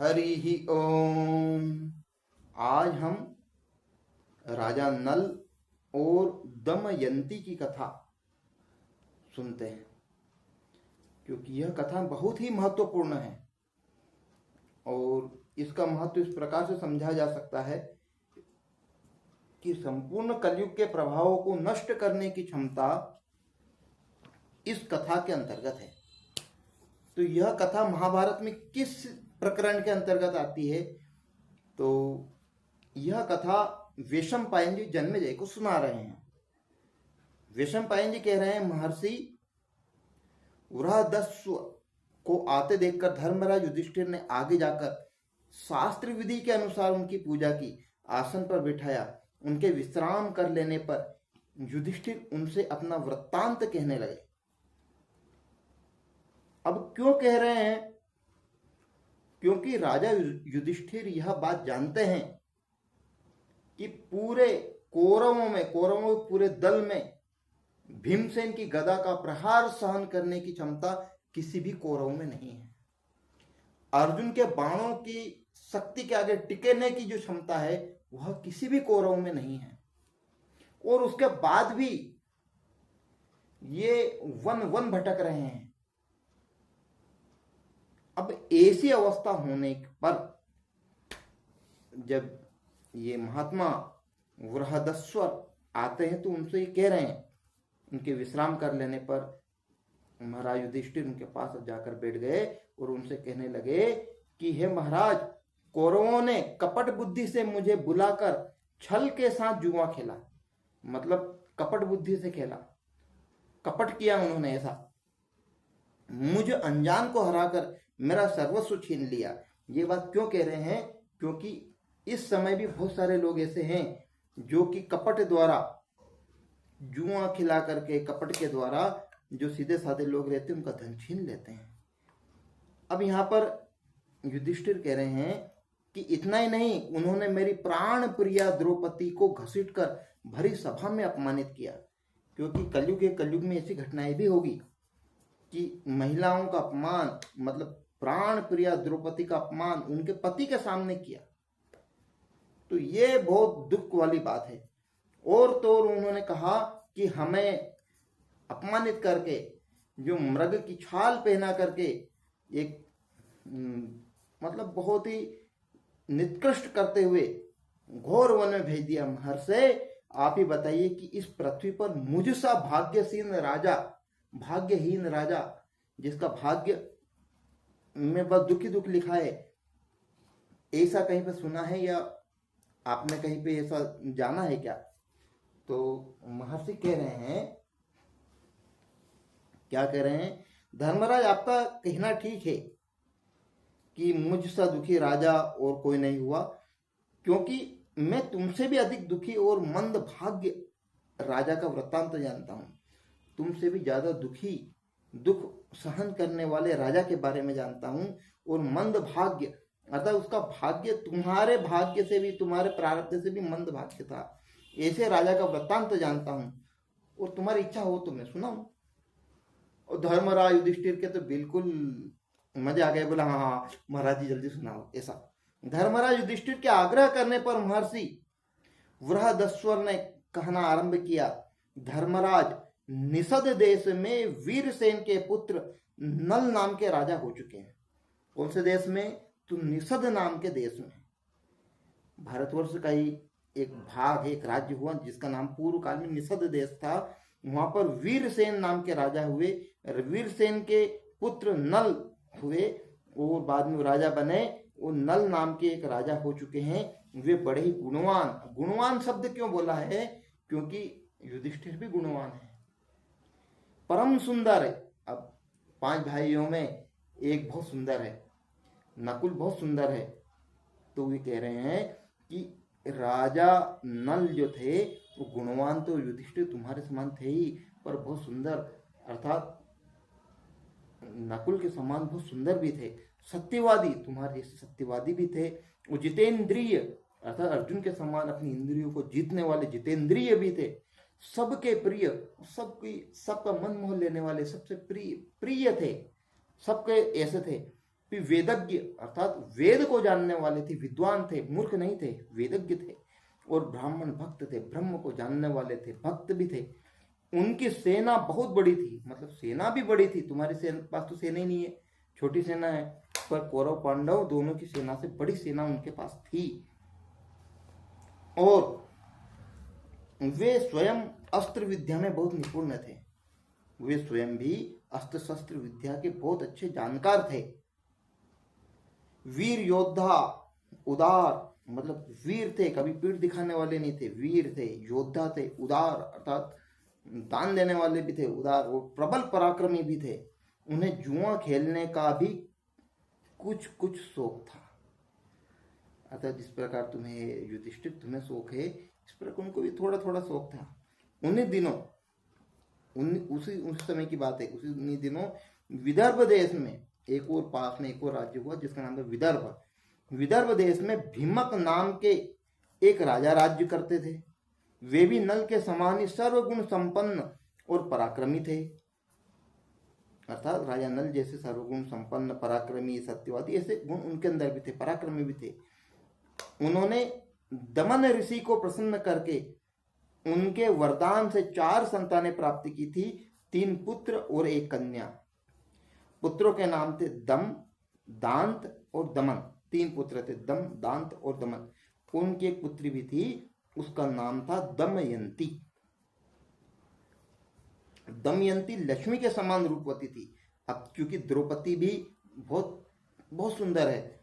हरि ओम। आज हम राजा नल और दमयंती की कथा सुनते हैं, क्योंकि यह कथा बहुत ही महत्वपूर्ण है और इसका महत्व इस प्रकार से समझा जा सकता है कि संपूर्ण कलयुग के प्रभावों को नष्ट करने की क्षमता इस कथा के अंतर्गत है। तो यह कथा महाभारत में किस प्रकरण के अंतर्गत आती है? तो यह कथा वैशंपायन जी जन्मेजय को सुना रहे हैं। वैशंपायन जी कह रहे हैं, महर्षि वृहदस्व को आते देखकर धर्मराज युधिष्ठिर ने आगे जाकर शास्त्र विधि के अनुसार उनकी पूजा की, आसन पर बिठाया। उनके विश्राम कर लेने पर युधिष्ठिर उनसे अपना वृत्तांत कहने लगे। अब क्यों कह रहे हैं? क्योंकि राजा युधिष्ठिर यह बात जानते हैं कि पूरे कौरवों के पूरे दल में भीमसेन की गदा का प्रहार सहन करने की क्षमता किसी भी कौरव में नहीं है। अर्जुन के बाणों की शक्ति के आगे टिकने की जो क्षमता है वह किसी भी कौरव में नहीं है। और उसके बाद भी ये वन वन भटक रहे हैं। अब ऐसी अवस्था होने पर जब ये महात्मा वृहदस्वर आते हैं तो उनसे ये कह रहे हैं, उनके विश्राम कर लेने पर महाराज युधिष्ठिर उनके पास जाकर बैठ गए और उनसे कहने लगे कि हे महाराज, कौरवों ने कपट बुद्धि से मुझे बुलाकर छल के साथ जुआ खेला। मतलब कपट बुद्धि से खेला, कपट किया उन्होंने। ऐसा मुझे अनजान को हराकर मेरा सर्वस्व छीन लिया। ये बात क्यों कह रहे हैं? क्योंकि इस समय भी बहुत सारे लोग ऐसे हैं जो कि कपट द्वारा, जुआ खिला करके, कपट के द्वारा जो सीधे साधे लोग रहते हैं उनका धन छीन लेते हैं। अब यहाँ पर युधिष्ठिर कह रहे हैं कि इतना ही नहीं, उन्होंने मेरी प्राण प्रिया द्रौपदी को घसीटकर भरी सभा में अपमानित किया। क्योंकि कलयुग में ऐसी घटनाएं भी होगी कि महिलाओं का अपमान, मतलब प्राण प्रिया द्रौपदी का अपमान उनके पति के सामने किया। तो ये बहुत दुख वाली बात है। और तो उन्होंने कहा कि हमें अपमानित करके, जो मृग की छाल पहना करके एक मतलब बहुत ही निकृष्ट करते हुए घोर वन में भेज दिया। महर्षि, आप ही बताइए कि इस पृथ्वी पर मुझ सा भाग्यहीन राजा, जिसका भाग्य में बस दुख लिखा है, ऐसा कहीं पे सुना है या आपने कहीं पे ऐसा जाना है क्या? तो महर्षि कह रहे हैं, क्या कह रहे हैं? धर्मराज, आपका कहना ठीक है कि मुझ सा दुखी राजा और कोई नहीं हुआ, क्योंकि मैं तुमसे भी अधिक दुखी और मंद भाग्य राजा का वृत्तांत जानता हूं। तुमसे भी ज्यादा दुख सहन करने वाले राजा के बारे में जानता हूं। और मंद भाग्य अर्थात उसका भाग्य तुम्हारे भाग्य से भी, तुम्हारे प्रारब्ध से भी मंद भाग्य था, ऐसे राजा का वृत्तांत जानता हूं। और तुम्हारी इच्छा हो तो मैं सुनाऊं। और धर्मराज युधिष्ठिर के तो बिल्कुल मजे आ गए। बोला, हाँ महाराज जी जल्दी सुनाओ। ऐसा धर्मराज युधिष्ठिर के आग्रह करने पर महर्षि वृहदस्वर ने कहना आरंभ किया, धर्मराज, निषद देश में वीरसेन के पुत्र नल नाम के राजा हो चुके हैं। कौन से देश में? तो निषद नाम के देश में। भारतवर्ष का ही एक भाग, एक राज्य हुआ जिसका नाम पूर्व काल में निषद देश था। वहां पर वीरसेन नाम के राजा हुए। वीरसेन के पुत्र नल हुए और बाद में राजा बने। वो नल नाम के एक राजा हो चुके हैं। वे बड़े ही गुणवान शब्द क्यों बोला है? क्योंकि युधिष्ठिर भी गुणवान है, परम सुंदर है। अब 5 भाइयों में एक बहुत सुंदर है, नकुल बहुत सुंदर है। तो वे कह रहे हैं कि राजा नल जो थे वो गुणवान तो युधिष्ठिर तुम्हारे समान थे ही, पर बहुत सुंदर, अर्थात नकुल के समान बहुत सुंदर भी थे। सत्यवादी, तुम्हारे जैसे सत्यवादी भी थे। वो जितेंद्रिय, अर्थात अर्जुन के समान अपनी इंद्रियों को जीतने वाले जितेंद्रिय भी थे। सबके प्रिय, सबका मन मोह लेने वाले, सबसे प्रिय थे, सबके ऐसे थे। फिर वेदज्ञ अर्थात वेद को जानने वाले थे, विद्वान थे, मूर्ख नहीं थे, वेदज्ञ थे। और ब्राह्मण भक्त थे, ब्रह्म को जानने वाले थे, भक्त भी थे। उनकी सेना बहुत बड़ी थी, मतलब सेना भी बड़ी थी। तुम्हारे पास तो सेना ही नहीं है, छोटी सेना है, पर कौरव पांडव दोनों की सेना से बड़ी सेना उनके पास थी। और वे स्वयं अस्त्र विद्या में बहुत निपुण थे। वे स्वयं भी अस्त्र शस्त्र विद्या के बहुत अच्छे जानकार थे। वीर योद्धा, उदार, मतलब वीर थे, कभी पीठ दिखाने वाले नहीं थे, वीर थे, योद्धा थे, उदार अर्थात दान देने वाले भी थे, उदार, और प्रबल पराक्रमी भी थे। उन्हें जुआ खेलने का भी कुछ कुछ शौक था। अतः जिस प्रकार तुम्हें युधिष्ठिर तुम्हें शौक है, इस प्रकार उनको भी थोड़ा थोड़ा शौक था। उन्हीं दिनों, उस समय की बात है, उन्हीं दिनों विदर्भ देश में एक और पास में एक और राज्य हुआ जिसका नाम था विदर्भ। विदर्भ देश में भीमक नाम के एक राजा राज्य करते थे। वे भी नल के समान ही सर्वगुण संपन्न और पराक्रमी थे। अर्थात राजा नल जैसे सर्वगुण संपन्न, पराक्रमी, सत्यवादी, ऐसे गुण उनके अंदर भी थे, पराक्रमी भी थे। उन्होंने दमन ऋषि को प्रसन्न करके उनके वरदान से 4 संतानें प्राप्त की थी, 3 पुत्र और 1 कन्या। पुत्रों के नाम थे दम, दांत और दमन। 3 पुत्र थे, दम, दांत और दमन। उनकी एक पुत्री भी थी, उसका नाम था दमयंती। दमयंती लक्ष्मी के समान रूपवती थी। अब क्योंकि द्रौपदी भी बहुत बहुत सुंदर है,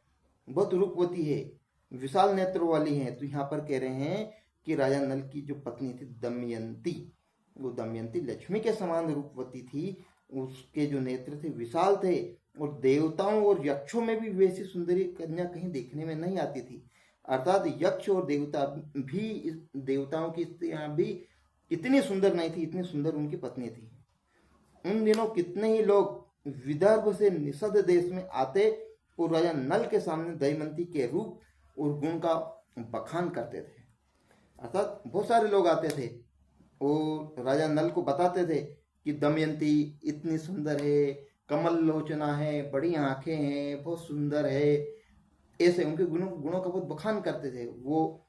बहुत रूपवती है, विशाल नेत्रों वाली है, तो यहाँ पर कह रहे हैं कि राजा नल की जो पत्नी थी दमयंती, वो दमयंती लक्ष्मी के समान रूपवती थी। उसके जो नेत्र थे विशाल थे, और देवताओं और यक्षों में भी वैसी सुंदरी कन्या कहीं देखने में नहीं आती थी। अर्थात यक्ष और देवता भी, देवताओं की स्त्रियां भी इतनी सुंदर नहीं थी, इतनी सुंदर उनकी पत्नी थी। उन दिनों कितने ही लोग विदर्भ से निषद देश में आते और राजा नल के सामने दमयंती के रूप और गुण का बखान करते थे। अर्थात बहुत सारे लोग आते थे और राजा नल को बताते थे कि दमयंती इतनी सुंदर है, कमल लोचना है, बड़ी आंखें हैं, बहुत सुंदर है, ऐसे उनके गुणों का बहुत बखान करते थे। वो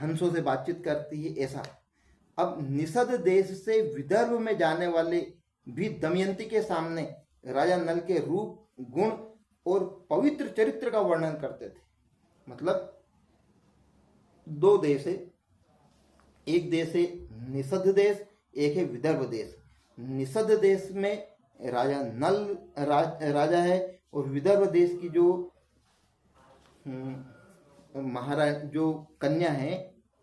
हंसों से बातचीत करती है, ऐसा। अब निषद देश से विदर्भ में जाने वाले भी दमयंती के सामने राजा नल के रूप, गुण और पवित्र चरित्र का वर्णन करते थे। मतलब 2 देश है, एक देश है निषद देश, एक है विदर्भ देश। निषद देश में राजा नल राजा है, और विदर्भ देश की जो महाराज जो कन्या है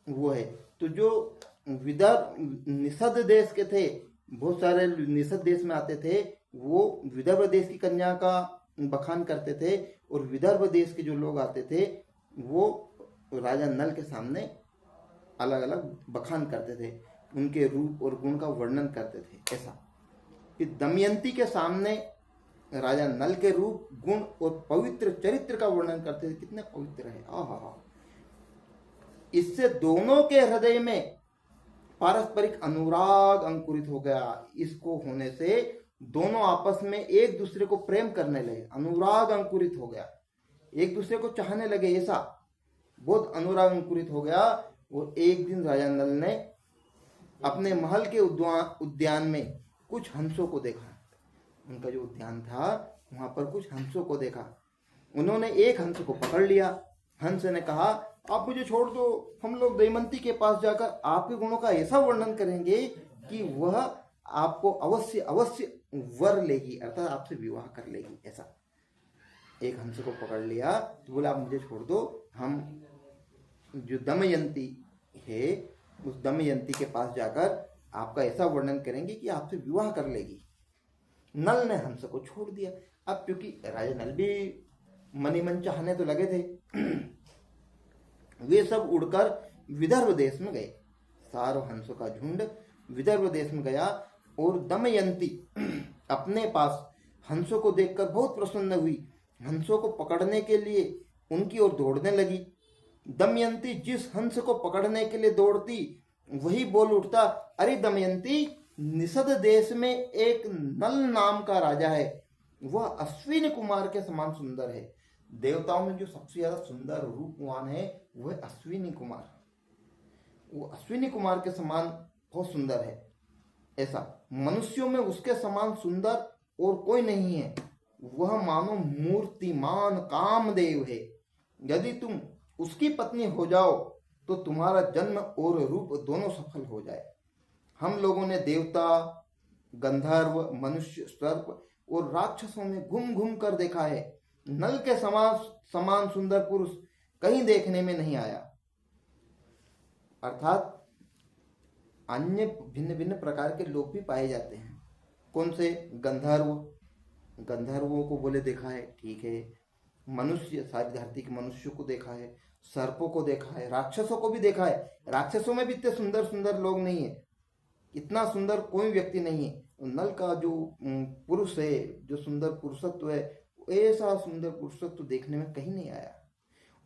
वो है। तो जो विदर्भ निषद देश के थे, बहुत सारे निषद देश में आते थे, वो विदर्भ देश की कन्या का बखान करते थे, और विदर्भ देश के जो लोग आते थे वो राजा नल के सामने अलग अलग बखान करते थे, उनके रूप और गुण का वर्णन करते थे, ऐसा। कि दमयंती के सामने राजा नल के रूप, गुण और पवित्र चरित्र का वर्णन करते थे, कितने पवित्र है, आहा। इससे दोनों के हृदय में पारस्परिक अनुराग अंकुरित हो गया। इसको होने से दोनों आपस में एक दूसरे को प्रेम करने लगे, अनुराग अंकुरित हो गया, एक दूसरे को चाहने लगे, ऐसा बहुत अनुराग अंकुरित हो गया। और एक दिन राजा नल ने अपने महल के उद्यान में कुछ हंसों को देखा। उनका जो उद्यान था वहां पर कुछ हंसों को देखा। उन्होंने एक हंस को पकड़ लिया। हंस ने कहा, आप मुझे छोड़ दो, हम लोग दमयंती के पास जाकर आपके गुणों का ऐसा वर्णन करेंगे कि वह आपको अवश्य अवश्य वर लेगी, अर्थात आपसे विवाह कर लेगी, ऐसा। एक हंस को पकड़ लिया तो बोला, आप मुझे छोड़ दो, हम जो दमयंती है उस दमयंती के पास जाकर आपका ऐसा वर्णन करेंगे कि आपसे विवाह कर लेगी। नल ने हंस को छोड़ दिया। अब क्योंकि राजा नल भी मनी मन चाहने तो लगे थे, वे सब उड़कर विदर्भ देश में गए। सारों हंसों का झुंड विदर्भ देश में गया, और दमयंती अपने पास हंसों को देखकर बहुत प्रसन्न हुई। हंसों को पकड़ने के लिए उनकी ओर दौड़ने लगी। दमयंती जिस हंस को पकड़ने के लिए दौड़ती, वही बोल उठता, अरे दमयंती, निषद देश में एक नल नाम का राजा है, वह अश्विनी कुमार के समान सुंदर है। देवताओं में जो सबसे ज्यादा सुंदर रूपवान है वह अश्विनी कुमार, वो अश्विनी कुमार के समान बहुत सुंदर है। ऐसा मनुष्यों में उसके समान सुंदर और कोई नहीं है। वह मानो मूर्तिमान कामदेव है। यदि तुम उसकी पत्नी हो जाओ तो तुम्हारा जन्म और रूप दोनों सफल हो जाए। हम लोगों ने देवता, गंधर्व, मनुष्य, सर्प और राक्षसों में घूम घूम कर देखा है, नल के समान सुंदर पुरुष कहीं देखने में नहीं आया। अर्थात अन्य भिन्न भिन्न प्रकार के लोग भी पाए जाते हैं। कौन से? गंधर्व, गंधर्वों को बोले देखा है, ठीक है। मनुष्य, सारी धरती के मनुष्यों को देखा है, सर्पों को देखा है, राक्षसों को भी देखा है। राक्षसों में भी इतने सुंदर सुंदर लोग नहीं है, इतना सुंदर कोई व्यक्ति नहीं है। नल का जो पुरुष है, जो सुंदर पुरुषत्व है, ऐसा सुंदर पुरुषत्व देखने में कहीं नहीं आया।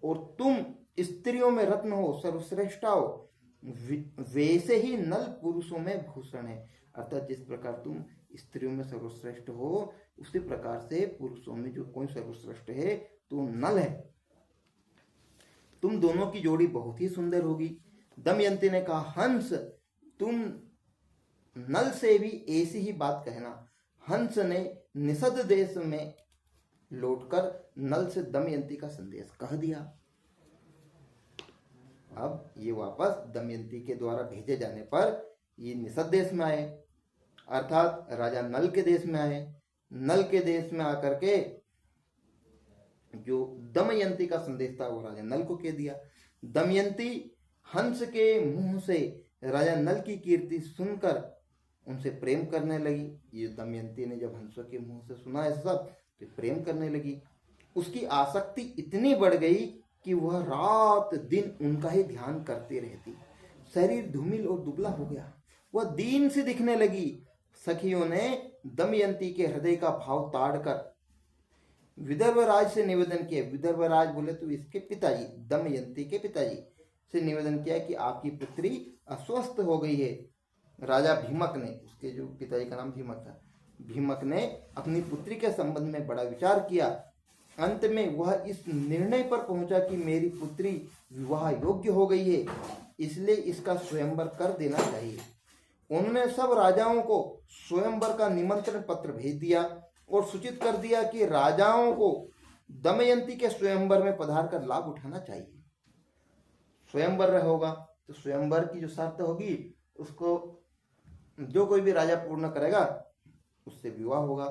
और तुम स्त्रियों में रत्न हो, सर्वश्रेष्ठ हो, वैसे ही नल पुरुषों में भूषण है। अर्थात जिस प्रकार तुम स्त्रियों में सर्वश्रेष्ठ हो, उसी प्रकार से पुरुषों में जो कोई सर्वश्रेष्ठ है तो नल है। तुम दोनों की जोड़ी बहुत ही सुंदर होगी। दमयंती ने कहा, हंस, तुम नल से भी ऐसी ही बात कहना। हंस ने निषद देश में लौटकर नल से दमयंती का संदेश कह दिया। अब ये वापस दमयंती के द्वारा भेजे जाने पर ये निषद देश में आए, अर्थात राजा नल के देश में आए। नल के देश में आकर के जो दमयंती का संदेश था वो राजा नल को कह दिया। दमयंती हंस के मुंह से राजा नल की कीर्ति सुनकर उनसे प्रेम करने लगी। ये दमयंती ने जब हंस के मुंह से सुना है सब तो प्रेम करने लगी। उसकी आसक्ति इतनी बढ़ गई कि वह रात दिन उनका ही ध्यान करती रहती। शरीर धूमिल और दुबला हो गया, वह दीन सी दिखने लगी। सखियों ने दमयंती के हृदय का भाव ताड़कर विदर्भराज से निवेदन किया। विदर्भराज बोले तो इसके पिताजी, दमयंती के पिताजी से निवेदन किया कि आपकी पुत्री अस्वस्थ हो गई है। राजा भीमक ने, उसके जो पिताजी का नाम भीमक था, भीमक ने अपनी पुत्री के संबंध में बड़ा विचार किया। अंत में वह इस निर्णय पर पहुंचा कि मेरी पुत्री विवाह योग्य हो गई है, इसलिए इसका स्वयंवर कर देना चाहिए। उन्होंने सब राजाओं को स्वयंवर का निमंत्रण पत्र भेज दिया और सूचित कर दिया कि राजाओं को दमयंती के स्वयंवर में पधार कर लाभ उठाना चाहिए। स्वयंवर होगा तो स्वयंवर की जो शर्त होगी उसको जो कोई भी राजा पूर्ण करेगा उससे विवाह होगा।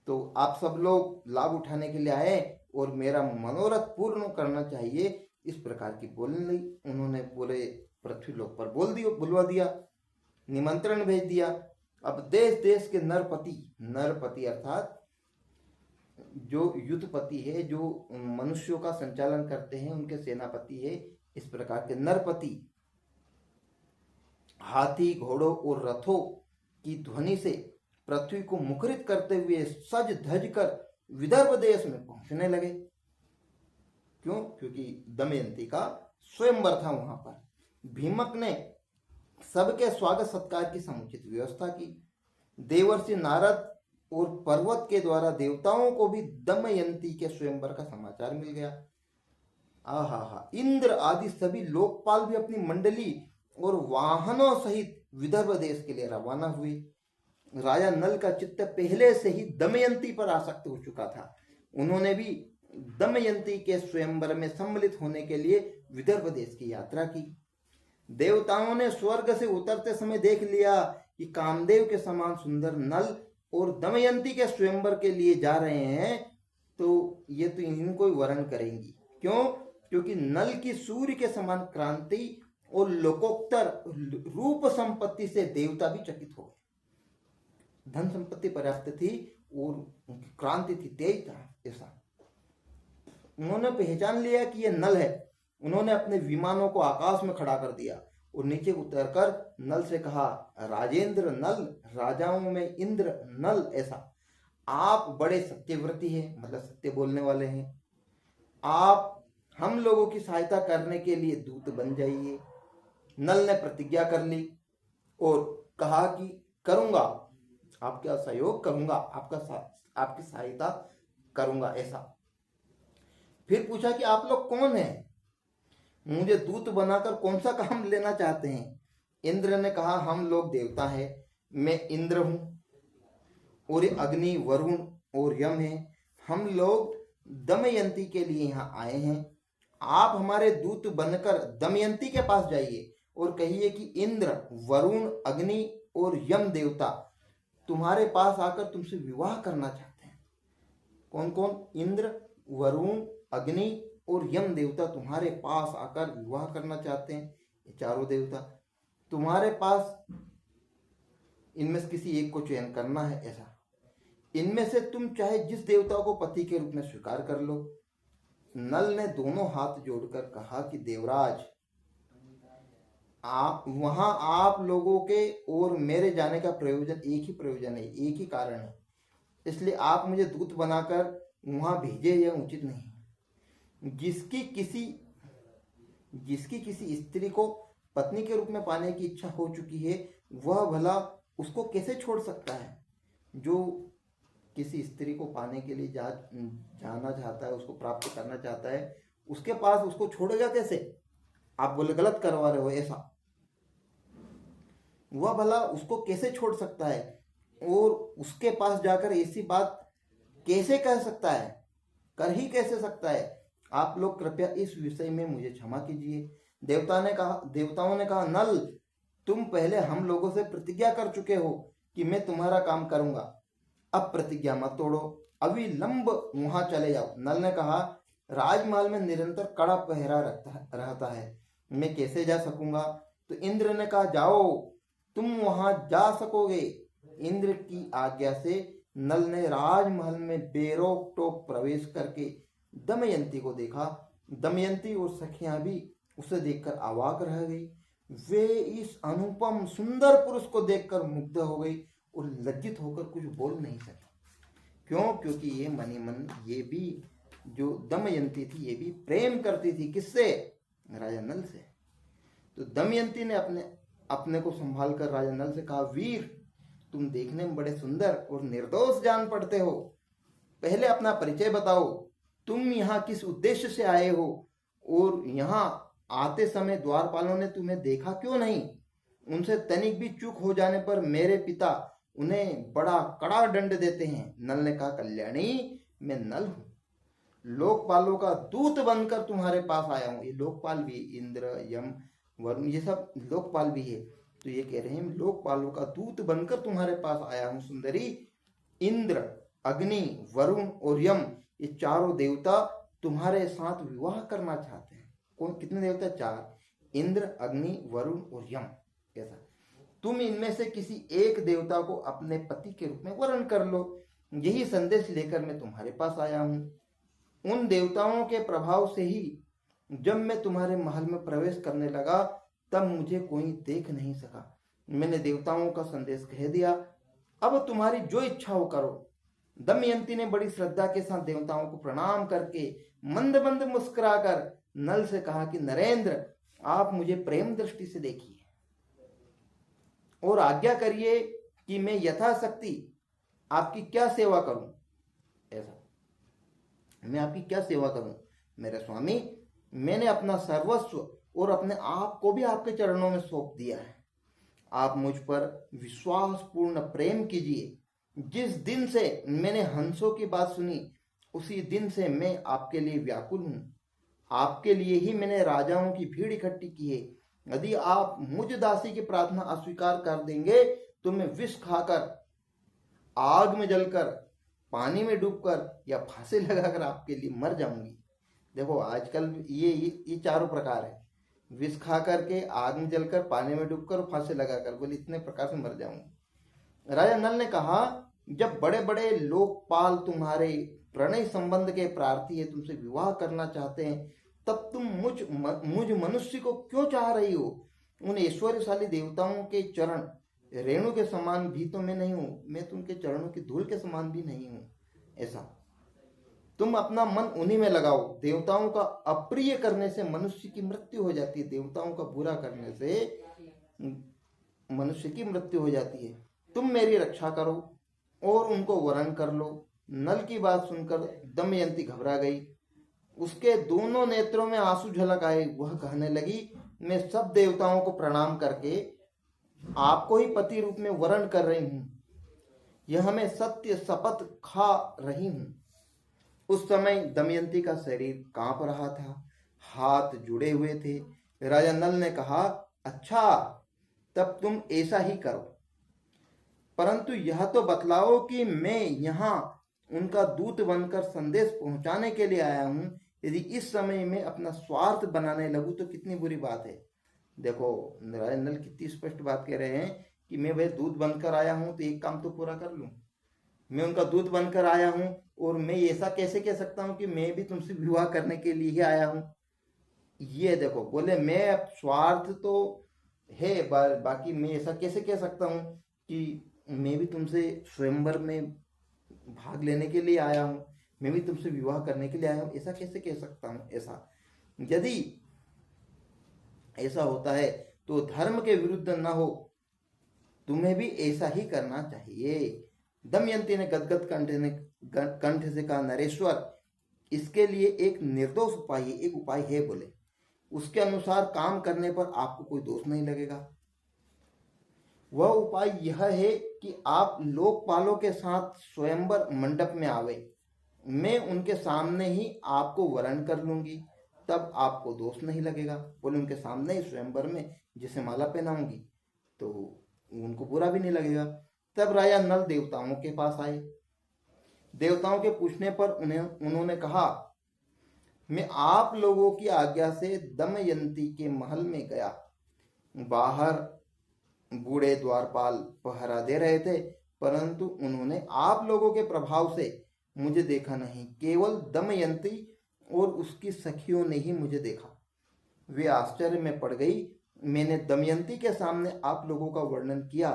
तो आप सब लोग लाभ उठाने के लिए आए और मेरा मनोरथ पूर्ण करना चाहिए, इस प्रकार की बोलने लगी। उन्होंने पूरे पृथ्वी लोक पर बुलवा दिया, निमंत्रण भेज दिया। अब देश देश के नरपति अर्थात जो युद्धपति है, जो मनुष्यों का संचालन करते हैं, उनके सेनापति है, इस प्रकार के नरपति हाथी, घोड़ों और रथों की ध्वनि से पृथ्वी को मुखरित करते हुए सज धज कर विदर्भ देश में पहुंचने लगे। क्यों? क्योंकि दमयंती का स्वयंवर था वहां पर। भीमक ने सबके स्वागत सत्कार की समुचित व्यवस्था की। देवर्षि नारद और पर्वत के द्वारा देवताओं को भी दमयंती के स्वयंवर का समाचार मिल गया। आहा, इंद्र आदि सभी लोकपाल भी अपनी मंडली और वाहनों सहित विदर्भ देश के लिए रवाना हुए। राजा नल का चित्त पहले से ही दमयंती पर आसक्त हो चुका था। उन्होंने भी दमयंती के स्वयंवर में सम्मिलित होने के लिए विदर्भ देश की यात्रा की। देवताओं ने स्वर्ग से उतरते समय देख लिया कि कामदेव के समान सुंदर नल और दमयंती के स्वयंवर के लिए जा रहे हैं, तो ये तो इनको ही वरण करेंगी। क्यों? क्योंकि नल की सूर्य के समान क्रांति और लोकोत्तर रूप संपत्ति से देवता भी चकित हो गए। धन संपत्ति पर्याप्त थी और क्रांति थी, तेज था। ऐसा उन्होंने पहचान लिया कि यह नल है। उन्होंने अपने विमानों को आकाश में खड़ा कर दिया और नीचे उतरकर नल से कहा, राजेंद्र नल, राजाओं में इंद्र नल, ऐसा आप बड़े सत्यव्रती हैं, मतलब सत्य बोलने वाले हैं। आप हम लोगों की सहायता करने के लिए दूत बन जाइए। नल ने प्रतिज्ञा कर ली और कहा कि करूंगा, आपका सहयोग करूंगा, आपका आपकी सहायता करूंगा। ऐसा फिर पूछा कि आप लोग कौन हैं, मुझे दूत बनाकर कौन सा काम लेना चाहते हैं। इंद्र ने कहा हम लोग देवता हैं, मैं इंद्र हूं और ये अग्नि वरुण और यम है। हम लोग दमयंती के लिए यहाँ आए हैं। आप हमारे दूत बनकर दमयंती के पास जाइए और कहिए कि इंद्र वरुण अग्नि और यम देवता तुम्हारे पास आकर तुमसे विवाह करना चाहते हैं। कौन कौन? इंद्र वरुण अग्नि और यम देवता तुम्हारे पास आकर विवाह करना चाहते हैं। ये चारों देवता तुम्हारे पास, इनमें से किसी एक को चयन करना है। ऐसा इनमें से तुम चाहे जिस देवता को पति के रूप में स्वीकार कर लो। नल ने दोनों हाथ जोड़कर कहा कि देवराज, आप लोगों के और मेरे जाने का प्रयोजन एक ही प्रयोजन है, एक ही कारण है, इसलिए आप मुझे दूत बनाकर वहां भेजे, यह उचित नहीं। जिसकी किसी स्त्री को पत्नी के रूप में पाने की इच्छा हो चुकी है, वह भला उसको कैसे छोड़ सकता है? जो किसी स्त्री को पाने के लिए जाना चाहता है, उसको प्राप्त करना चाहता है, उसके पास उसको छोड़ेगा कैसे? आप बोले गलत करवा रहे हो। ऐसा वह भला उसको कैसे छोड़ सकता है और उसके पास जाकर ऐसी बात कैसे कह सकता है, कर ही कैसे सकता है? आप लोग कृपया इस विषय में मुझे क्षमा कीजिए। देवताओं ने कहा नल, तुम पहले हम लोगों से प्रतिज्ञा कर चुके हो कि मैं तुम्हारा काम करूंगा, अब प्रतिज्ञा मत तोड़ो, अविलंब वहां चले जाओ। नल ने कहा राजमहल में निरंतर कड़ा पहरा रहता है, मैं कैसे जा सकूंगा? तो इंद्र ने कहा जाओ, तुम वहां जा सकोगे। इंद्र की आज्ञा से नल ने राजमहल में बेरोक टोक प्रवेश करके दमयंती को देखा। दमयंती और सखियां भी उसे देखकर अवाक रह गई। वे इस अनुपम सुंदर पुरुष को देखकर मुग्ध हो गई और लज्जित होकर कुछ बोल नहीं सकी। क्यों? क्योंकि ये मनी मन, ये भी जो दमयंती थी, ये भी प्रेम करती थी। किससे? राजा नल से। तो दमयंती ने अपने को संभाल कर राजा नल से कहा वीर, तुम देखने में बड़े सुंदर और निर्दोष जान पड़ते हो, पहले अपना परिचय बताओ। तुम यहाँ किस उद्देश्य से आए हो और यहाँ आते समय द्वारपालों ने तुम्हें देखा क्यों नहीं? उनसे तनिक भी चूक हो जाने पर मेरे पिता उन्हें बड़ा कड़ा दंड देते हैं। नल ने कहा कल्याणी, मैं नल हूं, लोकपालों का दूत बनकर तुम्हारे पास आया हूं। ये लोकपाल भी, इंद्र यम वरुण, ये सब लोकपाल भी है। तो ये कह रहे हैं लोकपालों का दूत बनकर तुम्हारे पास आया हूं सुंदरी। इंद्र अग्नि वरुण और यम, ये चारों देवता तुम्हारे साथ विवाह करना चाहते हैं। कौन? कितने देवता? 4, इंद्र अग्नि वरुण और यम। ऐसा तुम इनमें से किसी एक देवता को अपने पति के रूप में वर्ण कर लो, यही संदेश लेकर मैं तुम्हारे पास आया हूं। उन देवताओं के प्रभाव से ही जब मैं तुम्हारे महल में प्रवेश करने लगा, तब मुझे कोई देख नहीं सका। मैंने देवताओं का संदेश कह दिया, अब तुम्हारी जो इच्छा हो करो। दमयंती ने बड़ी श्रद्धा के साथ देवताओं को प्रणाम करके मंद मंद मुस्कुराकर नल से कहा कि नरेंद्र, आप मुझे प्रेम दृष्टि से देखिए और आज्ञा करिए कि मैं यथाशक्ति आपकी क्या सेवा करूं। ऐसा मैं आपकी क्या सेवा करूं? मेरे स्वामी, मैंने अपना सर्वस्व और अपने आप को भी आपके चरणों में सौंप दिया है। आप मुझ पर विश्वासपूर्ण प्रेम कीजिए। जिस दिन से मैंने हंसों की बात सुनी, उसी दिन से मैं आपके लिए व्याकुल हूं। आपके लिए ही मैंने राजाओं की भीड़ इकट्ठी की है। यदि आप मुझ दासी की प्रार्थना अस्वीकार कर देंगे तो मैं विष खाकर, आग में जलकर, पानी में डूबकर या फांसी लगाकर आपके लिए मर जाऊंगी। देखो आजकल ये चारों प्रकार है, विष खा करके, आग में जलकर, पानी में डूबकर और फांसी लगाकर, बोले इतने प्रकार से मर जाऊंगी। राजा नल ने कहा जब बड़े बड़े लोकपाल तुम्हारे प्रणय संबंध के प्रार्थी है, तुमसे विवाह करना चाहते हैं, तब तुम मुझ मनुष्य को क्यों चाह रही हो? उन ऐश्वर्यशाली देवताओं के चरण रेणु के समान भी तो मैं नहीं हूं, मैं तो उनके चरणों की धूल के समान भी नहीं हूं। ऐसा तुम अपना मन उन्हीं में लगाओ। देवताओं का अप्रिय करने से मनुष्य की मृत्यु हो जाती है, देवताओं का बुरा करने से मनुष्य की मृत्यु हो जाती है। तुम मेरी रक्षा करो और उनको वरण कर लो। नल की बात सुनकर दमयंती घबरा गई। उसके दोनों नेत्रों में आंसू झलक आए। वह कहने लगी, मैं सब देवताओं को प्रणाम करके आपको ही पति रूप में वरण कर रही हूं। यह मैं सत्य शपथ खा रही हूं। उस समय दमयंती का शरीर कांप रहा था, हाथ जुड़े हुए थे। राजा नल ने कहा, अच्छा, तब तुम ऐसा ही करो, परंतु यह तो बतलाओ कि मैं यहाँ उनका दूत बनकर संदेश पहुंचाने के लिए आया हूं। यदि इस समय में अपना स्वार्थ बनाने लगूं तो कितनी बुरी बात है। देखो, राजा नल कितनी स्पष्ट बात कह रहे हैं कि मैं भाई दूत बनकर आया हूं तो एक काम तो पूरा कर लूं। मैं उनका दूत बनकर आया हूं और मैं ऐसा कैसे कह सकता हूं कि मैं भी तुमसे विवाह करने के लिए ही आया हूं। ये देखो, बोले मैं स्वार्थ तो है, बाकी मैं ऐसा कैसे कह सकता हूं कि मैं भी तुमसे स्वयंवर में भाग लेने के लिए आया हूं, मैं भी तुमसे विवाह करने के लिए आया हूं, ऐसा कैसे कह सकता हूं। ऐसा यदि ऐसा होता है तो धर्म के विरुद्ध न हो, तुम्हें भी ऐसा ही करना चाहिए। दमयंती ने गदगद कंठ से कहा, नरेश्वर, इसके लिए एक निर्दोष उपाय है, एक उपाय है। बोले, उसके अनुसार काम करने पर आपको कोई दोष नहीं लगेगा। वह उपाय यह है कि आप लोकपालों के साथ स्वयंवर मंडप में आवे। मैं उनके सामने ही आपको वरण कर लूंगी, तब आपको दोष नहीं लगेगा। बोले, उनके सामने ही स्वयंवर में जिसे माला पहनाऊंगी तो उनको बुरा भी नहीं लगेगा। तब राजा नल देवताओं के पास आए। देवताओं के पूछने पर उन्होंने कहा, मैं आप लोगों की आज्ञा से दमयंती के महल में गया। बाहर बूढ़े द्वारपाल पहरा दे रहे थे, परंतु उन्होंने आप लोगों के प्रभाव से मुझे देखा नहीं, केवल दमयंती और उसकी सखियों ने ही मुझे देखा। वे आश्चर्य में पड़ गई। मैंने दमयंती के सामने आप लोगों का वर्णन किया,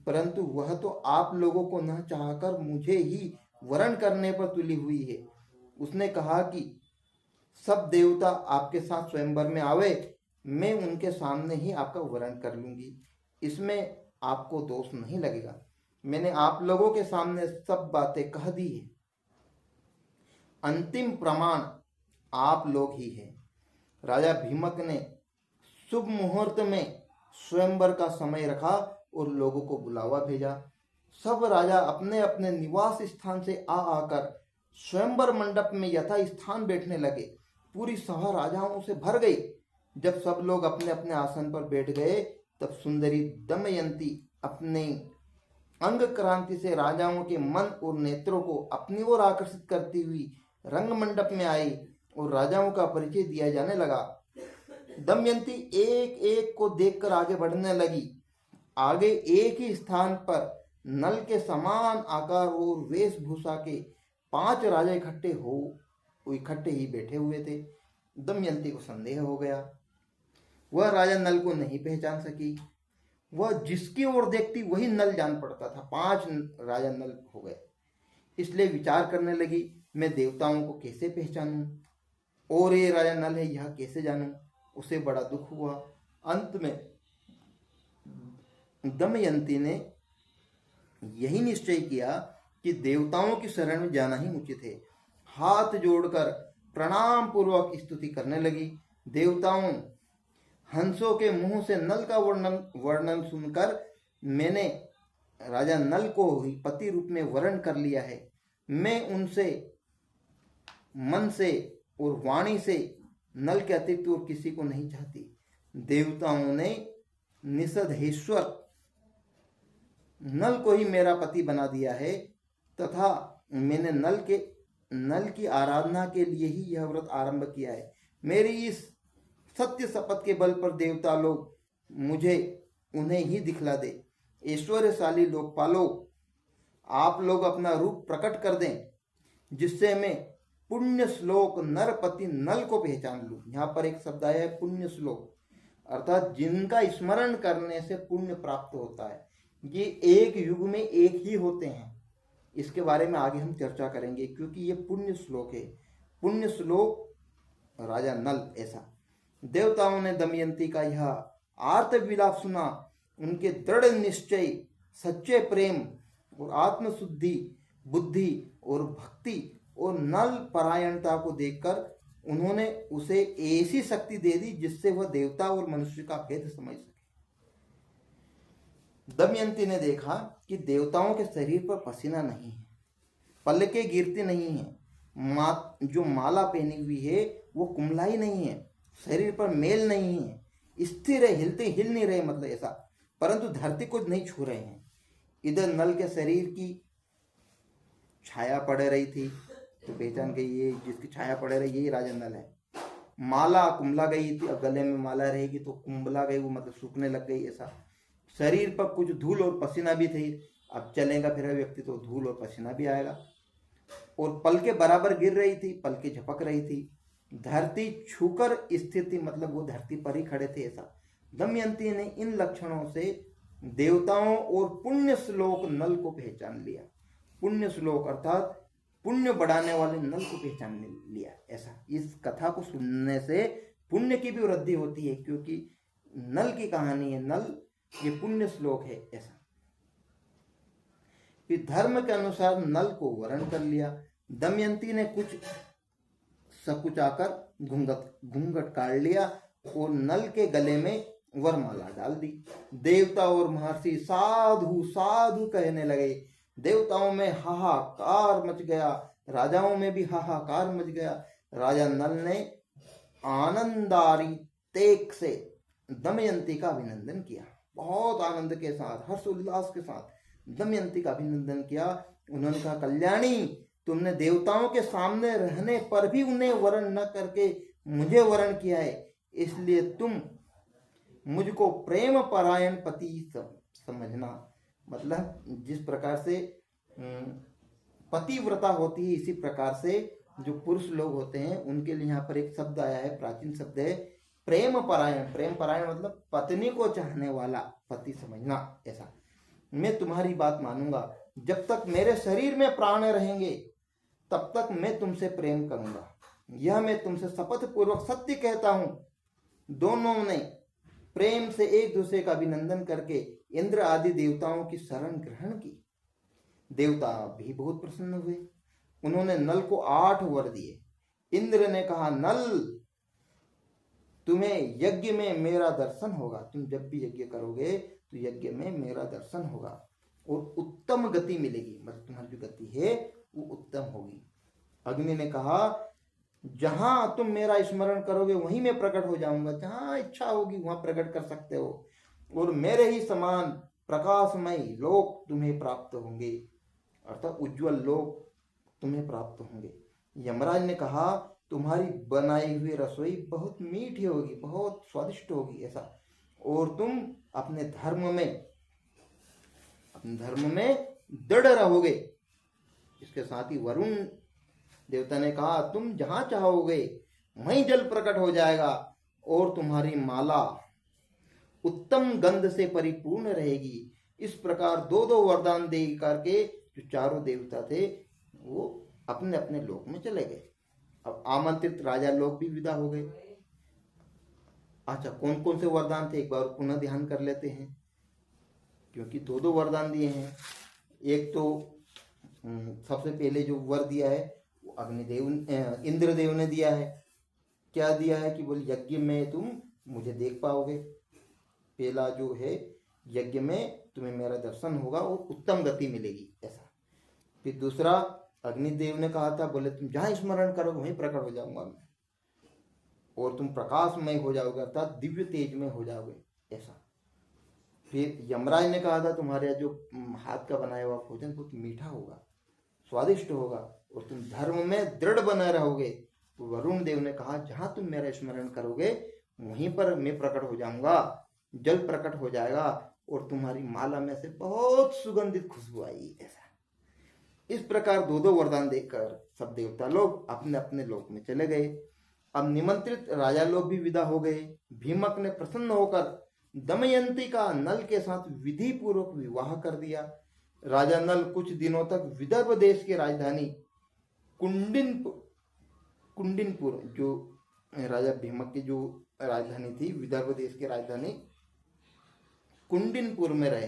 परंतु वह तो आप लोगों को न चाहकर मुझे ही वरण करने पर तुली हुई है। उसने कहा कि सब देवता आपके साथ स्वयंवर में आवे, मैं उनके सामने ही आपका वरण कर लूंगी, इसमें आपको दोष नहीं लगेगा। मैंने आप लोगों के सामने सब बातें कह दी है। अंतिम प्रमाण आप लोग ही हैं। राजा भीमक ने शुभ मुहूर्त में स्वयंवर का समय रखा और लोगों को बुलावा भेजा। सब राजा अपने अपने निवास स्थान से आकर स्वयंवर मंडप में यथा स्थान बैठने लगे। पूरी सभा राजाओं से भर गई। जब सब लोग अपने अपने आसन पर बैठ गए, तब सुंदरी दमयंती अपने अंग क्रांति से राजाओं के मन और नेत्रों को अपनी ओर आकर्षित करती हुई रंग मंडप में आई और राजाओं का परिचय दिया जाने लगा। दमयंती एक एक को देखकर आगे बढ़ने लगी। आगे एक ही स्थान पर नल के समान आकार और वेशभूषा के 5 राजा इकट्ठे ही बैठे हुए थे। दमयंती को संदेह हो गया। वह राजा नल को नहीं पहचान सकी। वह जिसकी ओर देखती वही नल जान पड़ता था। 5 राजा नल हो गए। इसलिए विचार करने लगी, मैं देवताओं को कैसे पहचानूं और ये राजा नल है, यह कैसे जानूं। उसे बड़ा दुख हुआ। अंत में दमयंती ने यही निश्चय किया कि देवताओं की शरण में जाना ही उचित है। हाथ जोड़कर प्रणाम पूर्वक स्तुति करने लगी। देवताओं, हंसों के मुंह से नल का वर्णन सुनकर मैंने राजा नल को ही पति रूप में वरण कर लिया है। मैं उनसे मन से और वाणी से नल के अतिरिक्त और किसी को नहीं चाहती। देवताओं ने निषधेश्वर नल को ही मेरा पति बना दिया है, तथा मैंने नल की आराधना के लिए ही यह व्रत आरंभ किया है। मेरी इस सत्य शपथ के बल पर देवता लोग मुझे उन्हें ही दिखला दे। ऐश्वर्यशाली लोकपालों, आप लोग अपना रूप प्रकट कर दें, जिससे मैं पुण्य श्लोक नरपति नल को पहचान लूं। यहाँ पर एक शब्द आया है, पुण्य श्लोक, अर्थात जिनका स्मरण करने से पुण्य प्राप्त होता है। ये एक युग में एक ही होते हैं। इसके बारे में आगे हम चर्चा करेंगे, क्योंकि ये पुण्य श्लोक है। पुण्य श्लोक राजा नल। ऐसा देवताओं ने दमयंती का यह आर्त विलाप सुना। उनके दृढ़ निश्चय, सच्चे प्रेम और आत्मशुद्धि बुद्धि और भक्ति और नल परायणता को देखकर उन्होंने उसे ऐसी शक्ति दे दी जिससे वह देवता और मनुष्य का भेद समझ सके। दमयंती ने देखा कि देवताओं के शरीर पर पसीना नहीं है, पलकें गिरती नहीं है, जो माला पहनी हुई है वो कुमलाई नहीं है, शरीर पर मेल नहीं है, स्थिर है, हिलते हिल नहीं रहे, मतलब ऐसा, परंतु धरती को नहीं छू रहे हैं। इधर नल के शरीर की छाया पड़ रही थी, तो पहचान गई ये जिसकी छाया पड़ रही यही राजा नल है। माला कुंभला गई थी, अब गले में माला रहेगी तो कुंभला गई, वो मतलब सूखने लग गई ऐसा। शरीर पर कुछ धूल और पसीना भी थी, अब चलेगा फिर व्यक्ति तो धूल और पसीना भी आएगा। और पलके बराबर गिर रही थी, पलके झपक रही थी, धरती छूकर स्थिर थी, मतलब वो धरती पर ही खड़े थे ऐसा। दमयंती ने इन लक्षणों से देवताओं और पुण्य श्लोक नल को पहचान लिया। पुण्य श्लोक अर्थात पुण्य बढ़ाने वाले नल को पहचान लिया ऐसा। इस कथा को सुनने से पुण्य की भी वृद्धि होती है, क्योंकि नल की कहानी है, नल ये पुण्य श्लोक है ऐसा। फिर धर्म के अनुसार नल को वरण कर लिया। दमयंती ने कुछ सकुचाकर घूंघट काट लिया और नल के गले में वरमाला डाल दी। देवता और महर्षि साधु साधु कहने लगे। देवताओं में हाहाकार मच गया, राजाओं में भी हाहाकार मच गया। राजा नल ने आनंदारी तेक से दमयंती का अभिनंदन किया, बहुत आनंद के साथ, हर्ष उल्लास के साथ दमयंती का अभिनंदन किया। उन्होंने कहा, कल्याणी, तुमने देवताओं के सामने रहने पर भी उन्हें वरण न करके मुझे वरण किया है, इसलिए तुम मुझको प्रेम परायण पति समझना। मतलब जिस प्रकार से पतिव्रता होती है, इसी प्रकार से जो पुरुष लोग होते हैं उनके लिए यहाँ पर एक शब्द आया है, प्राचीन शब्द है प्रेम परायण। प्रेम परायण मतलब पत्नी को चाहने वाला पति समझना ऐसा। मैं तुम्हारी बात मानूंगा, जब तक मेरे शरीर में प्राण रहेंगे तब तक मैं तुमसे प्रेम करूंगा, यह मैं तुमसे शपथ पूर्वक सत्य कहता हूं। दोनों ने प्रेम से एक दूसरे का अभिनंदन करके इंद्र आदि देवताओं की शरण ग्रहण की। देवता भी बहुत प्रसन्न हुए। उन्होंने नल को 8 वर दिए। इंद्र ने कहा, नल, तुम्हें यज्ञ में मेरा दर्शन होगा। तुम जब भी यज्ञ करोगे तो यज्ञ में मेरा दर्शन होगा और उत्तम गति मिलेगी, मतलब तुम्हारी जो गति है वो उत्तम होगी। अग्नि ने कहा, जहां तुम मेरा स्मरण करोगे वहीं मैं प्रकट हो जाऊंगा, जहां इच्छा होगी वहां प्रकट कर सकते हो, और मेरे ही समान प्रकाशमय लोक तुम्हें प्राप्त होंगे, अर्थात उज्जवल लोक तुम्हें प्राप्त होंगे। यमराज ने कहा, तुम्हारी बनाई हुई रसोई बहुत मीठी होगी, बहुत स्वादिष्ट होगी ऐसा, और तुम अपने धर्म में दृढ़ रहोगे। इसके साथ ही वरुण देवता ने कहा, तुम जहां चाहोगे वहीं जल प्रकट हो जाएगा और तुम्हारी माला उत्तम गंध से परिपूर्ण रहेगी। इस प्रकार 2-2 वरदान दे करके जो चारों देवता थे वो अपने अपने लोक में चले गए। अब आमंत्रित राजा लोग भी विदा हो गए। अच्छा, कौन कौन से वरदान थे एक बार पुनः ध्यान कर लेते हैं, क्योंकि 2-2 वरदान दिए हैं। एक तो सबसे पहले जो वर दिया है वो अग्निदेव इंद्रदेव ने दिया है। क्या दिया है कि बोले यज्ञ में तुम मुझे देख पाओगे, पहला जो है यज्ञ में तुम्हें मेरा दर्शन होगा और उत्तम गति मिलेगी ऐसा। फिर दूसरा अग्निदेव ने कहा था, बोले तुम जहां स्मरण करोगे वहीं प्रकट हो जाऊंगा मैं, और तुम प्रकाशमय हो जाओगे, अर्थात दिव्य तेज में हो जाओगे ऐसा। फिर यमराज ने कहा था, तुम्हारे जो हाथ का बनाया हुआ भोजन बहुत मीठा होगा, स्वादिष्ट होगा, और तुम धर्म में दृढ़ बने रहोगे। तो वरुण देव ने कहा, जहां तुम मेरा स्मरण करोगे वहीं पर मैं प्रकट हो जाऊंगा, जल प्रकट हो जाएगा और तुम्हारी माला में से बहुत सुगंधित खुशबू आएगी ऐसा। इस प्रकार 2-2 वरदान देकर सब देवता लोग अपने अपने लोक में चले गए। अब निमंत्रित राजा लोग भी विदा हो गए। भीमक ने प्रसन्न होकर दमयंती का नल के साथ विधि पूर्वक विवाह कर दिया। राजा नल कुछ दिनों तक विदर्भ देश की राजधानी कुंडिनपुर, जो राजा भीमक की जो राजधानी थी, विदर्भ देश की राजधानी कुंडिनपुर में रहे।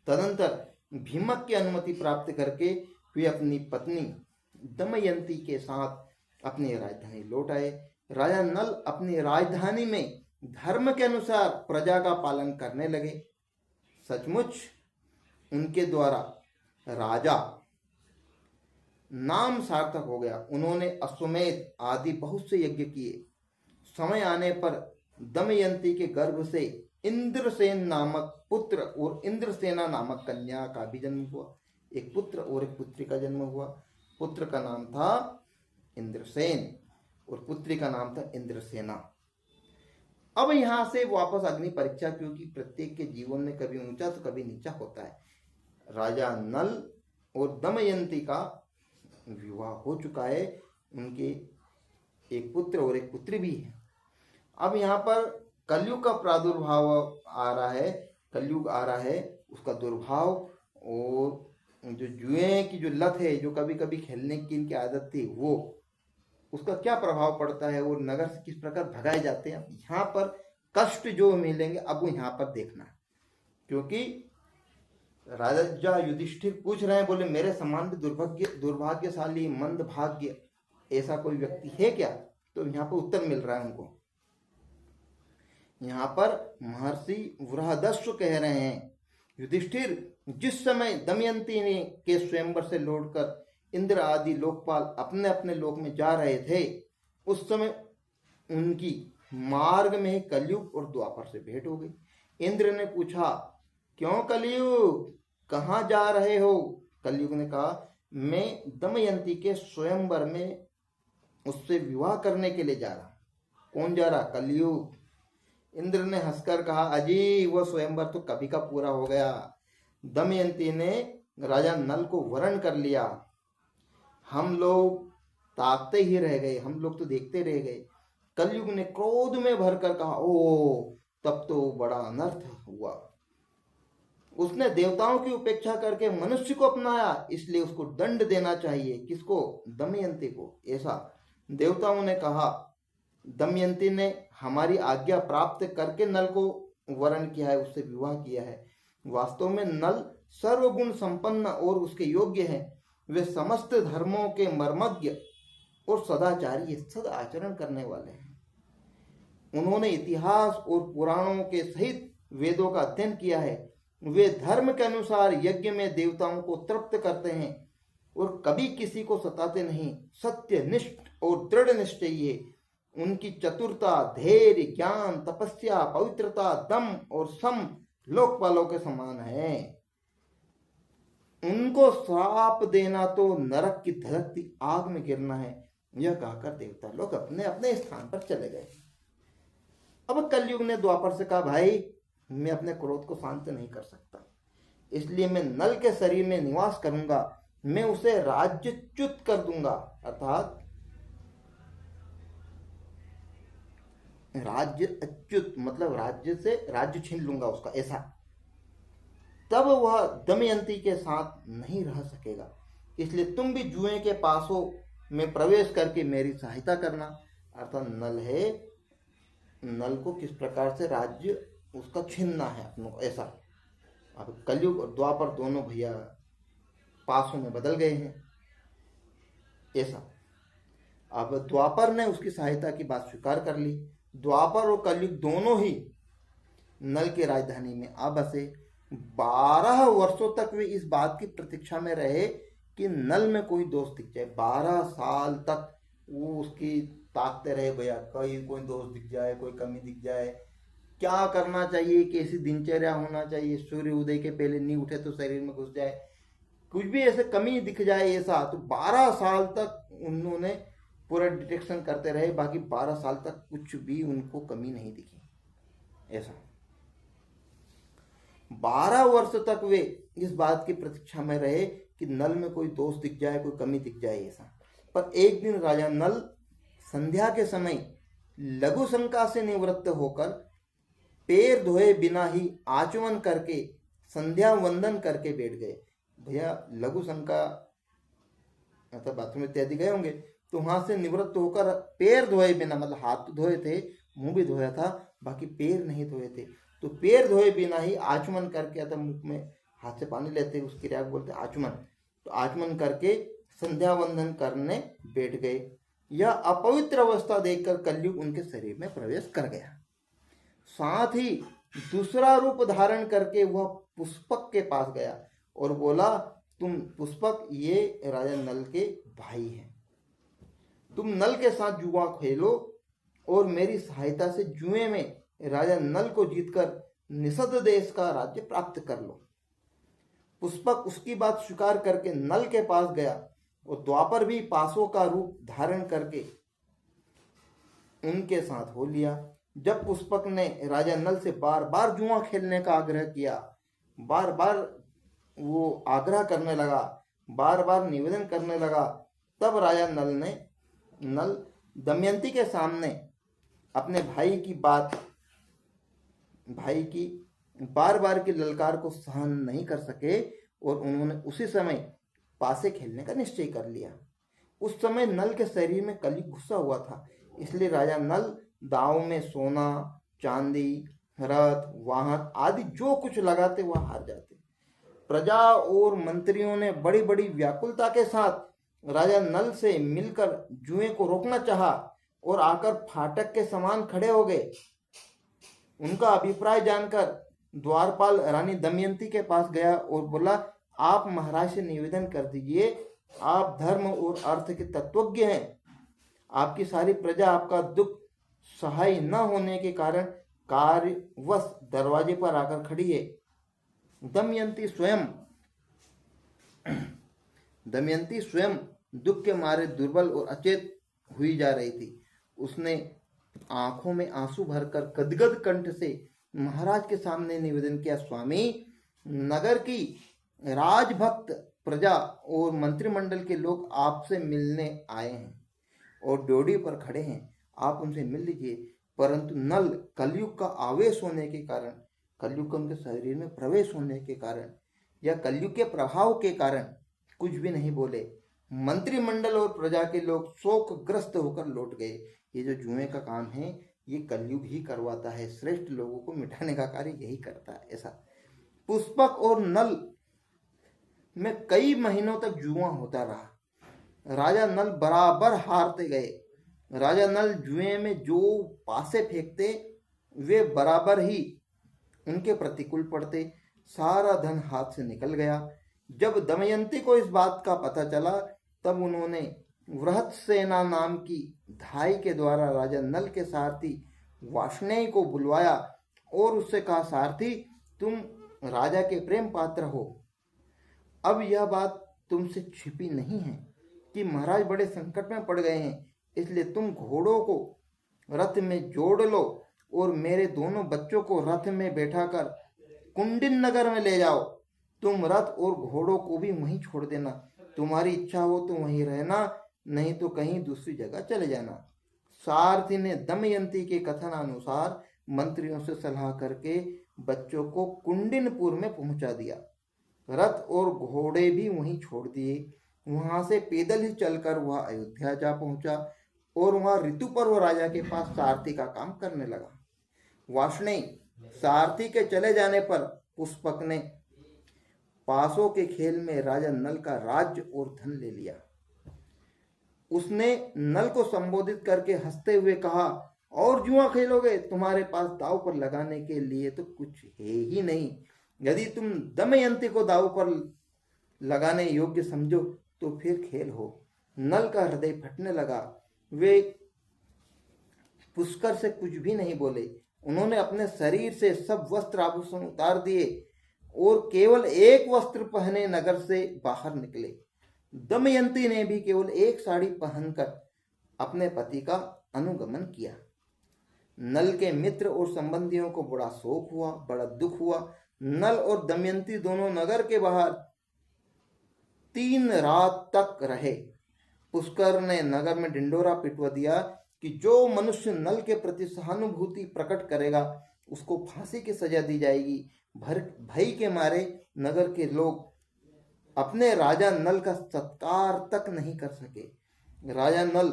तदंतर भीमक की अनुमति प्राप्त करके वे अपनी पत्नी दमयंती के साथ अपनी राजधानी लौट आए। राजा नल अपनी राजधानी में धर्म के अनुसार प्रजा का पालन करने लगे। सचमुच उनके द्वारा राजा नाम सार्थक हो गया। उन्होंने अश्वमेध आदि बहुत से यज्ञ किए। समय आने पर दमयंती के गर्भ से इंद्रसेन नामक पुत्र और इंद्रसेना नामक कन्या का भी जन्म हुआ। एक पुत्र और एक पुत्री का जन्म हुआ। पुत्र का नाम था इंद्रसेन और पुत्री का नाम था इंद्रसेना। अब यहां से वापस अग्नि परीक्षा, क्योंकि प्रत्येक के जीवन में कभी ऊंचा तो कभी नीचा होता है। राजा नल और दमयंती का विवाह हो चुका है। उनके एक पुत्र और एक पुत्री भी है। अब यहाँ पर कलयुग का प्रादुर्भाव आ रहा है। कलयुग आ रहा है, उसका दुर्भाव और जो जुए की जो लत है, जो कभी कभी खेलने की इनकी आदत थी, वो उसका क्या प्रभाव पड़ता है और नगर से किस प्रकार भगाए जाते हैं। यहाँ पर कष्ट जो मिलेंगे अब वो यहाँ पर देखना, क्योंकि राजा युधिष्ठिर पूछ रहे हैं, बोले मेरे समान भी दुर्भाग्यशाली मंद भाग्य ऐसा कोई व्यक्ति है क्या? तो यहाँ पर उत्तर मिल रहा है उनको। यहाँ पर महर्षि बृहदस्व कह रहे हैं, युधिष्ठिर जिस समय दमयंती ने के स्वयंवर से लौटकर इंद्र आदि लोकपाल अपने अपने लोक में जा रहे थे, उस समय उनकी मार्ग में कलयुग और द्वापर से भेंट हो गई। इंद्र ने पूछा, क्यों कलयुग, कहाँ जा रहे हो? कलयुग ने कहा, मैं दमयंती के स्वयंवर में उससे विवाह करने के लिए जा रहा। कौन जा रहा? कलयुग। इंद्र ने हंसकर कहा, अजी वो स्वयंवर तो कभी का पूरा हो गया। दमयंती ने राजा नल को वरण कर लिया। हम लोग ताकते ही रह गए, हम लोग तो देखते रह गए। कलयुग ने क्रोध में भरकर कहा, ओ तब तो बड़ा अनर्थ हुआ। उसने देवताओं की उपेक्षा करके मनुष्य को अपनाया, इसलिए उसको दंड देना चाहिए। किसको? दमयंती को। ऐसा देवताओं ने कहा। दमयंती ने हमारी आज्ञा प्राप्त करके नल को वरण किया है, उससे विवाह किया है। वास्तव में नल सर्वगुण संपन्न और उसके योग्य हैं। वे समस्त धर्मों के मर्मज्ञ और सदाचारी, सद आचरण करने वाले हैं। उन्होंने इतिहास और पुराणों के सहित वेदों का अध्ययन किया है। वे धर्म के अनुसार यज्ञ में देवताओं को तृप्त करते हैं और कभी किसी को सताते नहीं। सत्यनिष्ठ और दृढ़ निश्चयी है। उनकी चतुरता, धैर्य, ज्ञान, तपस्या, पवित्रता, दम और सम लोकपालों के समान है। उनको श्राप देना तो नरक की धधकती आग में गिरना है। यह कहकर देवता लोग अपने अपने स्थान पर चले गए। अब कलयुग ने द्वापर से कहा, भाई मैं अपने क्रोध को शांत नहीं कर सकता, इसलिए मैं नल के शरीर में निवास करूंगा। मैं उसे राज्यच्युत कर दूंगा, अर्थात राज्य अच्युत मतलब राज्य से राज्य छीन लूंगा उसका, ऐसा। तब वह दमयंती के साथ नहीं रह सकेगा। इसलिए तुम भी जुए के पासों में प्रवेश करके मेरी सहायता करना। अर्थात नल है, नल को किस प्रकार से राज्य उसका छीनना है अपनों को, ऐसा। अब कलयुग और द्वापर दोनों भैया पासों में बदल गए हैं, ऐसा। अब द्वापर ने उसकी सहायता की बात स्वीकार कर ली। द्वापर और कलयुग दोनों ही नल की राजधानी में आ बसे। 12 वर्षों तक वे इस बात की प्रतीक्षा में रहे कि नल में कोई दोष दिख जाए। 12 साल तक वो उसकी ताकते रहे, भैया कोई दोष दिख जाए, कोई कमी दिख जाए, क्या करना चाहिए, कैसी दिनचर्या होना चाहिए, सूर्य उदय के पहले नहीं उठे तो शरीर में घुस जाए, कुछ भी ऐसे कमी दिख जाए ऐसा। तो 12 साल तक उन्होंने पूरा डिटेक्शन करते रहे। बाकी 12 साल तक कुछ भी उनको कमी नहीं दिखी, ऐसा। 12 वर्ष तक वे इस बात की प्रतीक्षा में रहे कि नल में कोई दोष दिख जाए, कोई कमी दिख जाए, ऐसा। पर एक दिन राजा नल संध्या के समय लघु शंका से निवृत्त होकर पैर धोए बिना ही आचमन करके संध्या वंदन करके बैठ गए। भैया लघु शंका मतलब बाथरूम इत्यादि गए होंगे, तो वहां से निवृत्त होकर पैर धोए बिना, मतलब हाथ तो धोए थे, मुंह भी धोया था, बाकी पैर नहीं धोए थे, तो पैर धोए बिना ही आचमन करके, अतः मुख में हाथ से पानी लेते, उस क्रिया को बोलते आचमन। तो आचमन करके संध्या वंदन करने बैठ गए। यह अपवित्र अवस्था देखकर कलयुग उनके शरीर में प्रवेश कर गया। साथ ही दूसरा रूप धारण करके वह पुष्पक के पास गया और बोला, तुम पुष्पक, ये राजा नल के भाई हैं, तुम नल के साथ जुआ खेलो और मेरी सहायता से जुए में राजा नल को जीतकर निषद देश का राज्य प्राप्त कर लो। पुष्पक उसकी बात स्वीकार करके नल के पास गया और द्वापर भी पासों का रूप धारण करके उनके साथ हो लिया। जब पुष्पक ने राजा नल से बार बार जुआ खेलने का आग्रह किया, बार बार वो आग्रह करने लगा, बार बार निवेदन करने लगा, तब राजा नल दमयंती के सामने अपने भाई की बार बार की ललकार को सहन नहीं कर सके और उन्होंने उसी समय पासे खेलने का निश्चय कर लिया। उस समय नल के शरीर में कलयुग घुसा हुआ था, इसलिए राजा नल दांव में सोना, चांदी, रथ, वाहन आदि जो कुछ लगाते वह हार जाते। प्रजा और मंत्रियों ने बड़ी बड़ी व्याकुलता के साथ राजा नल से मिलकर जुए को रोकना चाहा और आकर फाटक के समान खड़े हो गए। उनका अभिप्राय जानकर द्वारपाल रानी दमयंती के पास गया और बोला, आप महाराज से निवेदन कर दीजिए, आप धर्म और अर्थ के तत्वज्ञ हैं, आपकी सारी प्रजा आपका दुख सहाय न होने के कारण कार्यवश दरवाजे पर आकर खड़ी है। दमयंती स्वयं दुख के मारे दुर्बल और अचेत हुई जा रही थी। उसने आंखों में आंसू भरकर गदगद कंठ से महाराज के सामने निवेदन किया, स्वामी, नगर की राजभक्त प्रजा और मंत्रिमंडल के लोग आपसे मिलने आए हैं और ड्योढ़ी पर खड़े हैं, आप उनसे मिल लीजिए। परंतु नल कलयुग का आवेश होने के कारण, कलयुग का उनके शरीर में प्रवेश होने के कारण या कलयुग के प्रभाव के कारण कुछ भी नहीं बोले। मंत्रिमंडल और प्रजा के लोग शोकग्रस्त होकर लौट गए। ये जो जुए का काम है ये कलयुग ही करवाता है, श्रेष्ठ लोगों को मिटाने का कार्य यही करता है। ऐसा पुष्पक और नल में कई महीनों तक जुआ होता रहा। राजा नल बराबर हारते गए। राजा नल जुए में जो पासे फेंकते वे बराबर ही उनके प्रतिकूल पड़ते। सारा धन हाथ से निकल गया। जब दमयंती को इस बात का पता चला तब उन्होंने वृहतसेना नाम की धाई के द्वारा राजा नल के सारथी वाष्णेय को बुलवाया और उससे कहा, सारथी, तुम राजा के प्रेम पात्र हो। अब यह बात तुमसे छिपी नहीं है कि महाराज बड़े संकट में पड़ गए हैं, इसलिए तुम घोड़ों को रथ में जोड़ लो और मेरे दोनों बच्चों को रथ में बैठाकर कुंडिन नगर में ले जाओ। तुम रथ और घोड़ों को भी वहीं छोड़ देना। तुम्हारी इच्छा हो तो वहीं रहना, नहीं तो कहीं दूसरी जगह चले जाना। सारथी ने दमयंती के कथन अनुसार मंत्रियों से सलाह करके बच्चों को कुंडिनपुर में पहुंचा दिया। रथ और घोड़े भी वहीं छोड़ दिए। वहां से पैदल ही चलकर वह अयोध्या जा पहुंचा और वहां ऋतुपर्व राजा के पास सारथी का काम करने लगा। वाष्णेय सारथी के चले जाने पर पुष्पक ने पासों के खेल में राजा नल का राज्य और धन ले लिया। उसने नल को संबोधित करके हंसते हुए कहा, और जुआ खेलोगे? तुम्हारे पास दाव पर लगाने के लिए तो कुछ है ही नहीं। यदि तुम दमयंती को दाव पर लगाने योग्य समझो तो फिर खेल हो। नल का हृदय फटने लगा। वे पुष्कर से कुछ भी नहीं बोले। उन्होंने अपने शरीर से सब वस्त्र आभूषण उतार दिए और केवल एक वस्त्र पहने नगर से बाहर निकले। दमयंती ने भी केवल एक साड़ी पहनकर अपने पति का अनुगमन किया। नल के मित्र और संबंधियों को बड़ा शोक हुआ, बड़ा दुख हुआ। नल और दमयंती दोनों नगर के बाहर 3 रात तक रहे। पुष्कर ने नगर में ढिंडोरा पिटवा दिया कि जो मनुष्य नल के प्रति सहानुभूति प्रकट करेगा उसको फांसी की सजा दी जाएगी। भय के मारे नगर के लोग अपने राजा नल का सत्कार तक नहीं कर सके। राजा नल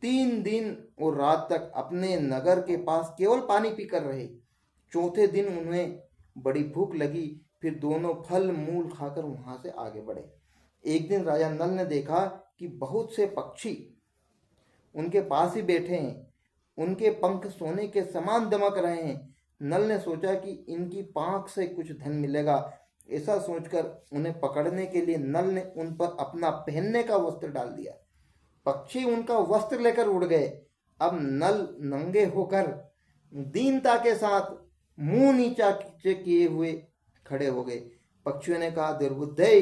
3 दिन और रात तक अपने नगर के पास केवल पानी पीकर रहे। चौथे दिन उन्हें बड़ी भूख लगी। फिर दोनों फल मूल खाकर वहां से आगे बढ़े। एक दिन राजा नल ने देखा कि बहुत से पक्षी उनके पास ही बैठे हैं, उनके पंख सोने के समान दमक रहे हैं। नल ने सोचा कि इनकी पांख से कुछ धन मिलेगा। ऐसा सोचकर उन्हें पकड़ने के लिए नल ने उन पर अपना पहनने का वस्त्र डाल दिया। पक्षी उनका वस्त्र लेकर उड़ गए। अब नल नंगे होकर दीनता के साथ मुंह नीचा किए हुए खड़े हो गए। पक्षियों ने कहा, दुर्बुद्धे,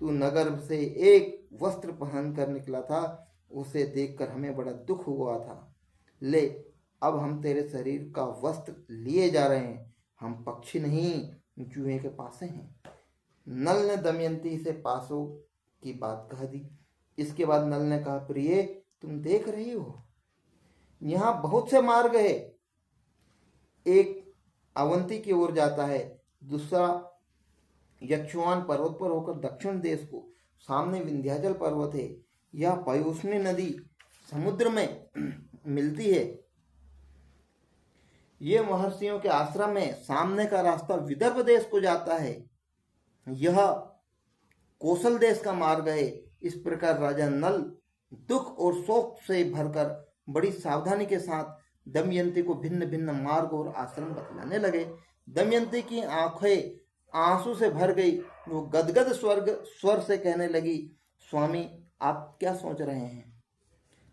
तू नगर से एक वस्त्र पहन कर निकला था, उसे देखकर हमें बड़ा दुख हुआ था। ले, अब हम तेरे शरीर का वस्त्र लिए जा रहे हैं। हम पक्षी नहीं, चूहे के पासे हैं। नल ने दमयंती से पासों की बात कह दी। इसके बाद नल ने कहा, प्रिय, तुम देख रही हो यहाँ बहुत से मार्ग है। एक अवंती की ओर जाता है, दूसरा यक्षवान पर्वत पर होकर दक्षिण देश को, सामने विंध्याचल पर्वत है। यह पयोष्णी नदी समुद्र में मिलती है। ये महर्षियों के आश्रम है। सामने का रास्ता विदर्भ देश को जाता है। यह कौशल देश का मार्ग है। इस प्रकार राजा नल दुख और शोक से भरकर बड़ी सावधानी के साथ दमयंती को भिन्न भिन्न मार्ग और आश्रम बतलाने लगे। दमयंती की आंखें आंसू से भर गई। वो गदगद स्वर से कहने लगी, स्वामी, आप क्या सोच रहे हैं?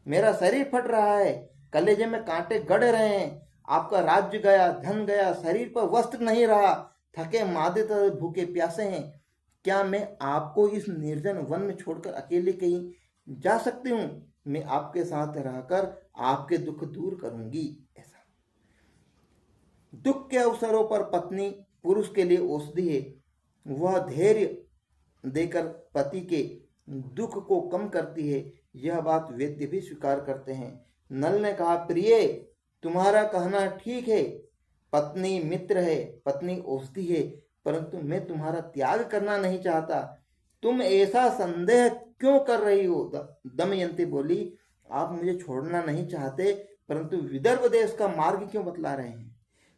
मेरा शरीर फट रहा है, कलेजे में कांटे गड़ रहे हैं। आपका राज्य गया, धन गया, शरीर पर वस्त्र नहीं रहा, थके मादे तथा भूखे प्यासे हैं। क्या मैं आपको इस निर्जन वन में छोड़कर अकेले कहीं जा सकती हूँ? मैं आपके साथ रहकर आपके दुख दूर करूंगी। ऐसा दुख के अवसरों पर पत्नी पुरुष के लिए औषधि है। वह धैर्य देकर पति के दुख को कम करती है। यह बात वैद्य भी स्वीकार करते हैं। नल ने कहा, प्रिय, तुम्हारा कहना ठीक है। पत्नी मित्र है, पत्नी औषधि है, परंतु मैं तुम्हारा त्याग करना नहीं चाहता। तुम ऐसा संदेह क्यों कर रही हो? दमयंती बोली, आप मुझे छोड़ना नहीं चाहते, परंतु विदर्भ देश का मार्ग क्यों बतला रहे हैं?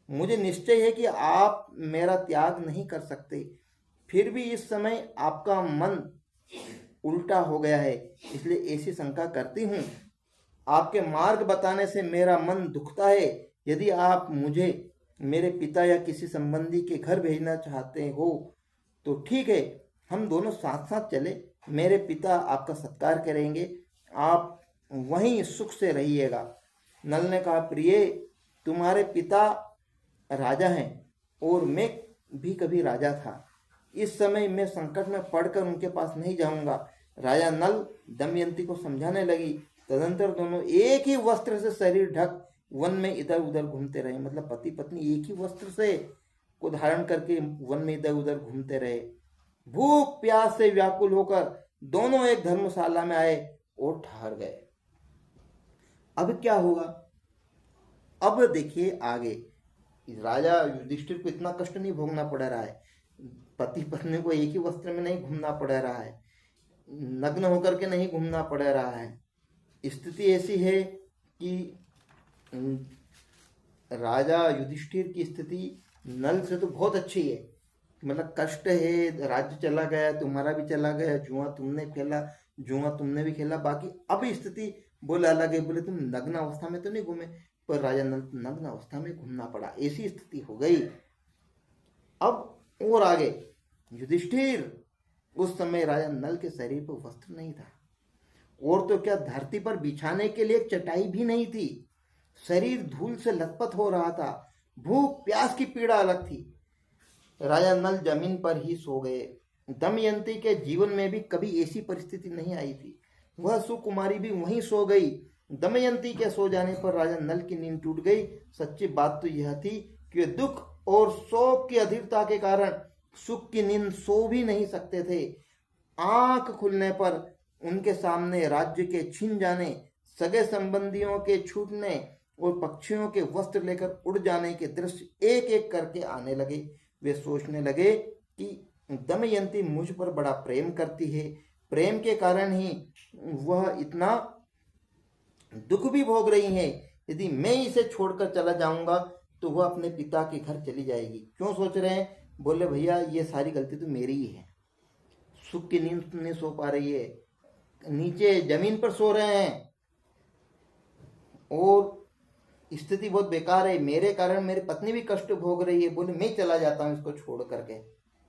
मुझे निश्चय है कि आप मेरा त्याग नहीं कर सकते। फिर भी इस समय आपका मन उल्टा हो गया है, इसलिए ऐसी शंका करती हूँ। आपके मार्ग बताने से मेरा मन दुखता है। यदि आप मुझे मेरे पिता या किसी संबंधी के घर भेजना चाहते हो तो ठीक है, हम दोनों साथ साथ चले। मेरे पिता आपका सत्कार करेंगे, आप वहीं सुख से रहिएगा। नल ने कहा, प्रिय, तुम्हारे पिता राजा हैं और मैं भी कभी राजा था। इस समय मैं संकट में पड़कर उनके पास नहीं जाऊंगा। राजा नल दमयंती को समझाने लगी। तदंतर दोनों एक ही वस्त्र से शरीर ढक वन में इधर उधर घूमते रहे। मतलब पति पत्नी एक ही वस्त्र से को धारण करके वन में इधर उधर घूमते रहे। भूख प्यास से व्याकुल होकर दोनों एक धर्मशाला में आए और ठहर गए। अब क्या होगा? अब देखिए आगे। राजा युधिष्ठिर को इतना कष्ट नहीं भोगना पड़ रहा है। पति पत्नी को एक ही वस्त्र में नहीं घूमना पड़ रहा है, नग्न होकर के नहीं घूमना पड़ रहा है। स्थिति ऐसी है कि राजा युधिष्ठिर की स्थिति नल से तो बहुत अच्छी है। मतलब कष्ट है, राज्य चला गया, तुम्हारा भी चला गया, जुआ तुमने खेला, जुआ तुमने भी खेला, बाकी अब स्थिति बोले अलग है। बोले तुम नग्न अवस्था में तो नहीं घूमे, पर राजा नल नग्न अवस्था में घूमना पड़ा, ऐसी स्थिति हो गई। अब और आगे युधिष्ठिर, उस समय राजा नल के शरीर पर वस्त्र नहीं था, और तो क्या धरती पर बिछाने के लिए एक चटाई भी नहीं थी। शरीर धूल से लथपथ हो रहा था, भूख प्यास की पीड़ा अलग थी। राजा नल जमीन पर ही सो गए। दमयंती के जीवन में भी कभी ऐसी परिस्थिति नहीं आई थी। वह सुकुमारी भी वहीं सो गई। दमयंती के सो जाने पर राजा नल की नींद टूट गई। सच्ची बात तो यह थी कि वे दुख और शोक की अधीरता के कारण सुख की नींद सो भी नहीं सकते थे। आंख खुलने पर उनके सामने राज्य के छिन जाने, सगे संबंधियों के छूटने और पक्षियों के वस्त्र लेकर उड़ जाने के दृश्य एक एक करके आने लगे। वे सोचने लगे कि दमयंती मुझ पर बड़ा प्रेम करती है, प्रेम के कारण ही वह इतना दुख भी भोग रही है। यदि मैं इसे छोड़कर चला जाऊंगा तो वह अपने पिता के घर चली जाएगी। क्यों सोच रहे हैं? बोले भैया ये सारी गलती तो मेरी ही है। सुख की नींद नहीं सो पा रही है, नीचे जमीन पर सो रहे हैं और स्थिति बहुत बेकार है, मेरे कारण मेरी पत्नी भी कष्ट भोग रही है, बोले मैं चला जाता हूँ इसको छोड़ करके,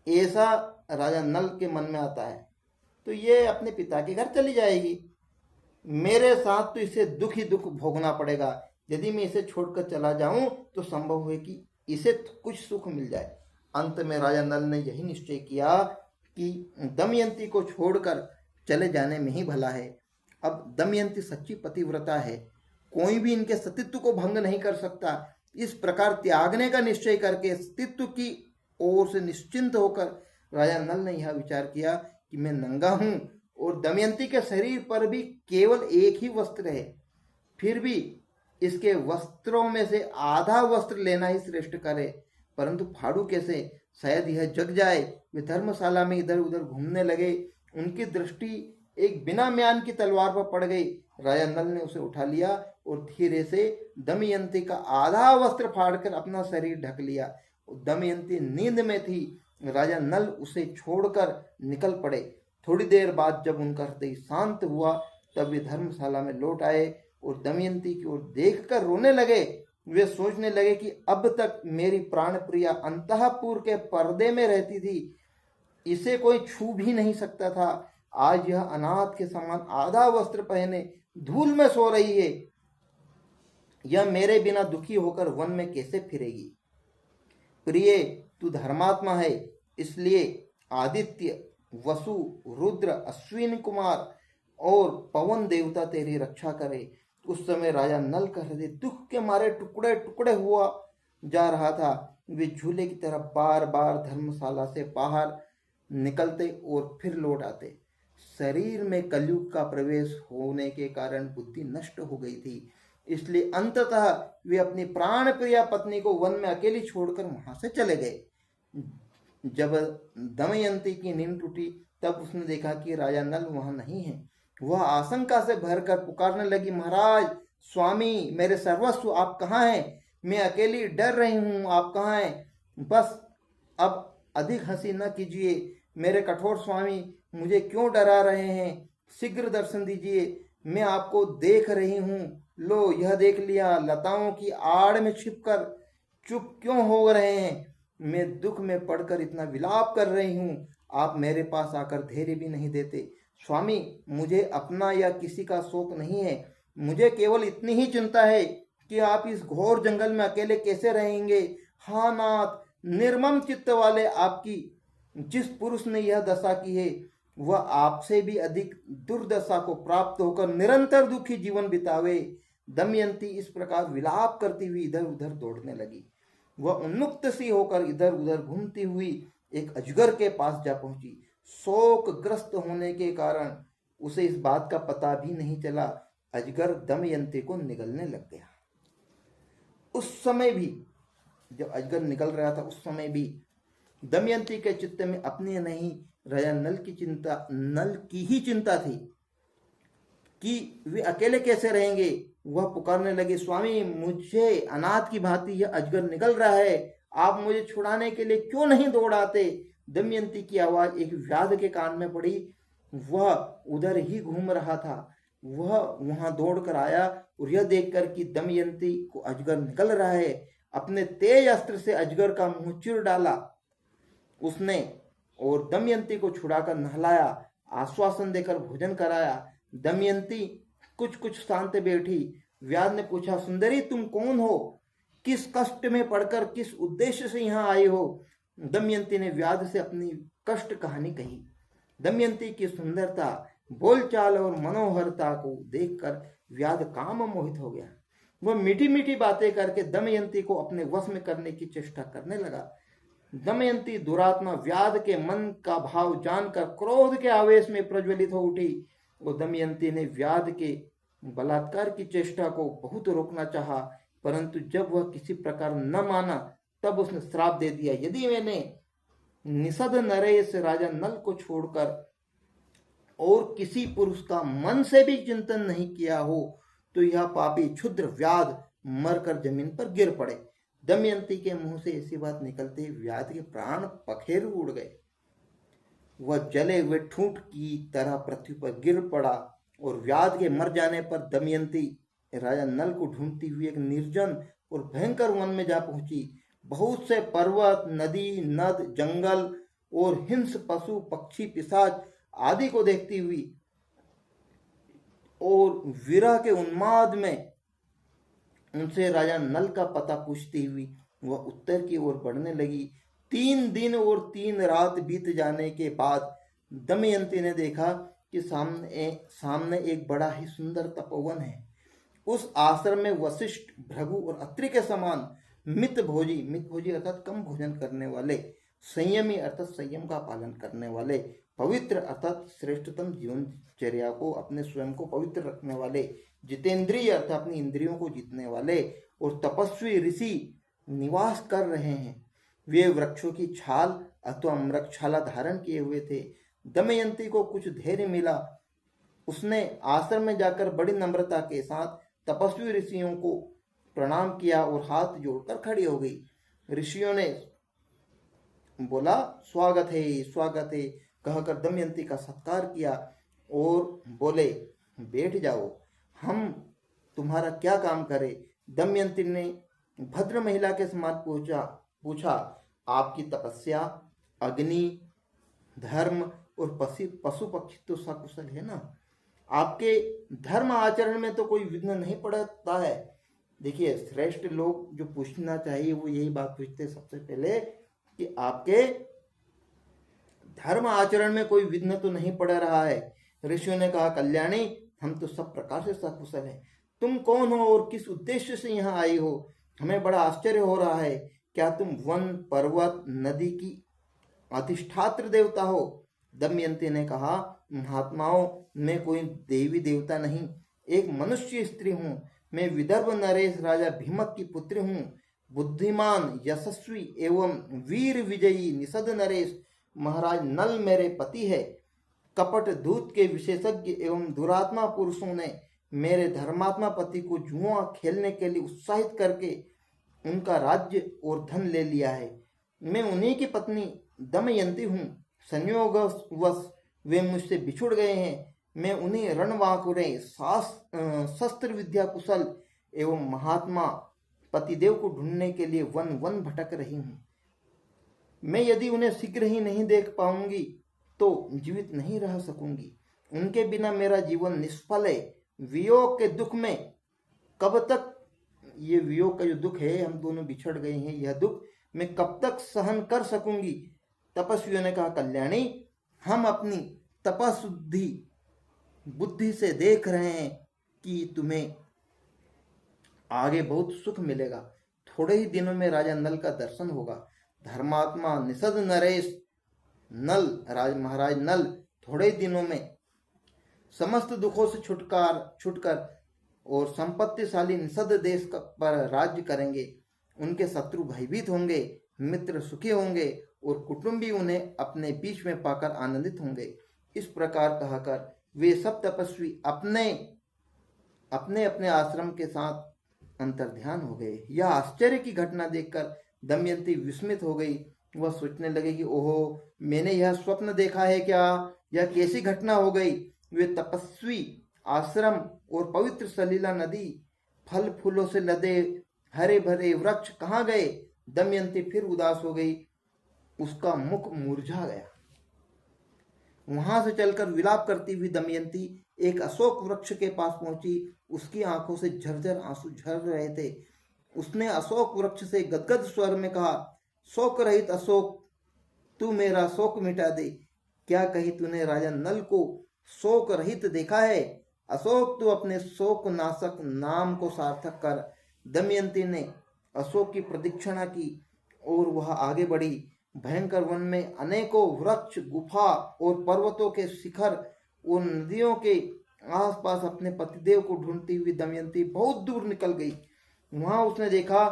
ऐसा राजा नल के मन में आता है। तो ये अपने पिता के घर चली जाएगी, मेरे साथ तो इसे दुख ही दुख भोगना पड़ेगा, यदि मैं इसे छोड़कर चला जाऊं तो संभव है कि इसे कुछ सुख मिल जाए। अंत में राजा नल ने यही निश्चय किया कि दमयंती को छोड़कर चले जाने में ही भला है। अब दमयंती सच्ची पतिव्रता है, कोई भी इनके सतीत्व को भंग नहीं कर सकता। इस प्रकार त्यागने का निश्चय करके सतीत्व की ओर से निश्चिंत होकर राजा नल ने यह विचार किया कि मैं नंगा हूं और दमयंती के शरीर पर भी केवल एक ही वस्त्र है, फिर भी इसके वस्त्रों में से आधा वस्त्र लेना ही श्रेष्ठ करे। परंतु फाड़ू कैसे, शायद यह जग जाए। वे धर्मशाला में इधर उधर घूमने लगे, उनकी दृष्टि एक बिना म्यान की तलवार पर पड़ गई। राजा नल ने उसे उठा लिया और धीरे से दमयंती का आधा वस्त्र फाड़कर अपना शरीर ढक लिया। दमयंती नींद में थी, राजा नल उसे छोड़कर निकल पड़े। थोड़ी देर बाद जब उनका हृदय शांत हुआ तब वे धर्मशाला में लौट आए और दमयंती की ओर देखकर रोने लगे। वे सोचने लगे कि अब तक मेरी प्राण प्रिया अंतःपुर के पर्दे में रहती थी, इसे कोई छू भी नहीं सकता था। आज यह अनाथ के समान आधा वस्त्र पहने धूल में सो रही है। यह मेरे बिना दुखी होकर वन में कैसे फिरेगी। प्रिय, तू धर्मात्मा है, इसलिए आदित्य, वसु, रुद्र, अश्विन कुमार और पवन देवता तेरी रक्षा करे। उस समय राजा नल का हृदय दुख के मारे टुकड़े टुकड़े हुआ जा रहा था। वे झूले की तरह बार बार धर्मशाला से बाहर निकलते और फिर लौट आते। शरीर में कलयुग का प्रवेश होने के कारण बुद्धि नष्ट हो गई थी, इसलिए अंततः वे अपनी प्राण प्रिया पत्नी को वन में अकेली छोड़कर वहां से चले गए। जब दमयंती की नींद टूटी तब उसने देखा कि राजा नल वहां नहीं है। वह आशंका से भरकर पुकारने लगी, महाराज, स्वामी, मेरे सर्वस्व, आप कहाँ हैं? मैं अकेली डर रही हूँ, आप कहाँ हैं? बस अब अधिक हंसी न कीजिए मेरे कठोर स्वामी, मुझे क्यों डरा रहे हैं? शीघ्र दर्शन दीजिए, मैं आपको देख रही हूँ। लो, यह देख लिया, लताओं की आड़ में छिपकर चुप क्यों हो रहे हैं? मैं दुख में पड़कर इतना विलाप कर रही हूँ, आप मेरे पास आकर धैर्य भी नहीं देते। स्वामी, मुझे अपना या किसी का शोक नहीं है, मुझे केवल इतनी ही चिंता है कि आप इस घोर जंगल में अकेले कैसे रहेंगे। हाँ नाथ, निर्मम चित्त वाले आपकी, जिस पुरुष ने यह दशा की है वह आपसे भी अधिक दुर्दशा को प्राप्त होकर निरंतर दुखी जीवन बितावे। दमयंती इस प्रकार विलाप करती हुई इधर उधर दौड़ने लगी। वह उन्मुक्त सी होकर इधर उधर घूमती हुई एक अजगर के पास जा पहुंची। शोकग्रस्त होने के कारण उसे इस बात का पता भी नहीं चला। अजगर दमयंती को निगलने लग गया। उस समय भी जब अजगर निकल रहा था, उस समय भी दमयंती के चित्त में अपनी नहीं, राजा नल की ही चिंता थी कि वे अकेले कैसे रहेंगे। वह पुकारने लगे, स्वामी, मुझे अनाथ की भांति यह अजगर निकल रहा है, आप मुझे छुड़ाने के लिए क्यों नहीं दौड़ आते? दमयंती की आवाज एक व्याध के कान में पड़ी। वह उधर ही घूम रहा था। वह वहां दौड़ कर आया और यह देखकर कि दमयंती को अजगर निकल रहा है, अपने तेज अस्त्र से अजगर का मुंह चिर डाला उसने और दमयंती को छुड़ाकर नहलाया, आश्वासन देकर भोजन कराया। दमयंती कुछ कुछ शांत बैठी। व्याध ने पूछा, सुंदरी, तुम कौन हो? किस कष्ट में पड़कर किस उद्देश्य से यहाँ आई हो? दमयंती ने व्याध से अपनी कष्ट कहानी कही। दमयंती की सुंदरता, बोलचाल और मनोहरता को देखकर व्याध काम मोहित हो गया। वह मीठी मीठी बातें करके दमयंती को अपने वश में करने की चेष्टा करने लगा। दमयंती दुरात्मा व्याध के मन का भाव जानकर क्रोध के आवेश में प्रज्वलित हो उठी। वो दमयंती ने व्याध के बलात्कार की चेष्टा को बहुत रोकना चाहा, परंतु जब वह किसी प्रकार न माना तब उसने श्राप दे दिया, यदि मैंने निषद नरेश राजा नल को छोड़कर और किसी पुरुष का मन से भी चिंतन नहीं किया हो तो यह पापी क्षुद्र व्याध मरकर जमीन पर गिर पड़े। दमयंती के मुंह से ऐसी बात निकलते ही व्याध के प्राण पखेरु उड़ गए। वह जले हुए ठूंठ की तरह पृथ्वी पर गिर पड़ा और व्याध के मर जाने पर दमयंती राजा नल को ढूंढती हुई एक निर्जन और भयंकर वन में जा पहुंची। बहुत से पर्वत, नदी, नद, जंगल और हिंस, पशु, पक्षी, पिशाच आदि को देखती हुई और विरह के उन्माद में उनसे राजा नल का पता पूछती हुई वह उत्तर की ओर बढ़ने लगी। 3 दिन और 3 रात बीत जाने के बाद दमयंती ने देखा कि सामने सामने एक बड़ा ही सुंदर तपोवन है। उस आश्रम में वशिष्ठ, भृगु और अत्रि के समान मित भोजी अर्थात कम भोजन करने वाले, संयमी अर्थात संयम का पालन करने वाले, पवित्र अर्थात श्रेष्ठतम जीवनचर्या को, अपने स्वयं को पवित्र रखने वाले, जितेंद्रिय अर्थात अपनी इंद्रियों को जीतने वाले और तपस्वी ऋषि निवास कर रहे हैं। वे वृक्षों की छाल अथवा मृगछाला धारण किए हुए थे। दमयंती को कुछ धैर्य मिला। उसने आश्रम में जाकर बड़ी नम्रता के साथ तपस्वी ऋषियों को प्रणाम किया और हाथ जोड़कर खड़ी हो गई। ऋषियों ने बोला, स्वागत है कहकर दमयंती का सत्कार किया और बोले, बैठ जाओ, हम तुम्हारा क्या काम करें। दमयंती ने भद्र महिला के समान पूछा, आपकी तपस्या, अग्नि, धर्म और पशु पक्षी तो सकुशल है ना? आपके धर्म आचरण में तो कोई विघ्न नहीं पड़ता है? देखिए, श्रेष्ठ लोग जो पूछना चाहिए वो यही बात पूछते सबसे पहले कि आपके धर्म आचरण में कोई विघ्न तो नहीं पड़ रहा है। ऋषियों ने कहा, कल्याणी, हम तो सब प्रकार से सकुशल हैं। तुम कौन हो और किस उद्देश्य से यहाँ आई हो? हमें बड़ा आश्चर्य हो रहा है। क्या तुम वन, पर्वत, नदी की अधिष्ठात्र देवता हो? दमयंती ने कहा, महात्माओं, मैं कोई देवी देवता नहीं, एक मनुष्य स्त्री हूँ। मैं विदर्भ नरेश राजा भीमक की पुत्री हूँ। बुद्धिमान, यशस्वी एवं वीर विजयी निषद नरेश महाराज नल मेरे पति है। कपट दूत के विशेषज्ञ एवं दुरात्मा पुरुषों ने मेरे धर्मात्मा पति को जुआ खेलने के लिए उत्साहित करके उनका राज्य और धन ले लिया है। मैं उन्हीं की पत्नी दमयंती हूँ। संयोगवश वे मुझसे बिछुड़ गए हैं। मैं उन्हीं रणवाकुरे, शस्त्र विद्या कुशल एवं महात्मा पतिदेव को ढूंढने के लिए वन वन भटक रही हूँ। मैं यदि उन्हें शीघ्र ही नहीं देख पाऊंगी तो जीवित नहीं रह सकूंगी। उनके बिना मेरा जीवन निष्फल है। वियोग के दुख में कब तक, ये वियोग का जो दुख है, हम दोनों बिछड़ गए हैं, यह दुख मैं कब तक सहन कर सकूंगी? तपस्वियों ने कहा, कल्याणी, हम अपनी तपशुद्धि बुद्धि से देख रहे हैं कि तुम्हें आगे बहुत सुख मिलेगा। थोड़े ही दिनों में राजा नल का दर्शन होगा। धर्मात्मा निषद नरेश नल, महाराज नल थोड़े ही दिनों में समस्त दुखों से छुटकर और संपत्तिशाली निषद देश पर राज्य करेंगे। उनके शत्रु भयभीत होंगे, मित्र सुखी होंगे और कुटुंबी उन्हें अपने बीच में पाकर आनंदित होंगे। इस प्रकार कहकर वे सब तपस्वी अपने अपने आश्रम के साथ अंतर्ध्यान हो गए। यह आश्चर्य की घटना देखकर दमयंती विस्मित हो गई। वह सोचने लगे कि ओहो, मैंने यह स्वप्न देखा है क्या? यह कैसी घटना हो गई? वे तपस्वी आश्रम और पवित्र सलीला नदी, फल फूलों से लदे हरे भरे वृक्ष कहाँ गए? दमयंती फिर उदास हो गई। उसका मुख मुरझा गया। वहां से चलकर विलाप करती हुई दमयंती एक अशोक वृक्ष के पास पहुंची। उसकी आंखों से झरझर आंसू झर रहे थे। उसने अशोक वृक्ष से गदगद स्वर में कहा, शोक रहित अशोक, तू मेरा शोक मिटा दे। क्या कहीं तूने राजा नल को शोक रहित देखा है? अशोक, तू अपने शोक नाशक नाम को सार्थक कर। दमयंती ने अशोक की प्रदक्षिणा की और वह आगे बढ़ी। भयंकर वन में अनेकों वृक्ष, गुफा और पर्वतों के शिखर और नदियों के आसपास अपने पतिदेव को ढूंढती हुई दमयंती बहुत दूर निकल गई। वहां उसने देखा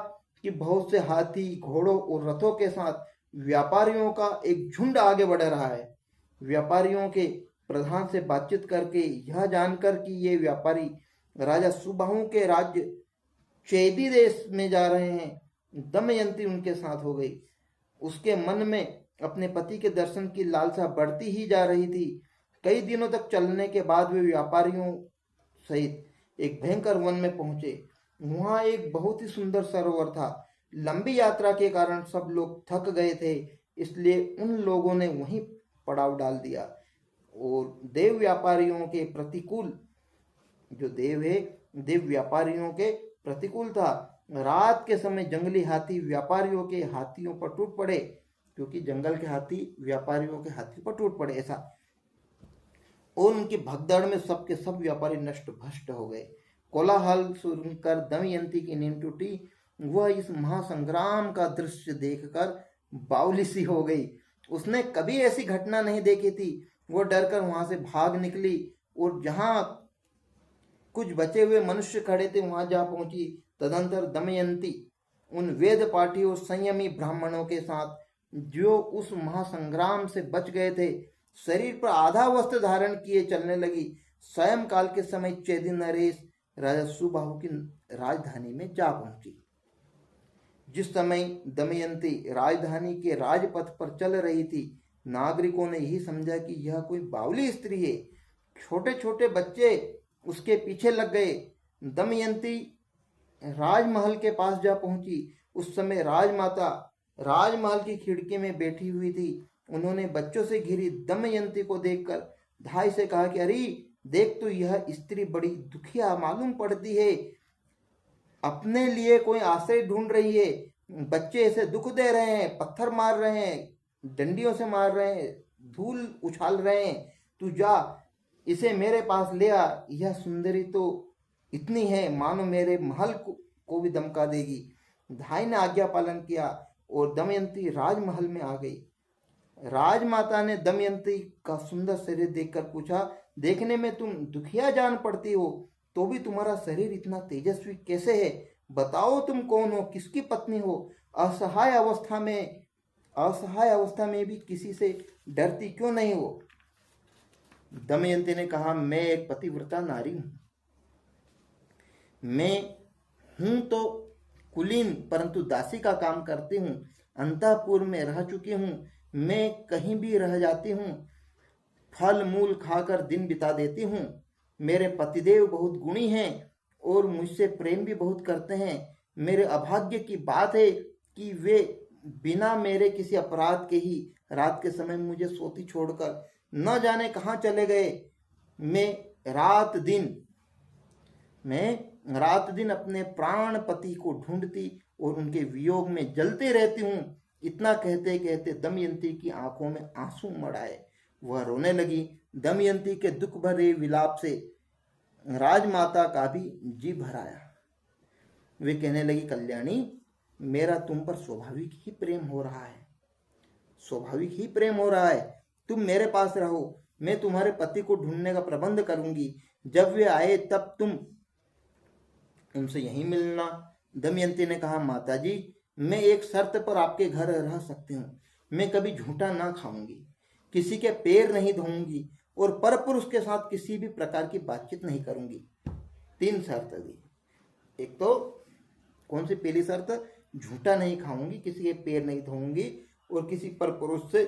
कि बहुत से हाथी, घोड़ों और रथों के साथ व्यापारियों का एक झुंड आगे बढ़ रहा है। व्यापारियों के प्रधान से बातचीत करके यह जानकर कि ये व्यापारी राजा सुबाहु के राज्य चैदी देश में जा रहे हैं, दमयंती उनके साथ हो गई। उसके मन में अपने पति के दर्शन की लालसा बढ़ती ही जा रही थी। कई दिनों तक चलने के बाद वे व्यापारियों सहित एक भयंकर वन में पहुंचे। वहां एक बहुत ही सुंदर सरोवर था। लंबी यात्रा के कारण सब लोग थक गए थे, इसलिए उन लोगों ने वहीं पड़ाव डाल दिया। और देव व्यापारियों के प्रतिकूल, जो देव है, देव व्यापारियों के प्रतिकूल था। रात के समय जंगली हाथी व्यापारियों के हाथियों पर टूट पड़े, क्योंकि जंगल के हाथी व्यापारियों के हाथियों पर टूट पड़े ऐसा। और उनकी भगदड़ में सबके सब व्यापारी नष्ट भ्रष्ट हो गए। कोलाहल सुनकर दमयंती की नींद टूटी। वह इस महासंग्राम का दृश्य देखकर बावली सी हो गई। उसने कभी ऐसी घटना नहीं देखी थी। वो डरकर वहां से भाग निकली और जहां कुछ बचे हुए मनुष्य खड़े थे वहां जा पहुंची। तदंतर दमयंती उन वेद पाठी और संयमी ब्राह्मणों के साथ, जो उस महासंग्राम से बच गए थे, शरीर पर आधा वस्त्र धारण किए चलने लगी। स्वयं काल के समय चेदी नरेश राजा सुबाहु की राजधानी में जा पहुंची। जिस समय दमयंती राजधानी के राजपथ पर चल रही थी, नागरिकों ने यही समझा कि यह कोई बावली स्त्री है। छोटे छोटे बच्चे उसके पीछे लग गए। दमयंती राजमहल के पास जा पहुंची। उस समय राजमाता राजमहल की खिड़की में बैठी हुई थी। उन्होंने बच्चों से घिरी दमयंती को देखकर धाई से कहा कि अरे देख, तो यह स्त्री बड़ी दुखिया मालूम पड़ती है, अपने लिए कोई आश्रय ढूंढ रही है। बच्चे इसे दुख दे रहे हैं, पत्थर मार रहे हैं, डंडियों से मार रहे हैं, धूल उछाल रहे हैं। तू जा, इसे मेरे पास ले आ। यह सुंदरी तो इतनी है मानो मेरे महल को भी दमका देगी। धाई ने आज्ञा पालन किया और दमयंती राजमहल में आ गई। राजमाता ने दमयंती का सुंदर शरीर देखकर पूछा, देखने में तुम दुखिया जान पड़ती हो, तो भी तुम्हारा शरीर इतना तेजस्वी कैसे है? बताओ तुम कौन हो, किसकी पत्नी हो? असहाय अवस्था में भी किसी से डरती क्यों नहीं हो? दमयंती ने कहा, मैं एक पतिव्रता नारी हूं। मैं हूं तो कुलीन, परंतु दासी का काम करती हूं। अंतःपुर में रह चुकी हूं। मैं कहीं भी रह जाती हूं, फल मूल खाकर दिन बिता देती हूं। मेरे पतिदेव बहुत गुणी हैं और मुझसे प्रेम भी बहुत करते हैं। मेरे अभाग्य की बात है कि वे बिना मेरे किसी अपराध के ही रात के समय मुझे सोती छोड़कर न जाने कहाँ चले गए। मैं रात दिन अपने प्राण पति को ढूंढती और उनके वियोग में जलते रहती हूँ। इतना कहते कहते दमयंती की आंखों में आंसू मड़ आए। वह रोने लगी। दमयंती के दुख भरे विलाप से राजमाता का भी जी भर आया। वे कहने लगी, कल्याणी, मेरा तुम पर स्वाभाविक ही प्रेम हो रहा है। तुम मेरे पास रहो, मैं तुम्हारे पति को ढूंढने का प्रबंध करूंगी। जब वे आए तब तुम उनसे यहीं मिलना। दमयंती ने कहा, माताजी, मैं एक शर्त पर आपके घर रह सकती हूँ। मैं कभी झूठा ना खाऊंगी, किसी के पैर नहीं धोऊंगी और परपुरुष के साथ किसी भी प्रकार की बातचीत नहीं करूंगी। 3 शर्त दी। एक तो कौन सी पहली शर्त? झूठा नहीं खाऊंगी, किसी के पैर नहीं धोऊंगी और किसी परपुरुष से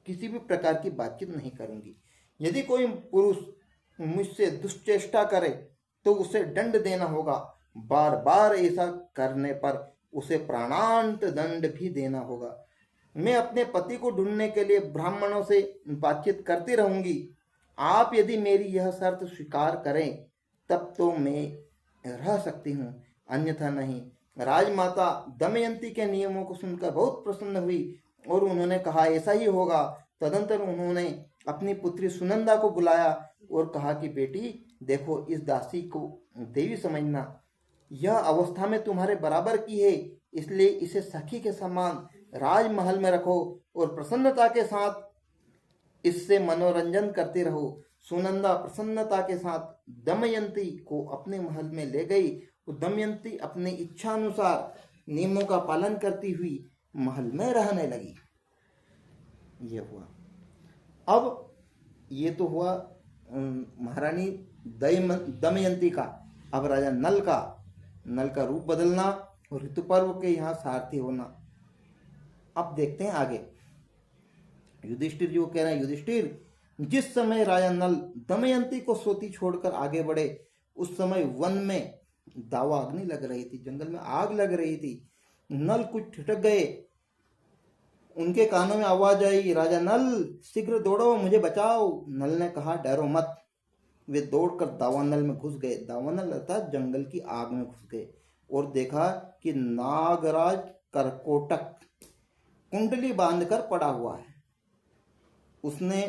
किसी भी प्रकार की बातचीत नहीं करूंगी। यदि कोई पुरुष मुझसे दुष्चेष्टा करे तो उसे दंड देना होगा। बार बार ऐसा करने पर उसे प्राणांत दंड भी देना होगा। मैं अपने पति को ढूंढने के लिए ब्राह्मणों से बातचीत करती रहूंगी। आप यदि मेरी यह शर्त स्वीकार करें तब तो मैं रह सकती हूँ, अन्यथा नहीं। राजमाता दमयंती के नियमों को सुनकर बहुत प्रसन्न हुई और उन्होंने कहा, ऐसा ही होगा। तदंतर उन्होंने अपनी पुत्री सुनंदा को बुलाया और कहा कि बेटी देखो, इस दासी को देवी समझना। यह अवस्था में तुम्हारे बराबर की है, इसलिए इसे सखी के समान राजमहल में रखो और प्रसन्नता के साथ इससे मनोरंजन करते रहो। सुनंदा प्रसन्नता के साथ दमयंती को अपने महल में ले गई। दमयंती अपनी इच्छानुसार नियमों का पालन करती हुई महल में रहने लगी। ये हुआ। अब ये तो हुआ महारानी दमयंती का। अब राजा नल का रूप बदलना और ऋतुपर्व के यहाँ सारथी होना। अब देखते हैं आगे। युधिष्ठिर जी को कह रहे हैं, युधिष्ठिर, जिस समय राजा नल दमयंती को सोती छोड़कर आगे बढ़े, उस समय वन में दावा अग्नि लग रही थी, जंगल में आग लग रही थी। नल कुछ ठिठक गए, उनके कानों में आवाज आई, राजा नल शीघ्र दौड़ो, मुझे बचाओ। नल ने कहा, डरो मत। वे दौड़कर दावानल में घुस गए। दावानल अर्थात जंगल की आग में घुस गए और देखा कि नागराज करकोटक कुंडली बांधकर पड़ा हुआ है। उसने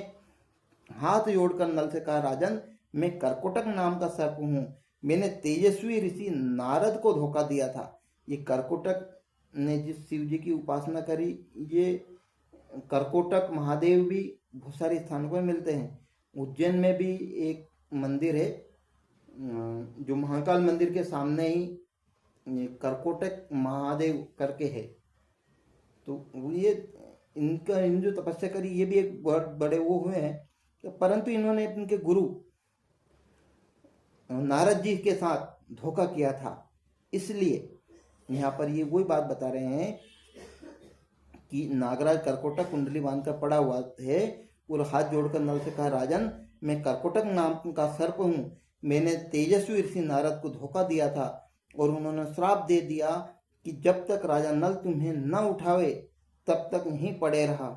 हाथ जोड़कर नल से कहा, राजन, मैं करकोटक नाम का सर्प हूं। मैंने तेजस्वी ऋषि नारद को धोखा दिया था। ये करकोटक ने जिस शिव जी की उपासना करी, ये करकोटक महादेव भी बहुत सारे स्थानों पर मिलते हैं। उज्जैन में भी एक मंदिर है, जो महाकाल मंदिर के सामने ही करकोटक महादेव करके है। तो ये इनका इन जो तपस्या करी, ये भी एक बहुत बड़े वो हुए हैं, परंतु इन्होंने इनके गुरु नारद जी के साथ धोखा किया था। इसलिए यहाँ पर ये वही बात बता रहे हैं कि नागराज करकोटक कुंडली बांधकर पड़ा हुआ है और हाथ जोड़कर नल से कहा, राजन, मैं करकोटक नाम का सर्प हूँ। मैंने तेजस्वी ऋषि नारद को धोखा दिया था और उन्होंने श्राप दे दिया कि जब तक राजा नल तुम्हें न उठावे तब तक यहीं पड़े रहा,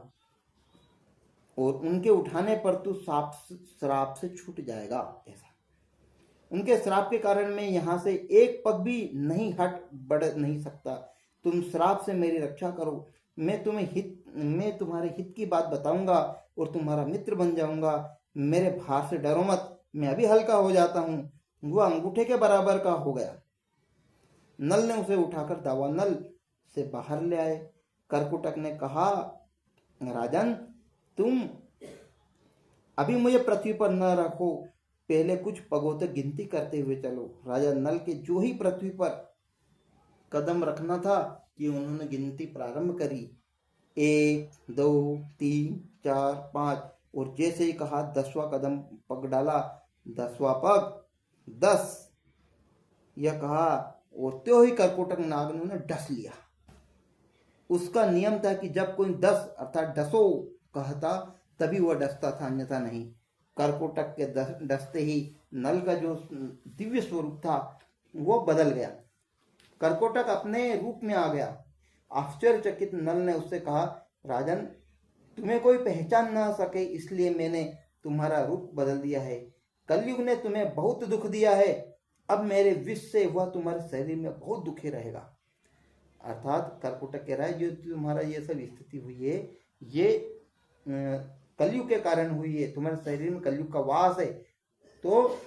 और उनके उठाने पर तू श्राप से छूट जाएगा। ऐसा उनके श्राप के कारण मैं यहाँ से एक पग भी नहीं हट बढ़ नहीं सकता। तुम श्राप से मेरी रक्षा करो। मैं तुम्हारे हित की बात बताऊंगा और तुम्हारा मित्र बन जाऊंगा। मेरे भार से डरो मत, मैं अभी हल्का हो जाता हूँ। वह अंगूठे के बराबर का हो गया। नल ने उसे उठाकर दावानल से बाहर ले आए। करकुटक ने कहा, राजन, तुम अभी मुझे पृथ्वी पर न रखो, पहले कुछ पगों तक गिनती करते हुए चलो। राजा नल के जो ही पृथ्वी पर कदम रखना था कि उन्होंने गिनती प्रारंभ करी, 1 2 3 4 5, और जैसे ही कहा 10वां कदम पग डाला, 10वां पग 10 यह कहा, और त्यों ही करकोटक नाग ने उन्हें डस लिया। उसका नियम था कि जब कोई 10 अर्थात डसो कहता तभी वह डसता था, अन्यथा नहीं। करकोटक के डसते ही नल का जो दिव्य स्वरूप था वो बदल गया। करकोटक अपने रूप में आ गया। आश्चर्यचकित नल ने उससे कहा, राजन, तुम्हें कोई पहचान ना सके इसलिए मैंने तुम्हारा रूप बदल दिया है। कलयुग ने तुम्हें बहुत दुख दिया है, अब मेरे विष से वह तुम्हारे शरीर में बहुत दुखी रहेगा। अर्थात करकोटक कह रहा है, जो तुम्हारा ये सब स्थिति हुई है, ये कलयुग के कारण हुई है। तुम्हारे शरीर में कलयुग का वास है, तो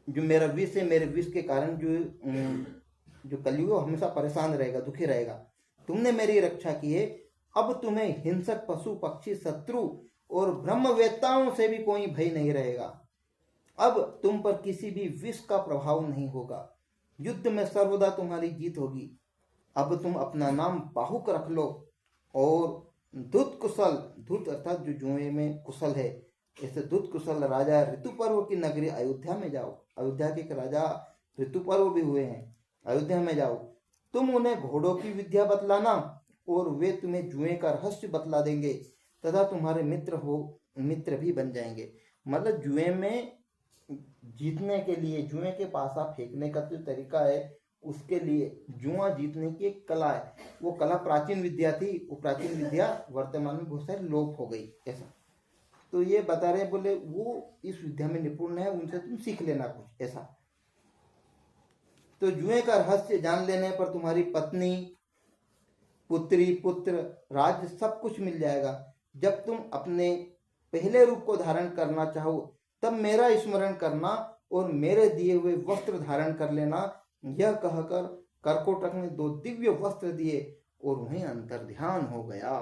जो मेरा विष है, मेरे विष के कारण जो कलयुग है हमेशा परेशान रहेगा, दुखी रहेगा। तुमने मेरी रक्षा की है, अब तुम्हें हिंसक पशु पक्षी शत्रु और ब्रह्मवेत्ताओं से भी कोई भय नहीं रहेगा। अब तुम पर किसी भी विष का प्रभाव नहीं होगा। युद्ध में सर्वदा तुम्हारी जीत होगी। अब तुम अपना नाम बाहुक रख लो और धुत कुशल, धुत अर्थात जो जुए में कुशल है, ऐसे धुत कुशल राजा ऋतुपर्व की नगरी अयोध्या में जाओ। अयोध्या के एक राजा ऋतुपर्व भी हुए हैं, अयोध्या में जाओ। तुम उन्हें घोड़ों की विद्या बतलाना और वे तुम्हें जुए का रहस्य बतला देंगे तथा तुम्हारे मित्र भी बन जाएंगे। मतलब जुए में जीतने के लिए जुए के पासा फेंकने का जो तरीका है, उसके लिए जुआ जीतने की एक कला है। वो कला प्राचीन विद्या थी, वो प्राचीन विद्या वर्तमान में बहुत सारी लोप हो गई। ऐसा तो ये बता रहे, बोले वो इस विद्या में निपुण है, उनसे तुम सीख लेना कुछ ऐसा। तो जुए का रहस्य जान लेने पर तुम्हारी पत्नी, पुत्री, पुत्र, राज्य सब कुछ मिल जाएगा। जब तुम अपने पहले रूप को धारण करना चाहो तब मेरा स्मरण करना और मेरे दिए हुए वस्त्र धारण कर लेना। यह कहकर करकोटक ने 2 दिव्य वस्त्र दिए और वहीं अंतर्ध्यान हो गया।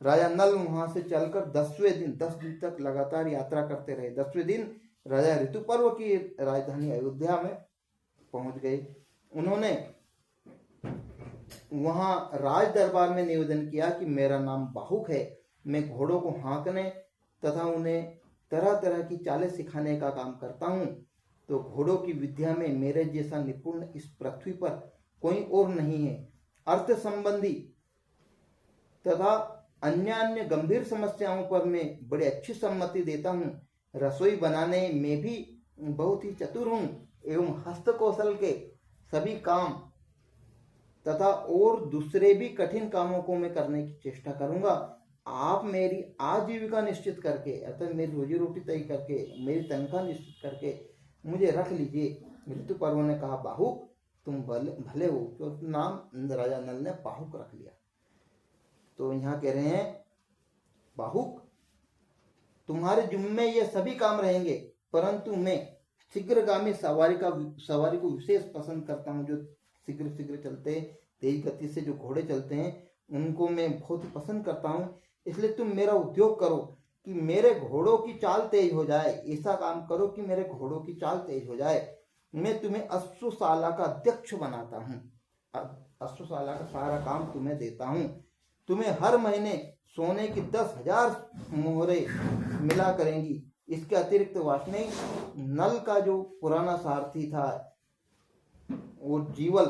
राजा नल वहां से चलकर 10वें दिन 10 दिन तक लगातार यात्रा करते रहे। 10वें दिन राजा ऋतुपर्व की राजधानी अयोध्या में पहुंच गए। उन्होंने वहां राज दरबार में निवेदन किया कि मेरा नाम बाहुक है, मैं घोड़ों को हाँकने तथा उन्हें तरह तरह की चालें सिखाने का काम करता हूँ। तो घोड़ों की विद्या में मेरे जैसा निपुण इस पृथ्वी पर कोई और नहीं है। अर्थ संबंधी तथा अन्य अन्य गंभीर समस्याओं पर मैं बड़ी अच्छी सम्मति देता हूँ। रसोई बनाने में भी बहुत ही चतुर हूँ एवं हस्तकौशल के सभी काम तथा और दूसरे भी कठिन कामों को मैं करने की चेष्टा करूंगा। आप मेरी आजीविका निश्चित करके, अर्थात मेरी रोजी रोटी तय करके, मेरी तनख्वाह निश्चित करके मुझे रख लीजिए। ऋतुपर्व ने कहा, बाहुक तुम भले हो। तो नाम राजा नल ने बाहुक रख लिया। तो यहाँ कह रहे हैं, बाहुक तुम्हारे जुम्मे ये सभी काम रहेंगे, परंतु मैं शीघ्रगामी सवारी को विशेष पसंद करता हूँ। जो शीघ्र शीघ्र चलते, तेज गति से जो घोड़े चलते हैं, उनको मैं बहुत ही पसंद करता हूँ। इसलिए तुम मेरा उद्योग करो कि मेरे घोड़ों की चाल तेज हो जाए। ऐसा काम करो कि मेरे घोड़ों की चाल तेज हो जाए। मैं तुम्हें अश्वशाला का अध्यक्ष बनाता हूँ। अश्वशाला का सारा काम तुम्हें देता हूँ। तुम्हें हर महीने सोने की 10,000 मोहरे मिला करेंगी। इसके अतिरिक्त वार्ष्णेय नल का जो पुराना सारथी था और जीवल,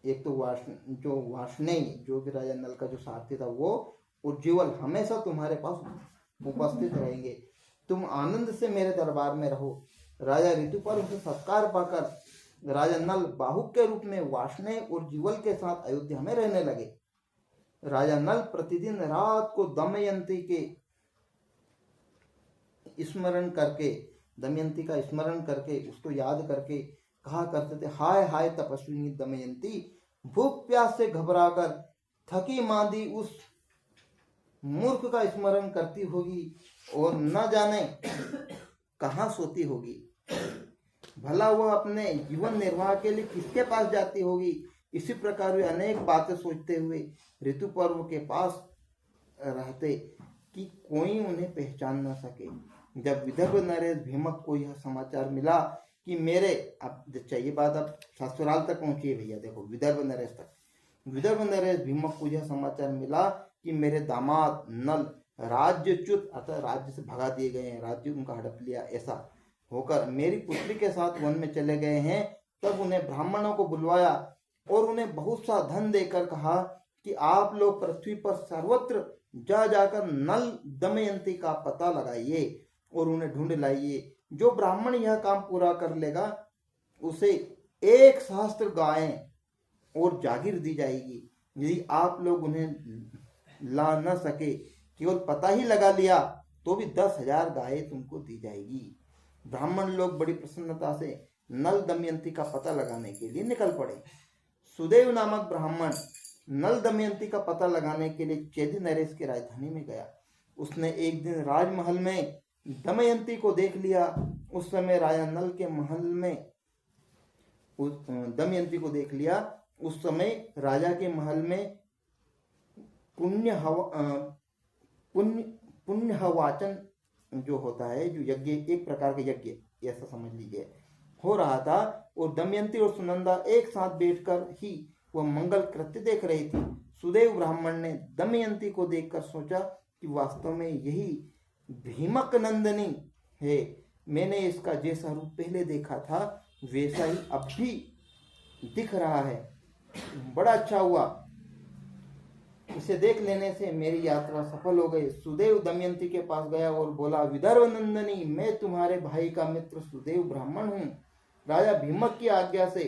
एक तो वार्ष्णेय जो कि राजा नल का जो सारथी था वो और जीवल हमेशा तुम्हारे पास उपस्थित रहेंगे। तुम आनंद से मेरे दरबार में रहो। राजा ऋतुपर्व से सत्कार पाकर राजा नल बाहुक के रूप में वार्ष्णेय और जीवल के साथ अयोध्या में रहने लगे। राजा नल प्रतिदिन रात को दमयंती का स्मरण करके उसको याद करके कहा करते थे, हाय हाय तपस्विनी दमयंती, भूख प्यास से घबराकर थकी मांदी उस मूर्ख का स्मरण करती होगी और न जाने कहाँ सोती होगी। भला वह अपने जीवन निर्वाह के लिए किसके पास जाती होगी। इसी प्रकार वे अनेक बातें सोचते हुए ऋतुपर्व के पास रहते कि कोई उन्हें पहचान न सके। जब विदर्भ नरेश भीमक को यह समाचार मिला कि मेरे, अब चाहिए बात अब ससुराल तक पहुंची है भैया, देखो विदर्भ नरेश तक। विदर्भ नरेश भीमक को यह समाचार मिला कि मेरे दामाद नल राज्यच्युत, अतः राज्य से भगा दिए गए हैं, राज्य उनका हड़प लिया, ऐसा होकर मेरी पुत्री के साथ वन में चले गए हैं। तब उन्हें ब्राह्मणों को बुलवाया और उन्हें बहुत सा धन देकर कहा कि आप लोग पृथ्वी पर सर्वत्र जा जाकर नल दमयंती का पता लगाइए और उन्हें ढूंढ लाइए। जो ब्राह्मण यह काम पूरा कर लेगा उसे 1 सहस्त्र गायें और जागीर दी जाएगी। यदि आप लोग उन्हें ला न सके, केवल पता ही लगा लिया, तो भी 10,000 गायें तुमको दी जाएगी। ब्राह्मण लोग बड़ी प्रसन्नता से नल दमयंती का पता लगाने के लिए निकल पड़े। सुदेव नामक ब्राह्मण नल दमयंती का पता लगाने के लिए चेदी नरेश की राजधानी में गया। उसने एक दिन राजमहल में दमयंती को देख लिया। उस समय राजा नल के महल में दमयंती को देख लिया। उस समय राजा के महल में पुण्यवाचन जो होता है, जो यज्ञ, एक प्रकार के यज्ञ ऐसा समझ लीजिए, हो रहा था। और दमयंती और सुनंदा एक साथ बैठकर ही वह मंगल कृत्य देख रही थी। सुदेव ब्राह्मण ने दमयंती को देखकर सोचा कि वास्तव में यही भीमक नंदिनी है। मैंने इसका जैसा रूप पहले देखा था वैसा ही अब भी दिख रहा है। बड़ा अच्छा हुआ, इसे देख लेने से मेरी यात्रा सफल हो गई। सुदेव दमयंती के पास गया और बोला, विदर्भ नंदिनी, मैं तुम्हारे भाई का मित्र सुदेव ब्राह्मण हूँ। राजा भीमक की आज्ञा से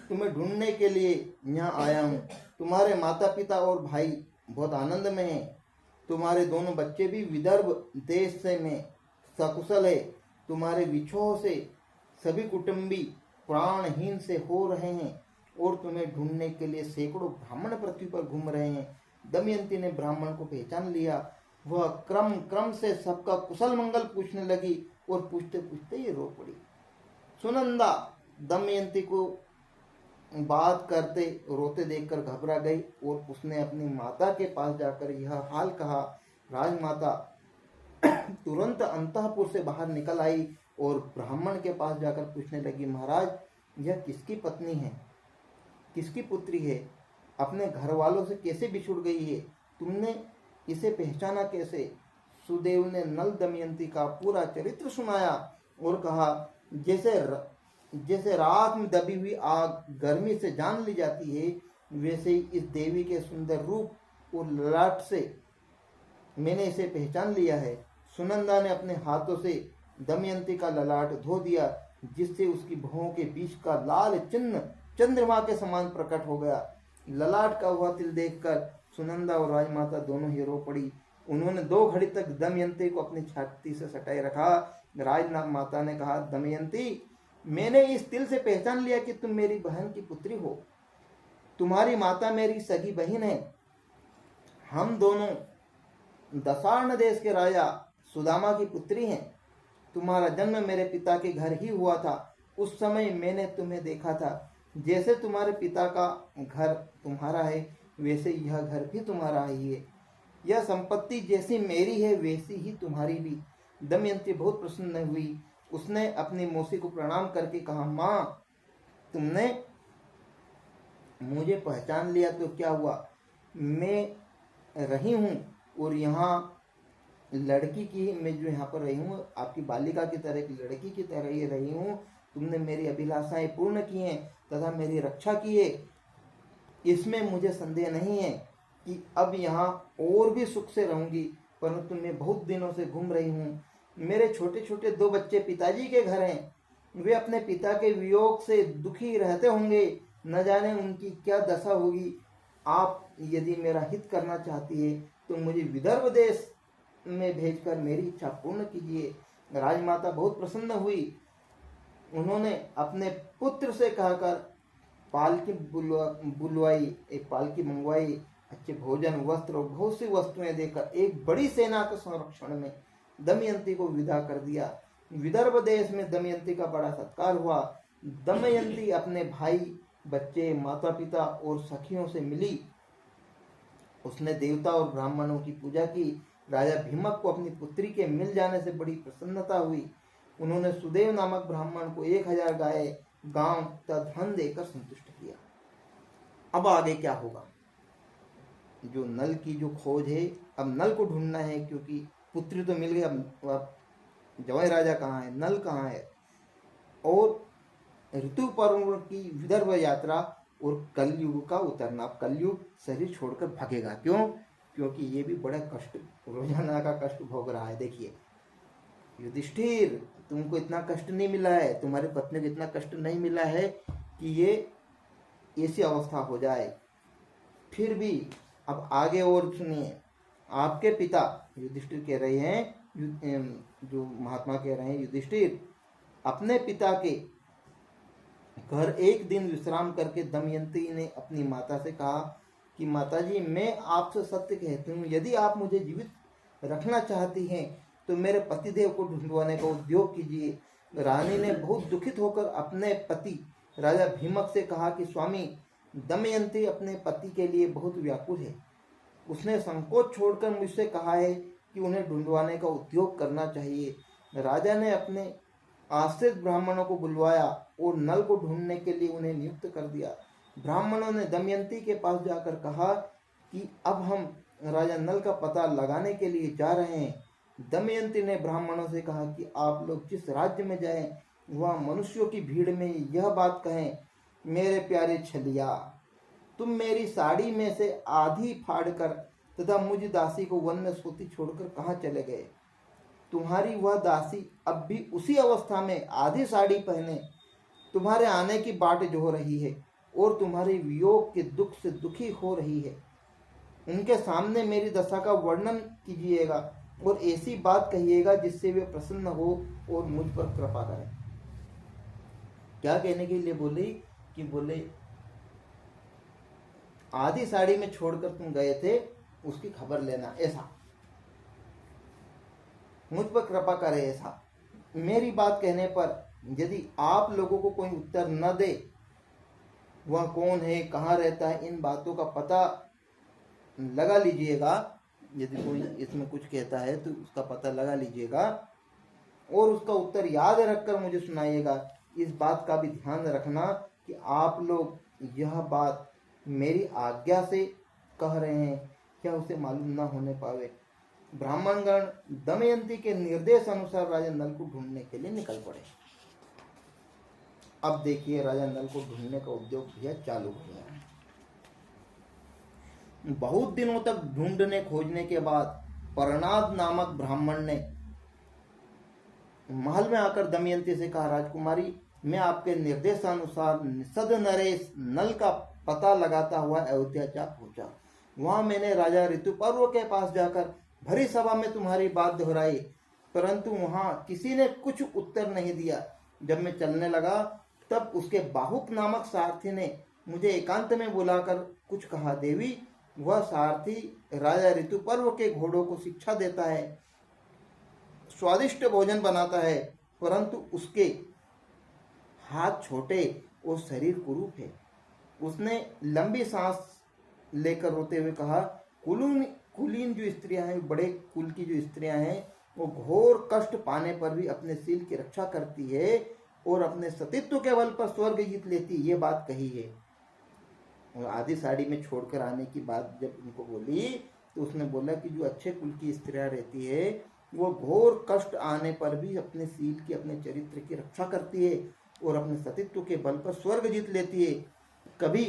तुम्हें ढूंढने के लिए यहाँ आया हूँ। तुम्हारे माता पिता और भाई बहुत आनंद में हैं। तुम्हारे दोनों बच्चे भी विदर्भ देश से में सकुशल है। तुम्हारे विछोह से सभी कुटुंबी प्राणहीन से हो रहे हैं और तुम्हें ढूंढने के लिए सैकड़ों ब्राह्मण पृथ्वी पर घूम रहे हैं। दमयंती ने ब्राह्मण को पहचान लिया। वह क्रम क्रम से सबका कुशल मंगल पूछने लगी और पूछते पूछते ये रो पड़ी। सुनंदा दमयंती को बात करते रोते देखकर घबरा गई और उसने अपनी माता के पास जाकर यह हाल कहा। राजमाता तुरंत अंतःपुर से बाहर निकल आई और ब्राह्मण के पास जाकर पूछने लगी, महाराज, यह किसकी पत्नी है, किसकी पुत्री है, अपने घर वालों से कैसे बिछुड़ गई है, तुमने इसे पहचाना कैसे? सुदेव ने नल दमयंती का पूरा चरित्र सुनाया और कहा, जैसे रात में दबी हुई आग गर्मी से जान ली जाती है, वैसे ही इस देवी के सुंदर रूप और ललाट से मैंने इसे पहचान लिया है। सुनंदा ने अपने हाथों से दमयंती का ललाट धो दिया, जिससे उसकी भौहों के बीच का लाल चिन्ह चंद्रमा के समान प्रकट हो गया। ललाट का हुआ तिल देखकर सुनंदा और राजमाता दोनों ही रो पड़ी। उन्होंने 2 घड़ी तक दमयंती को अपनी छाती से सटाए रखा। राजमाता ने कहा, दमयंती, मैंने इस तिल से पहचान लिया कि तुम मेरी बहन की पुत्री हो। तुम्हारी माता मेरी सगी बहन है। हम दोनों दशार्ण देश के राजा सुदामा की पुत्री हैं। तुम्हारा जन्म मेरे पिता के घर ही हुआ था। उस समय मैंने तुम्हें देखा था। जैसे तुम्हारे पिता का घर तुम्हारा है, वैसे यह घर भी तुम्हारा ही है। यह संपत्ति जैसी मेरी है, वैसी ही तुम्हारी भी। दमयंती बहुत प्रसन्न हुई। उसने अपनी मौसी को प्रणाम करके कहा, माँ, तुमने मुझे पहचान लिया तो क्या हुआ? मैं रही हूँ और यहाँ लड़की की, मैं जो यहाँ पर रही हूँ आपकी बालिका की तरह, एक लड़की की तरह ही रही हूँ। तुमने मेरी अभिलाषाएं पूर्ण की हैं तथा मेरी रक्षा की है। इसमें मुझे संदेह नहीं है कि अब यहाँ और भी सुख से रहूंगी, परंतु मैं बहुत दिनों से घूम रही हूँ। मेरे छोटे छोटे 2 बच्चे पिताजी के घर हैं। वे अपने पिता के वियोग से दुखी रहते होंगे। न जाने उनकी क्या दशा होगी। आप यदि मेरा हित करना चाहती है तो मुझे विदर्भ देश में भेजकर मेरी इच्छा पूर्ण कीजिए। राजमाता बहुत प्रसन्न हुई। उन्होंने अपने पुत्र से कहकर पालकी बुलवाई, एक पालकी मंगवाई। अच्छे भोजन, वस्त्र और बहुत सी वस्तुएं देकर एक बड़ी सेना के संरक्षण में दमयंती को विदा कर दिया। विदर्भ देश में दमयंती का बड़ा सत्कार हुआ। दमयंती अपने भाई, बच्चे, माता पिता और सखियों से मिली। उसने देवता और ब्राह्मणों की पूजा की। राजा भीमक को अपनी पुत्री के मिल जाने से बड़ी प्रसन्नता हुई। उन्होंने सुदेव नामक ब्राह्मण को 1000 गाय, गांव तथा धन देकर संतुष्ट किया। अब आगे क्या होगा? जो नल की जो खोज है, अब नल को ढूंढना है, क्योंकि पुत्री तो मिल गई। अब जवाई राजा कहाँ है, नल कहाँ है? और ऋतु पर्व की विदर्भ यात्रा और कलयुग का उतरना। अब कलयुग शरीर छोड़कर भागेगा। क्यों? क्योंकि ये भी बड़ा कष्ट, रोजाना का कष्ट भोग रहा है। देखिए युधिष्ठिर, तुमको इतना कष्ट नहीं मिला है, तुम्हारी पत्नी को इतना कष्ट नहीं मिला है कि ये ऐसी अवस्था हो जाए। फिर भी अब आगे और सुनिए। आपके पिता, युधिष्ठिर कह रहे हैं, जो महात्मा कह रहे हैं, युधिष्ठिर, अपने पिता के घर एक दिन विश्राम करके दमयंती ने अपनी माता से कहा कि माताजी, मैं आपसे सत्य कहती हूँ, यदि आप मुझे जीवित रखना चाहती हैं तो मेरे पतिदेव को ढूंढवाने का उद्योग कीजिए। रानी ने बहुत दुखित होकर अपने पति राजा भीमक से कहा कि स्वामी, दमयंती अपने पति के लिए बहुत व्याकुल है। उसने संकोच छोड़कर मुझसे कहा है कि उन्हें ढूंढवाने का उद्योग करना चाहिए। राजा ने अपने आश्रित ब्राह्मणों को बुलवाया और नल को ढूंढने के लिए उन्हें नियुक्त कर दिया। ब्राह्मणों ने दमयंती के पास जाकर कहा कि अब हम राजा नल का पता लगाने के लिए जा रहे हैं। दमयंती ने ब्राह्मणों से कहा कि आप लोग जिस राज्य में जाएं, वह मनुष्यों की भीड़ में यह बात कहें, मेरे प्यारे छलिया, तुम मेरी साड़ी में से आधी फाड़कर तथा मुझ दासी को वन में सोती छोड़कर कहाँ चले गए? तुम्हारी वह दासी अब भी उसी अवस्था में आधी साड़ी पहने तुम्हारे आने की बाट जो रही है और तुम्हारे वियोग के दुख से दुखी हो रही है। उनके सामने मेरी दशा का वर्णन कीजिएगा और ऐसी बात कहिएगा जिससे वे प्रसन्न हो और मुझ पर कृपा करें। क्या कहने के लिए बोली कि बोले, आधी साड़ी में छोड़कर तुम गए थे, उसकी खबर लेना, ऐसा मुझ पर कृपा करे। ऐसा मेरी बात कहने पर यदि आप लोगों को कोई उत्तर न दे, वह कौन है, कहाँ रहता है, इन बातों का पता लगा लीजिएगा। यदि कोई इसमें कुछ कहता है तो उसका पता लगा लीजिएगा और उसका उत्तर याद रखकर मुझे सुनाइएगा। इस बात का भी ध्यान रखना कि आप लोग यह बात मेरी आज्ञा से कह रहे हैं, क्या उसे मालूम न होने पावे। ब्राह्मणगण दमयंती के निर्देश अनुसार राजा नल को ढूंढने के लिए निकल पड़े। अब देखिए राजा नल को ढूंढने का उद्योग भैया चालू हो गया। बहुत दिनों तक ढूंढने खोजने के बाद परनाद नामक ब्राह्मण ने महल में आकर दमयंती से कहा, राजकुमारी, मैं आपके निर्देशानुसार निषद नरेश नल का पता लगाता हुआ अयोध्या जा पहुंचा। वहां मैंने राजा ऋतुपर्व के पास जाकर भरी सभा में तुम्हारी बात दोहराई, परंतु वहां किसी ने कुछ उत्तर नहीं दिया। जब मैं चलने लगा तब उसके बाहुक नामक सारथी ने मुझे एकांत में बुलाकर कुछ कहा। देवी, वह सारथी राजा ऋतुपर्व के घोड़ों को शिक्षा देता है, स्वादिष्ट भोजन बनाता है, परंतु उसके हाथ छोटे और शरीर कुरूप है। उसने लंबी सांस लेकर रोते हुए कहा, कुलीन जो स्त्रियां हैं, बड़े कुल की जो स्त्रियां हैं, वो घोर कष्ट पाने पर भी अपने सील की रक्षा करती है और अपने सतीत्व के बल पर स्वर्ग जीत लेती, ये बात कही है। और आधी साड़ी में छोड़कर आने की बात जब उनको बोली तो उसने बोला कि जो अच्छे कुल की स्त्रियां रहती है वो घोर कष्ट आने पर भी अपने सील की, अपने चरित्र की रक्षा करती है और अपने सतीत्व के बल पर स्वर्ग जीत लेती है। कभी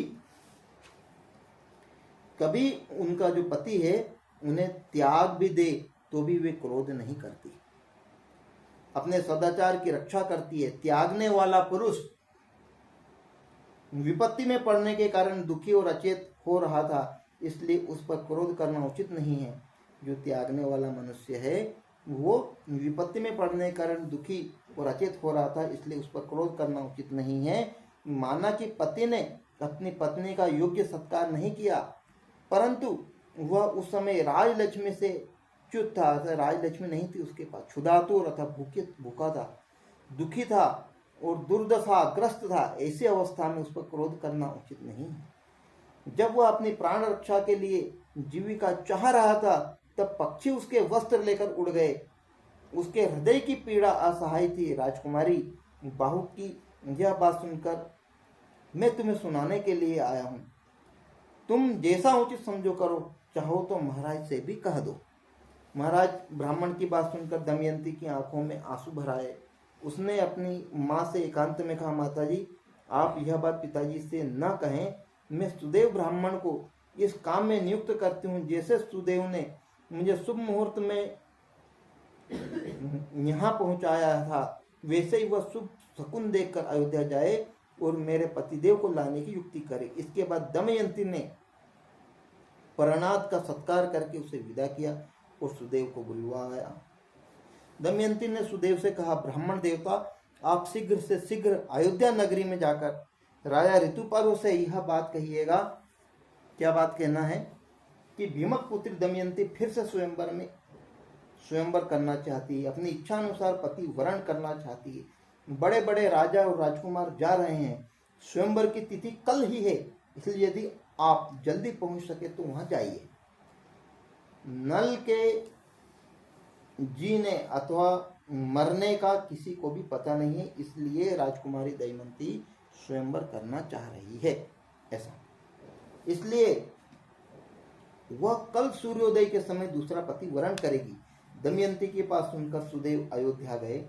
कभी उनका जो पति है उन्हें त्याग भी दे तो भी वे क्रोध नहीं करती, अपने सदाचार की रक्षा करती है। त्यागने वाला पुरुष विपत्ति में पड़ने के कारण दुखी और अचेत हो रहा था, इसलिए उस पर क्रोध करना उचित नहीं है। जो त्यागने वाला मनुष्य है वो विपत्ति में पड़ने के कारण दुखी और अचेत हो रहा था, इसलिए उस पर क्रोध करना उचित नहीं है। माना कि पति ने अपनी पत्नी का योग्य सत्कार नहीं किया, परंतु वह उस समय राजलक्ष्मी से च्युत था, राजलक्ष्मी नहीं थी उसके पास, क्षुधातुर था, भूखा था, दुखी था और दुर्दशाग्रस्त था। ऐसी अवस्था में उस पर क्रोध करना उचित नहीं है। जब वह अपनी प्राण रक्षा के लिए जीविका चाह रहा था तब पक्षी उसके वस्त्र लेकर उड़ गए। उसके हृदय की पीड़ा असहाय थी। राजकुमारी, बाहुक की यह बात सुनकर मैं तुम्हें सुनाने के लिए आया हूं। तुम जैसा उचित समझो करो, चाहो तो महाराज से भी कह दो। महाराज ब्राह्मण की बात सुनकर दमयंती की आंखों में आंसू भर आए। उसने अपनी माँ से एकांत में कहा, माताजी, आप यह बात पिताजी से न कहें। मैं सुदेव ब्राह्मण को इस काम में नियुक्त करती हूँ। जैसे सुदेव ने मुझे शुभ मुहूर्त में यहाँ पहुँचाया था, वैसे ही वह शुभ शकुन देखकर अयोध्या जाए और मेरे पतिदेव को लाने की युक्ति करे। इसके बाद दमयंती ने परनाद का सत्कार करके उसे विदा किया और सुदेव को बुलवाया। दमयंती ने सुदेव से कहा, ब्राह्मण देवता, आप शीघ्र से शीघ्र अयोध्या नगरी में जाकर राजा ऋतुपर्व से यह बात कहिएगा। क्या बात कहना है कि भीमक पुत्री दमयंती फिर से स्वयंवर करना चाहती है, अपनी इच्छा अनुसार पति वरण करना चाहती है। बड़े बड़े राजा और राजकुमार जा रहे हैं, स्वयंवर की तिथि कल ही है, इसलिए यदि आप जल्दी पहुंच सके तो वहां जाइए। नल के जीने अथवा मरने का किसी को भी पता नहीं है, इसलिए राजकुमारी दमयंती स्वयंवर करना चाह रही है। ऐसा इसलिए वह कल सूर्योदय के समय दूसरा पति वरण करेगी। दमयंती की बात सुनकर सुदेव अयोध्या गए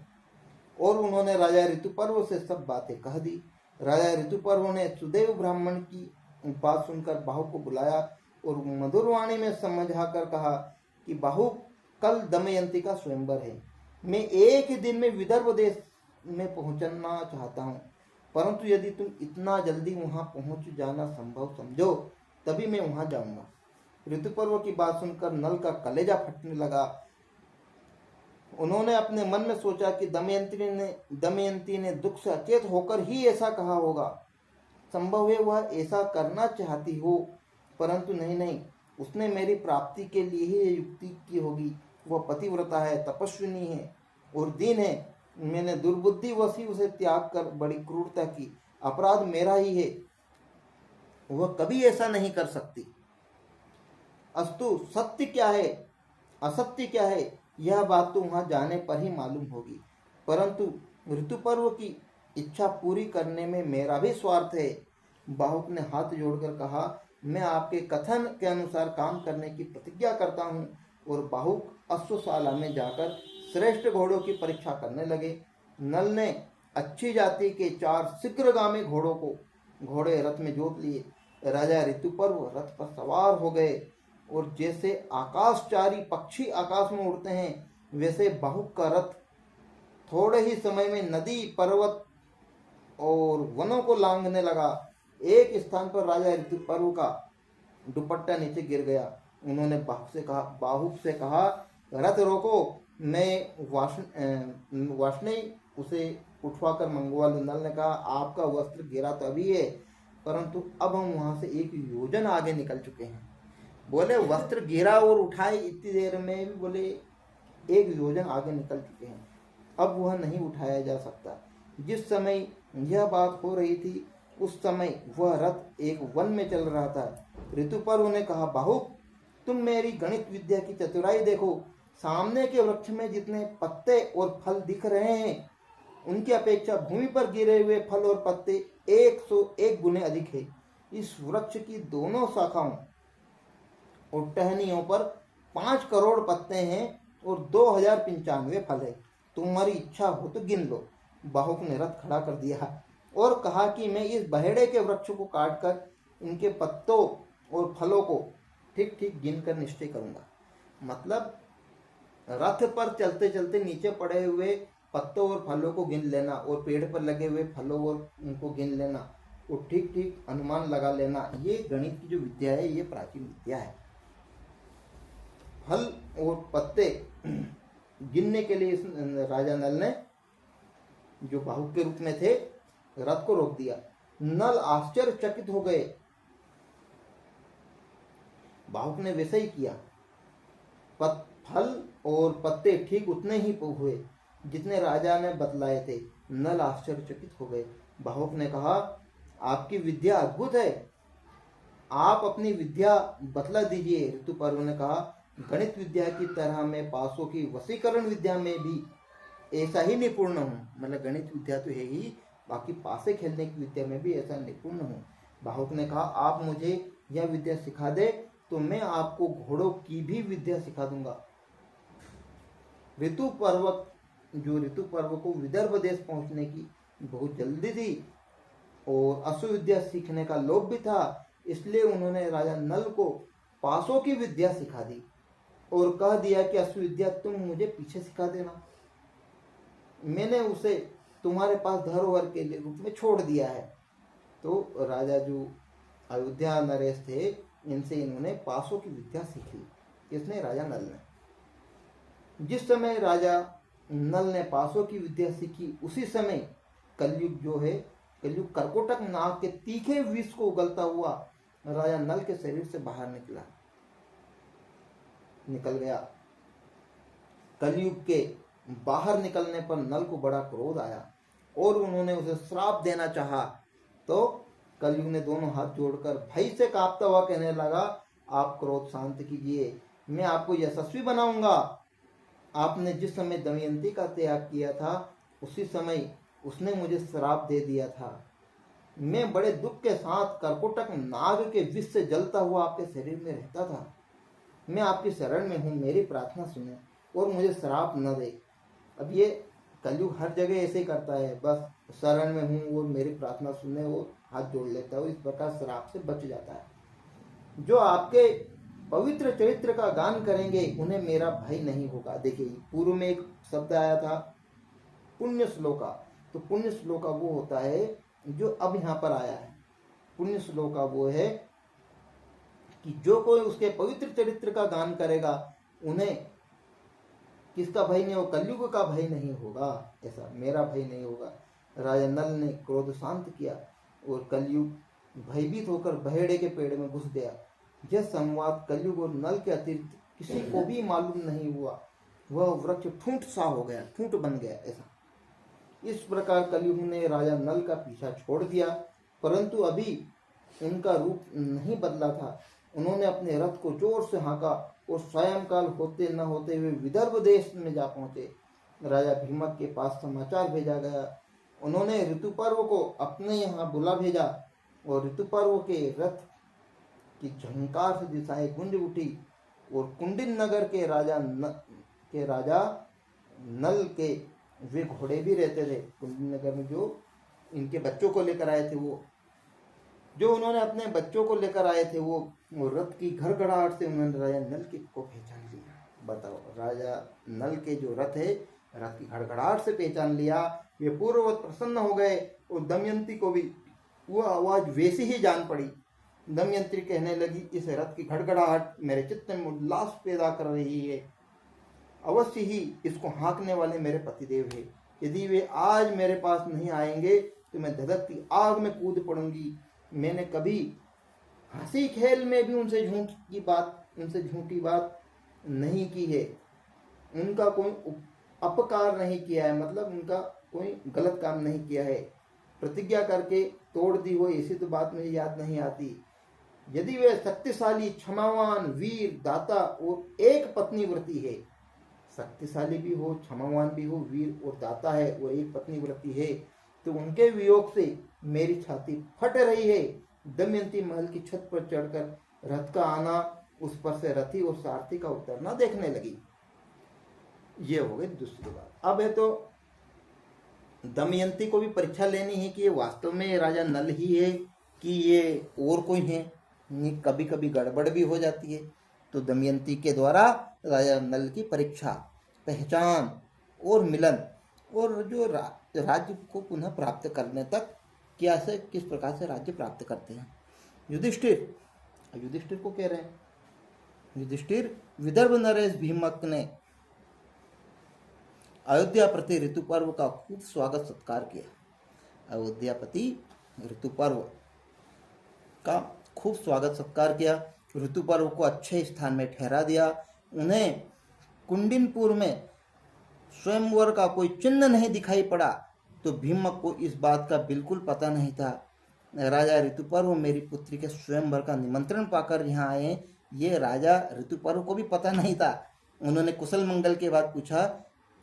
और उन्होंने राजा ऋतुपर्व से सब बातें कह दी। राजा ऋतुपर्व ने सुदेव ब्राह्मण की बात सुनकर बाहु को बुलाया और मधुर वाणी में समझाकर कहा कि बाहु, कल दमयंती का स्वयंवर है। मैं एक ही दिन में विदर्भ देश में पहुंचना चाहता हूं, परंतु यदि तुम इतना जल्दी वहां पहुंच जाना संभव समझो तभी मैं वहां जाऊंगा। ऋतुपर्व की बात सुनकर नल का कलेजा फटने लगा। उन्होंने अपने मन में सोचा कि दमयंती ने दुख से अचेत होकर ही ऐसा कहा होगा। संभव है वह ऐसा करना चाहती हो, परंतु नहीं, उसने मेरी प्राप्ति के लिए ही ये युक्ति की होगी। वह पतिव्रता है, तपस्विनी है और दीन है। मैंने दुर्बुद्धिवश ही उसे त्याग कर बड़ी क्रूरता की। अपराध मेरा ही है, वह कभी ऐसा नहीं कर सकती। अस्तु, सत्य क्या है असत्य क्या है यह बात तो वहां जाने पर ही मालूम होगी, परंतु ऋतुपर्व की इच्छा पूरी करने में मेरा भी स्वार्थ है। बाहुक ने हाथ जोड़कर कहा, मैं आपके कथन के अनुसार काम करने की प्रतिज्ञा करता हूँ। और बाहुक अश्वशाला में जाकर श्रेष्ठ घोड़ों की परीक्षा करने लगे। नल ने अच्छी जाति के 4 शीघ्रगामी घोड़े रथ में जोत लिए। राजा ऋतुपर्व रथ पर सवार हो गए और जैसे आकाशचारी पक्षी आकाश में उड़ते हैं वैसे बाहुक का रथ थोड़े ही समय में नदी, पर्वत और वनों को लांघने लगा। एक स्थान पर राजा ऋतुपर्व का दुपट्टा नीचे गिर गया। उन्होंने बाहुक से कहा, रथ रोको, मैं वाष्णेय उसे उठवाकर मंगवा लूं। नल ने कहा, आपका वस्त्र गिरा तो अभी है, परंतु अब हम वहां से एक योजन आगे निकल चुके हैं। बोले वस्त्र गिरा और उठाए इतनी देर में भी, बोले एक योजन आगे निकल चुके हैं, अब वह नहीं उठाया जा सकता। जिस समय यह बात हो रही थी उस समय वह रथ एक वन में चल रहा था। ऋतुपर्व ने कहा, बाहुक, तुम मेरी गणित विद्या की चतुराई देखो। सामने के वृक्ष में जितने पत्ते और फल दिख रहे हैं उनकी अपेक्षा भूमि पर गिरे हुए फल और पत्ते 101 गुने अधिक है। इस वृक्ष की दोनों शाखाओं और टहनियों पर 5 करोड़ पत्ते हैं और 2095 फल है। तुम्हारी इच्छा हो तो गिन लो। बाहुक ने रथ खड़ा कर दिया और कहा कि मैं इस बहेड़े के वृक्ष को काटकर इनके पत्तों और फलों को ठीक ठीक गिनकर निश्चय करूंगा। मतलब रथ पर चलते चलते नीचे पड़े हुए पत्तों और फलों को गिन लेना और पेड़ पर लगे हुए फलों और उनको गिन लेना और ठीक ठीक अनुमान लगा लेना, ये गणित की जो विद्या है ये प्राचीन विद्या है। फल और पत्ते गिनने के लिए राजा नल ने, जो बाहुक के रूप में थे, रथ को रोक दिया। नल आश्चर्यचकित हो गए। बाहुक ने वैसे ही किया। फल और पत्ते ठीक उतने ही हुए जितने राजा ने बतलाए थे। नल आश्चर्यचकित हो गए। बाहुक ने कहा, आपकी विद्या अद्भुत है, आप अपनी विद्या बतला दीजिए। ऋतुपर्व ने कहा, गणित विद्या की तरह मैं पासों की वशीकरण विद्या में भी ऐसा ही निपुण हूँ। मतलब गणित विद्या तो है ही, बाकी पासे खेलने की विद्या में भी ऐसा निपुण हूँ। बाहुक ने कहा, आप मुझे यह विद्या सिखा दे तो मैं आपको घोड़ों की भी विद्या सिखा दूंगा। ऋतुपर्व को विदर्भ देश पहुंचने की बहुत जल्दी थी और अश्वविद्या सीखने का लोभ भी था, इसलिए उन्होंने राजा नल को पासों की विद्या सिखा दी और कह दिया कि अश्वविद्या तुम मुझे पीछे सिखा देना, मैंने उसे तुम्हारे पास धरोहर के रूप में छोड़ दिया है। तो राजा जो अयोध्या नरेश थे, इनसे इन्होंने पासों की विद्या सीखी। किसने? राजा नल ने। जिस समय राजा नल ने पासों की विद्या सीखी उसी समय कलयुग जो है, कलयुग कर्कोटक नाग के तीखे विष को उगलता हुआ राजा नल के शरीर से बाहर निकल गया। कलयुग के बाहर निकलने पर नल को बड़ा क्रोध आया और उन्होंने उसे श्राप देना चाहा। तो कलयुग ने दोनों हाथ जोड़कर भय से कांपता हुआ कहने लगा, आप क्रोध शांत कीजिए, मैं आपको यशस्वी बनाऊंगा। आपने जिस समय दमयंती का त्याग किया था उसी समय उसने मुझे श्राप दे दिया था। मैं बड़े दुख के साथ कर्कोटक नाग के विष से जलता हुआ आपके शरीर में रहता था। मैं आपकी शरण में हूँ, मेरी प्रार्थना सुने और मुझे श्राप न दे। अब ये कलयुग हर जगह ऐसे ही करता है, बस शरण में हूँ और मेरी प्रार्थना सुने और हाथ जोड़ लेता है, इस प्रकार श्राप से बच जाता है। जो आपके पवित्र चरित्र का गान करेंगे उन्हें मेरा भय नहीं होगा। देखिए पूर्व में एक शब्द आया था पुण्य श्लोका, तो पुण्य श्लोका वो होता है जो अब यहाँ पर आया है। पुण्य श्लोका वो है कि जो कोई उसके पवित्र चरित्र का गान करेगा उन्हें किसका भय नहीं होगा? कलयुग का भय नहीं होगा, ऐसा मेरा भय नहीं होगा। राजा नल ने क्रोध शांत किया और कलयुग भयभीत होकर बहेड़े के पेड़ में घुस गया। यह संवाद कलयुग और नल के अतिरिक्त किसी को भी मालूम नहीं हुआ। वह वृक्ष ठूंठ सा हो गया, ठूंठ बन गया। ऐसा इस प्रकार कलयुग ने राजा नल का पीछा छोड़ दिया, परंतु अभी उनका रूप नहीं बदला था। उन्होंने अपने रथ को जोर से हाँका और सायंकाल होते न होते हुए विदर्भ देश में जा पहुंचे। राजा भीमक के पास समाचार भेजा गया। उन्होंने ऋतुपर्व को अपने यहाँ बुला भेजा और ऋतुपर्व के रथ की झंकार से दिशाएं गूंज उठी और कुंडिन नगर के राजा नल के वे घोड़े भी रहते थे। कुंडिन नगर में जो इनके बच्चों को लेकर आए थे, वो जो उन्होंने अपने बच्चों को लेकर आए थे, वो रथ की घड़घड़ाहट से उन्होंने राजा नल की को पहचान लिया। बताओ, राजा नल के जो रथ है, रथ की घड़घड़ाहट से पहचान लिया। वे पूर्ववत प्रसन्न हो गए और दमयंती को भी वो आवाज वैसी ही जान पड़ी। दमयंती कहने लगी, इस रथ की घड़घड़ाहट मेरे चित्त में उल्लास पैदा कर रही है। अवश्य ही इसको हाँकने वाले मेरे पतिदेव है। यदि वे आज मेरे पास नहीं आएंगे तो मैं धधकती आग में कूद पड़ूंगी। मैंने कभी हंसी खेल में भी उनसे झूठी बात नहीं की है। उनका कोई अपकार नहीं किया है, मतलब उनका कोई गलत काम नहीं किया है। प्रतिज्ञा करके तोड़ दी हो ऐसी तो बात मुझे याद नहीं आती। यदि वे शक्तिशाली, क्षमावान, वीर, दाता और एक पत्नी व्रती है, शक्तिशाली भी हो, क्षमावान भी हो, वीर और दाता है, वो एक पत्नी व्रती है, तो उनके वियोग से मेरी छाती फट रही है। दमयंती महल की छत पर चढ़कर रथ का आना, उस पर से रथी और सारथी का उतरना देखने लगी। ये हो गई दूसरी बात। अब है तो दमयंती को भी परीक्षा लेनी है कि ये वास्तव में राजा नल ही है कि ये और कोई है। कभी कभी गड़बड़ भी हो जाती है। तो दमयंती के द्वारा राजा नल की परीक्षा, पहचान और मिलन, और जो राज्य को पुनः प्राप्त करने तक किस प्रकार से राज्य प्राप्त करते हैं। युधिष्ठिर को कह रहे हैं, युधिष्ठिर, विदर्भ नरेश भीमक ने अयोध्यापति ऋतु पर्व का खूब स्वागत सत्कार किया। अयोध्यापति ऋतु पर्व का खूब स्वागत सत्कार किया। ऋतु पर्व को अच्छे स्थान में ठहरा दिया। उन्हें कुंडिनपुर में स्वयंवर का कोई चिन्ह नहीं दिखाई पड़ा, तो भीमक को इस बात का बिल्कुल पता नहीं था। राजा ऋतुपर्व मेरी पुत्री के स्वयंवर का निमंत्रण पाकर यहाँ आए, ये राजा ऋतुपर्व को भी पता नहीं था। उन्होंने कुशल मंगल के बाद पूछा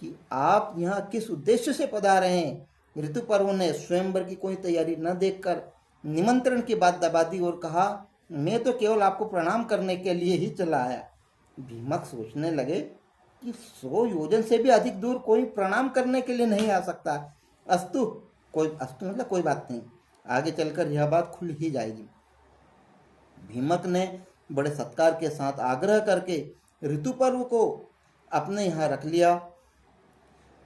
कि आप यहाँ किस उद्देश्य से पधारे हैं। ऋतुपर्व ने स्वयंवर की कोई तैयारी न देखकर निमंत्रण की बात दबा दी और कहा, मैं तो केवल आपको प्रणाम करने के लिए ही चला आया। भीमक सोचने लगे कि 100 योजन से भी अधिक दूर कोई प्रणाम करने के लिए नहीं आ सकता। अस्तु मतलब कोई बात नहीं, आगे चलकर यह बात खुल ही जाएगी। भीमक ने बड़े सत्कार के साथ आग्रह करके ऋतुपर्व को अपने यहाँ रख लिया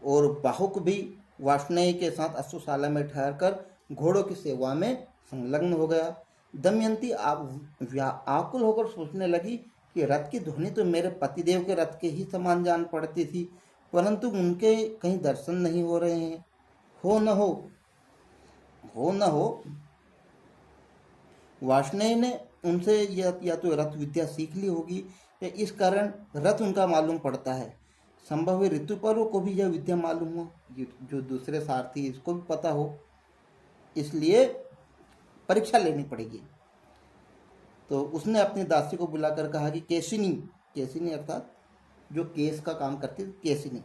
और बाहुक भी वाष्णेय के साथ अश्वशाला में ठहरकर घोड़ों की सेवा में संलग्न हो गया। दमयंती आकुल होकर सोचने लगी कि रथ की ध्वनि तो मेरे पतिदेव के रथ के ही समान जान पड़ती थी, परंतु उनके कहीं दर्शन नहीं हो रहे हैं। हो न हो वाष्णेय ने उनसे या तो रथ विद्या सीख ली होगी या इस कारण रथ उनका मालूम पड़ता है। संभव है ऋतुपर्व को भी यह विद्या मालूम हो, जो दूसरे सारथी इसको भी पता हो, इसलिए परीक्षा लेनी पड़ेगी। तो उसने अपनी दासी को बुलाकर कहा कि केशिनी अर्थात जो केस का काम करती थी, केशिनी,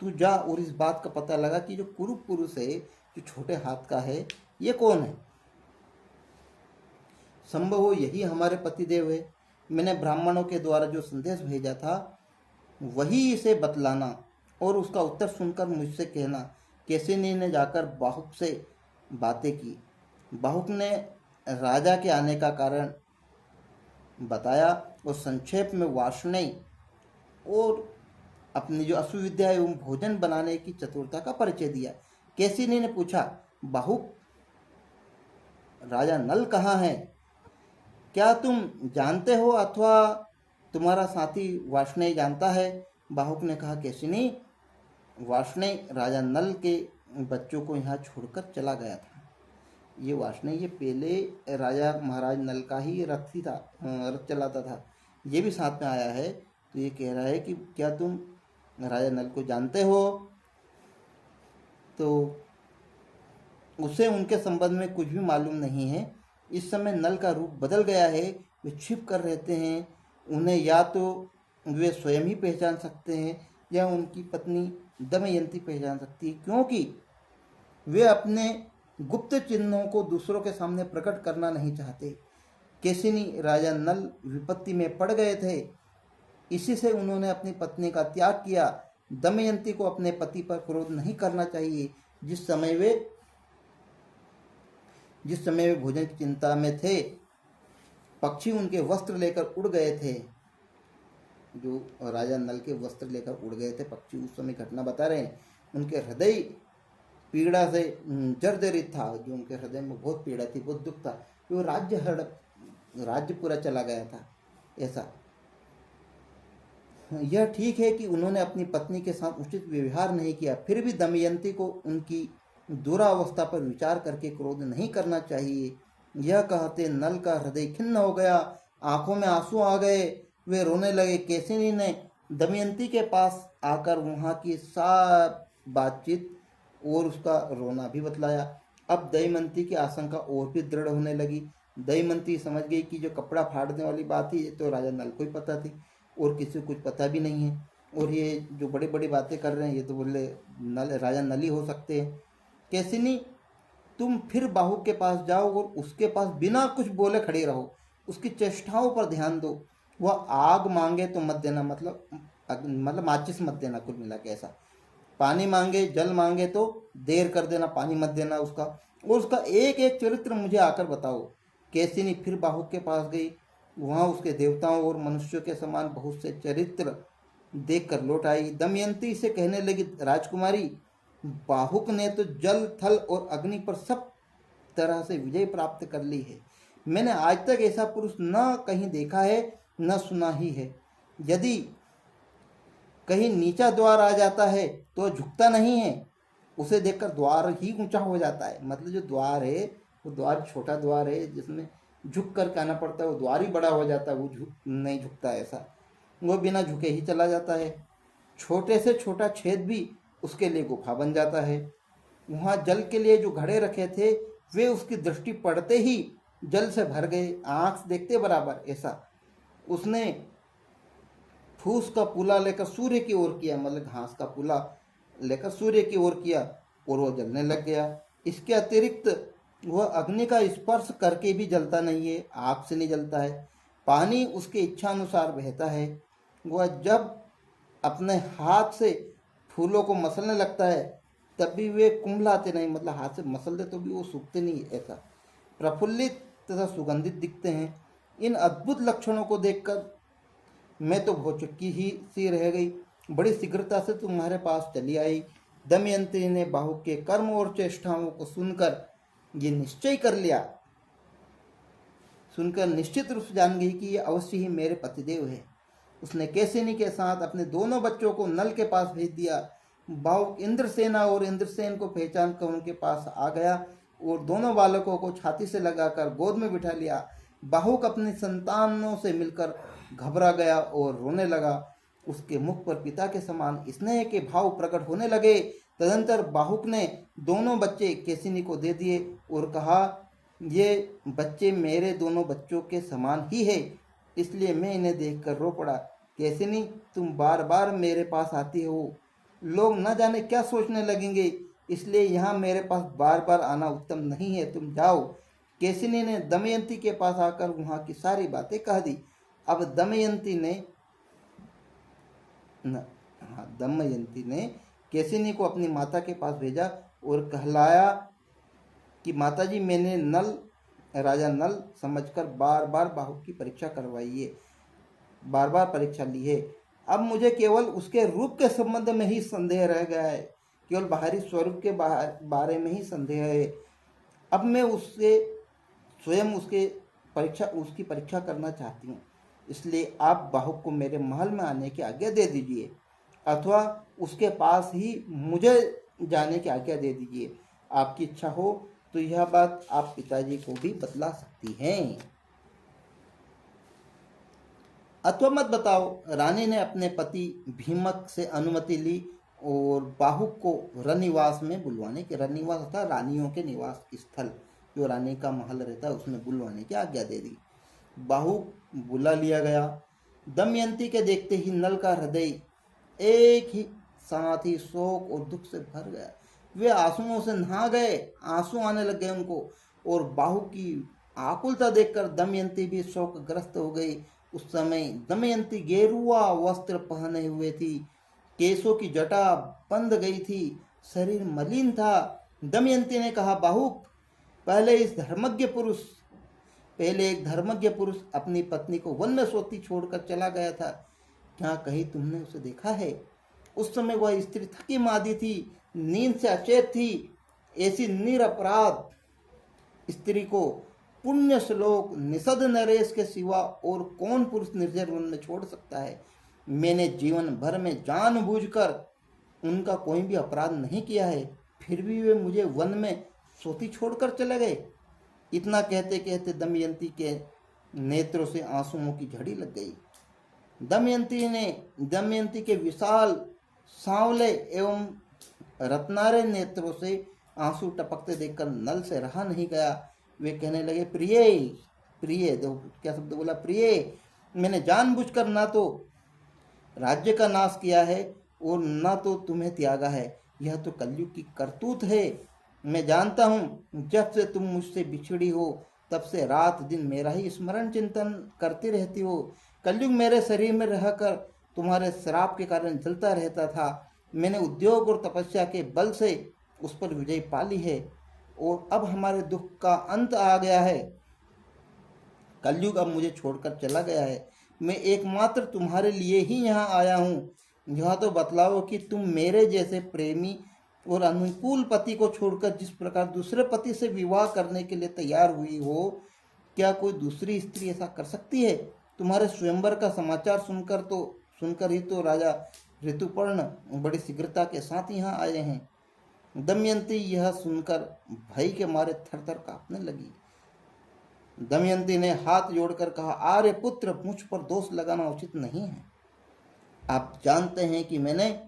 तू जा और इस बात का पता लगा कि जो कुरु पुरुष है, जो छोटे हाथ का है, ये कौन है। संभव हो यही हमारे पतिदेव है। मैंने ब्राह्मणों के द्वारा जो संदेश भेजा था वही इसे बतलाना और उसका उत्तर सुनकर मुझसे कहना। केशिनी ने जाकर बाहुक से बातें की। बाहुक ने राजा के आने का कारण बताया और संक्षेप में वाष्णेय और अपनी जो अश्वविद्या एवं भोजन बनाने की चतुरता का परिचय दिया। केशिनी ने पूछा, बाहुक, राजा नल कहाँ है? क्या तुम जानते हो अथवा तुम्हारा साथी वाष्णेय जानता है? बाहुक ने कहा, केशिनी, वाष्णेय राजा नल के बच्चों को यहाँ छोड़कर चला गया था। ये वाष्णेय ये पहले राजा महाराज नल का ही रथ चलाता था, ये भी साथ में आया है। तो ये कह रहा है कि क्या तुम राजा नल को जानते हो? तो उसे उनके संबंध में कुछ भी मालूम नहीं है। इस समय नल का रूप बदल गया है, वे छिप कर रहते हैं। उन्हें या तो वे स्वयं ही पहचान सकते हैं या उनकी पत्नी दमयंती पहचान सकती है, क्योंकि वे अपने गुप्त चिन्हों को दूसरों के सामने प्रकट करना नहीं चाहते। केशिनी राजा नल विपत्ति में पड़ गए थे, इसी से उन्होंने अपनी पत्नी का त्याग किया। दमयंती को अपने पति पर क्रोध नहीं करना चाहिए। जिस समय वे भोजन की चिंता में थे, पक्षी उनके वस्त्र लेकर उड़ गए थे। जो राजा नल के वस्त्र लेकर उड़ गए थे पक्षी, उस समय घटना बता रहे हैं। उनके हृदय पीड़ा से जर्जरित था, जो उनके हृदय में बहुत पीड़ा थी, बहुत दुख था। वो राज्य पूरा चला गया था। ऐसा यह ठीक है कि उन्होंने अपनी पत्नी के साथ उचित व्यवहार नहीं किया, फिर भी दमयंती को उनकी दुरावस्था पर विचार करके क्रोध नहीं करना चाहिए। यह कहते नल का हृदय खिन्न हो गया, आंखों में आंसू आ गए, वे रोने लगे। केसिनी ने दमयंती के पास आकर वहां की सब बातचीत और उसका रोना भी बतलाया। अब दमयंती की आशंका और भी दृढ़ होने लगी। दमयंती समझ गई कि जो कपड़ा फाड़ने वाली बात थी तो राजा नल को ही पता थी और किसी को कुछ पता भी नहीं है, और ये जो बड़ी बड़ी बातें कर रहे हैं ये तो बोले राजा नल ही हो सकते हैं। केसिनी, तुम फिर बाहुक के पास जाओ और उसके पास बिना कुछ बोले खड़े रहो, उसकी चेष्टाओं पर ध्यान दो। वह आग मांगे तो मत देना, मतलब माचिस मत देना, कुल मिला के ऐसा। पानी मांगे, जल मांगे तो देर कर देना, पानी मत देना उसका, और उसका एक एक चरित्र मुझे आकर बताओ। केसिनी फिर बाहुक के पास गई, वहां उसके देवताओं और मनुष्यों के समान बहुत से चरित्र देखकर लौट आई। दमयंती से कहने लगी, राजकुमारी, बाहुक ने तो जल, थल और अग्नि पर सब तरह से विजय प्राप्त कर ली है। मैंने आज तक ऐसा पुरुष न कहीं देखा है न सुना ही है। यदि कहीं नीचा द्वार आ जाता है तो झुकता नहीं है, उसे देखकर द्वार ही ऊंचा हो जाता है। मतलब जो द्वार है वो द्वार छोटा द्वार है जिसमें झुक कर आना पड़ता है, वो द्वार ही बड़ा हो जाता है, वो नहीं झुकता ऐसा, वो बिना झुके ही चला जाता है। छोटे से छोटा छेद भी उसके लिए गुफा बन जाता है। वहाँ जल के लिए जो घड़े रखे थे वे उसकी दृष्टि पड़ते ही जल से भर गए, आँख देखते बराबर ऐसा। उसने फूस का पुला लेकर सूर्य की ओर किया, मतलब घास का पुला लेकर सूर्य की ओर किया और वो जलने लग गया। इसके अतिरिक्त वह अग्नि का स्पर्श करके भी जलता नहीं है, आग से नहीं जलता है। पानी उसके इच्छा अनुसार बहता है। वह जब अपने हाथ से फूलों को मसलने लगता है तब भी वे कुंभलाते नहीं, मतलब हाथ से मसल दे तो भी वो सूखते नहीं, ऐसा प्रफुल्लित तथा सुगंधित दिखते हैं। इन अद्भुत लक्षणों को देखकर मैं तो भौचक्की ही सी रह गई, बड़ी शीघ्रता से तुम्हारे पास चली आई। दमयंती ने बाहुक के कर्म और चेष्टाओं को सुनकर ये निश्चय कर लिया, सुनकर निश्चित रूप से जान गई कि ये अवश्य ही मेरे पतिदेव है। उसने केसिनी के साथ अपने दोनों बच्चों को नल के पास भेज दिया। बाहुक इंद्रसेना और इंद्रसेन को पहचान कर उनके पास आ गया और दोनों बालकों को छाती से लगाकर गोद में बिठा लिया। बाहुक अपनी संतानों से मिलकर घबरा गया और रोने लगा। उसके मुख पर पिता के समान स्नेह के भाव प्रकट होने लगे। तदंतर बाहुक ने दोनों बच्चे केसिनी को दे दिए और कहा, ये बच्चे मेरे दोनों बच्चों के समान ही है, इसलिए मैं इन्हें देखकर रो पड़ा। केसिनी, तुम बार बार मेरे पास आती हो, लोग न जाने क्या सोचने लगेंगे, इसलिए यहाँ मेरे पास बार बार आना उत्तम नहीं है, तुम जाओ। केसिनी ने दमयंती के पास आकर वहाँ की सारी बातें कह दी। अब दमयंती ने केसिनी को अपनी माता के पास भेजा और कहलाया कि माताजी, मैंने राजा नल समझकर बार बार बाहुक की परीक्षा करवाई है, बार बार परीक्षा ली है। अब मुझे केवल उसके रूप के संबंध में ही संदेह रह गया है, केवल बाहरी स्वरूप के बारे में ही संदेह है। अब मैं उससे स्वयं उसकी परीक्षा करना चाहती हूँ, इसलिए आप बाहुक को मेरे महल में आने की आज्ञा दे दीजिए, अथवा उसके पास ही मुझे जाने की आज्ञा दे दीजिए। आपकी इच्छा हो तो यह बात आप पिताजी को भी बतला सकती हैं, अथवा मत बताओ। रानी ने अपने पति भीमक से अनुमति ली और बाहुक को रनिवास में बुलवाने के, रनिवास था रानियों के निवास स्थल, जो रानी का महल रहता है उसमें बुलवाने की आज्ञा दे दी। बाहुक बुला लिया गया। दमयंती के देखते ही नल का हृदय एक ही साथ ही शोक और दुख से भर गया। वे आंसुओं से नहा गए, आंसू आने लग गए उनको, और बाहुक की आकुलता देखकर दमयंती भी शोकग्रस्त हो गई। उस समय दमयंती गेरुआ वस्त्र पहने हुए थी, केशों की जटा बंध गई थी, शरीर मलिन था। दमयंती ने कहा, बाहुक, पहले एक धर्मज्ञ पुरुष अपनी पत्नी को वन में सोती छोड़कर चला गया था। क्या कहीं तुमने उसे देखा है? उस समय वह स्त्री थकी मादी थी, नींद से अचेत थी। ऐसी निरपराध स्त्री को पुण्य श्लोक निषद नरेश के सिवा और कौन पुरुष निर्जर वन में छोड़ सकता है? मैंने जीवन भर में जानबूझकर उनका कोई भी अपराध नहीं किया है, फिर भी वे मुझे वन में सोती छोड़कर चले गए। इतना कहते कहते दमयंती के नेत्रों से आंसुओं की झड़ी लग गई। दमयंती के विशाल सांवले एवं रत्नारे नेत्रों से आंसू टपकते देखकर नल से रहा नहीं गया। वे कहने लगे, प्रिय प्रिय, क्या शब्द बोला, प्रिय, मैंने जानबूझकर ना तो राज्य का नाश किया है और ना तो तुम्हें त्यागा है। यह तो कलयुग की करतूत है। मैं जानता हूँ जब से तुम मुझसे बिछड़ी हो तब से रात दिन मेरा ही स्मरण चिंतन करती रहती हो। कलयुग मेरे शरीर में रहकर तुम्हारे श्राप के कारण जलता रहता था। मैंने उद्योग और तपस्या के बल से उस पर विजय पाली है और अब हमारे दुख का अंत आ गया है। कलयुग अब मुझे छोड़कर चला गया है। मैं एकमात्र तुम्हारे लिए ही यहाँ आया हूँ। यह तो बतलाओ कि तुम मेरे जैसे प्रेमी और अनुकूल पति को छोड़कर जिस प्रकार दूसरे पति से विवाह करने के लिए तैयार हुई हो, क्या कोई दूसरी स्त्री ऐसा कर सकती है? तुम्हारे स्वयंवर का समाचार सुनकर ही तो राजा ऋतुपर्ण बड़ी शीघ्रता के साथ यहाँ आए हैं। दमयंती यह सुनकर भय के मारे थरथर कांपने लगी। दमयंती ने हाथ जोड़कर कहा, आर्य पुत्र, मुझ पर दोष लगाना उचित नहीं है। आप जानते हैं कि मैंने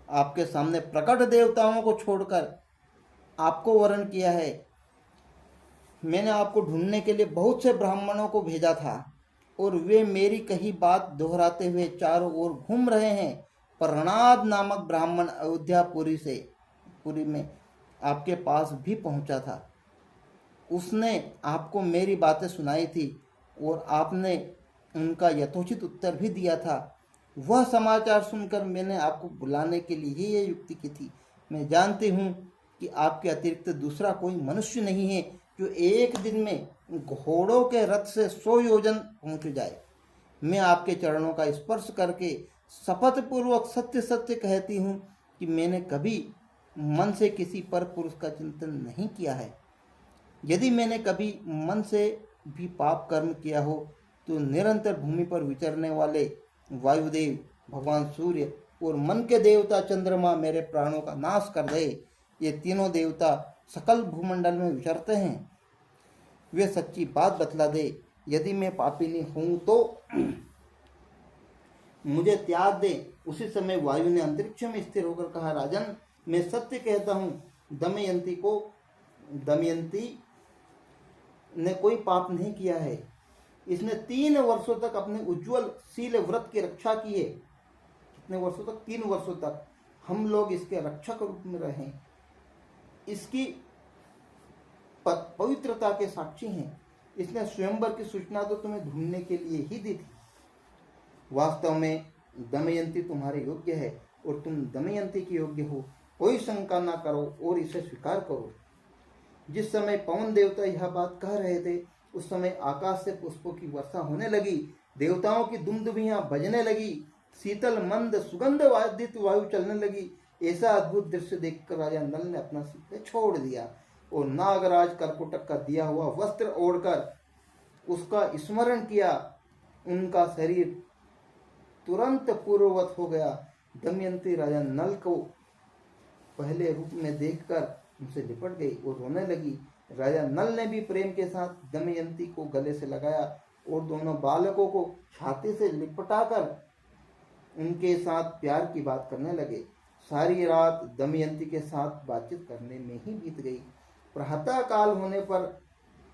आपके सामने प्रकट देवताओं को छोड़कर आपको वरण किया है। मैंने आपको ढूंढने के लिए बहुत से ब्राह्मणों को भेजा था और वे मेरी कही बात दोहराते हुए चारों ओर घूम रहे हैं। प्रणाद नामक ब्राह्मण पुरी में आपके पास भी पहुंचा था। उसने आपको मेरी बातें सुनाई थी और आपने उनका यथोचित उत्तर भी दिया था। वह समाचार सुनकर मैंने आपको बुलाने के लिए ही यह युक्ति की थी। मैं जानती हूँ कि आपके अतिरिक्त दूसरा कोई मनुष्य नहीं है जो एक दिन में घोड़ों के रथ से 100 योजन पहुँच जाए। मैं आपके चरणों का स्पर्श करके शपथ पूर्वक सत्य सत्य कहती हूँ कि मैंने कभी मन से किसी पर पुरुष का चिंतन नहीं किया है। यदि मैंने कभी मन से भी पाप कर्म किया हो तो निरंतर भूमि पर विचरने वाले वायुदेव, भगवान सूर्य और मन के देवता चंद्रमा मेरे प्राणों का नाश कर दे। ये तीनों देवता सकल भूमंडल में विचरते हैं। वे सच्ची बात बतला दे। यदि मैं पापिनी हूं तो मुझे त्याग दे। उसी समय वायु ने अंतरिक्ष में स्थिर होकर कहा, राजन, मैं सत्य कहता हूं, दमयंती ने कोई पाप नहीं किया है। इसने 3 वर्षों तक अपने उज्जवल शील व्रत की रक्षा की है। कितने वर्षों तक? 3 वर्षों तक हम लोग इसके रक्षक रूप में रहे। इसकी पवित्रता के साक्षी हैं। इसने स्वयंवर की सूचना तो तुम्हें ढूंढने के लिए ही दी थी। वास्तव में दमयंती तुम्हारे योग्य है और तुम दमयंती के योग्य हो। कोई शंका ना करो और इसे स्वीकार करो। जिस समय पवन देवता यह बात कह रहे थे उस समय आकाश से पुष्पों की वर्षा होने लगी। देवताओं की दुमदुमियां बजने लगी। शीतल मंद सुगंध वादित वायु चलने लगी। ऐसा अद्भुत दृश्य देखकर राजा नल ने अपना सिर छोड़ दिया और नागराज कर्कोटक का दिया हुआ वस्त्र ओढ़कर उसका स्मरण किया। उनका शरीर तुरंत पूर्ववत हो गया। दमयंती राजा नल को पहले रूप में देखकर उनसे लिपट गई और रोने लगी। राजा नल ने भी प्रेम के साथ दमयंती को गले से लगाया और दोनों बालकों को छाती से लिपटाकर उनके साथ प्यार की बात करने लगे। सारी रात दमयंती के साथ बातचीत करने में ही बीत गई। प्रातः काल होने पर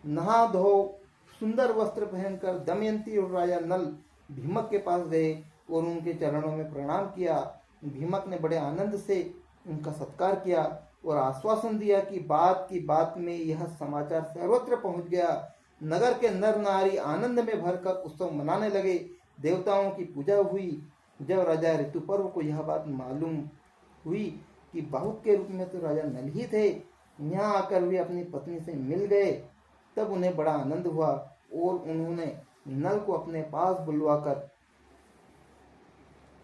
नहा धो सुंदर वस्त्र पहनकर दमयंती और राजा नल भीमक के पास गए और उनके चरणों में प्रणाम किया। भीमक ने बड़े आनंद से उनका सत्कार किया और आश्वासन दिया कि बात में यह समाचार सर्वत्र पहुंच गया। नगर के नर नारी आनंद में भरकर उत्सव मनाने लगे। देवताओं की पूजा हुई। जब राजा ऋतुपर्व को यह बात मालूम हुई कि बाहुक के रूप में तो राजा नल ही थे, यहाँ आकर वे अपनी पत्नी से मिल गए। तब उन्हें बड़ा आनंद हुआ और उन्होंने नल को अपने पास बुलवाकर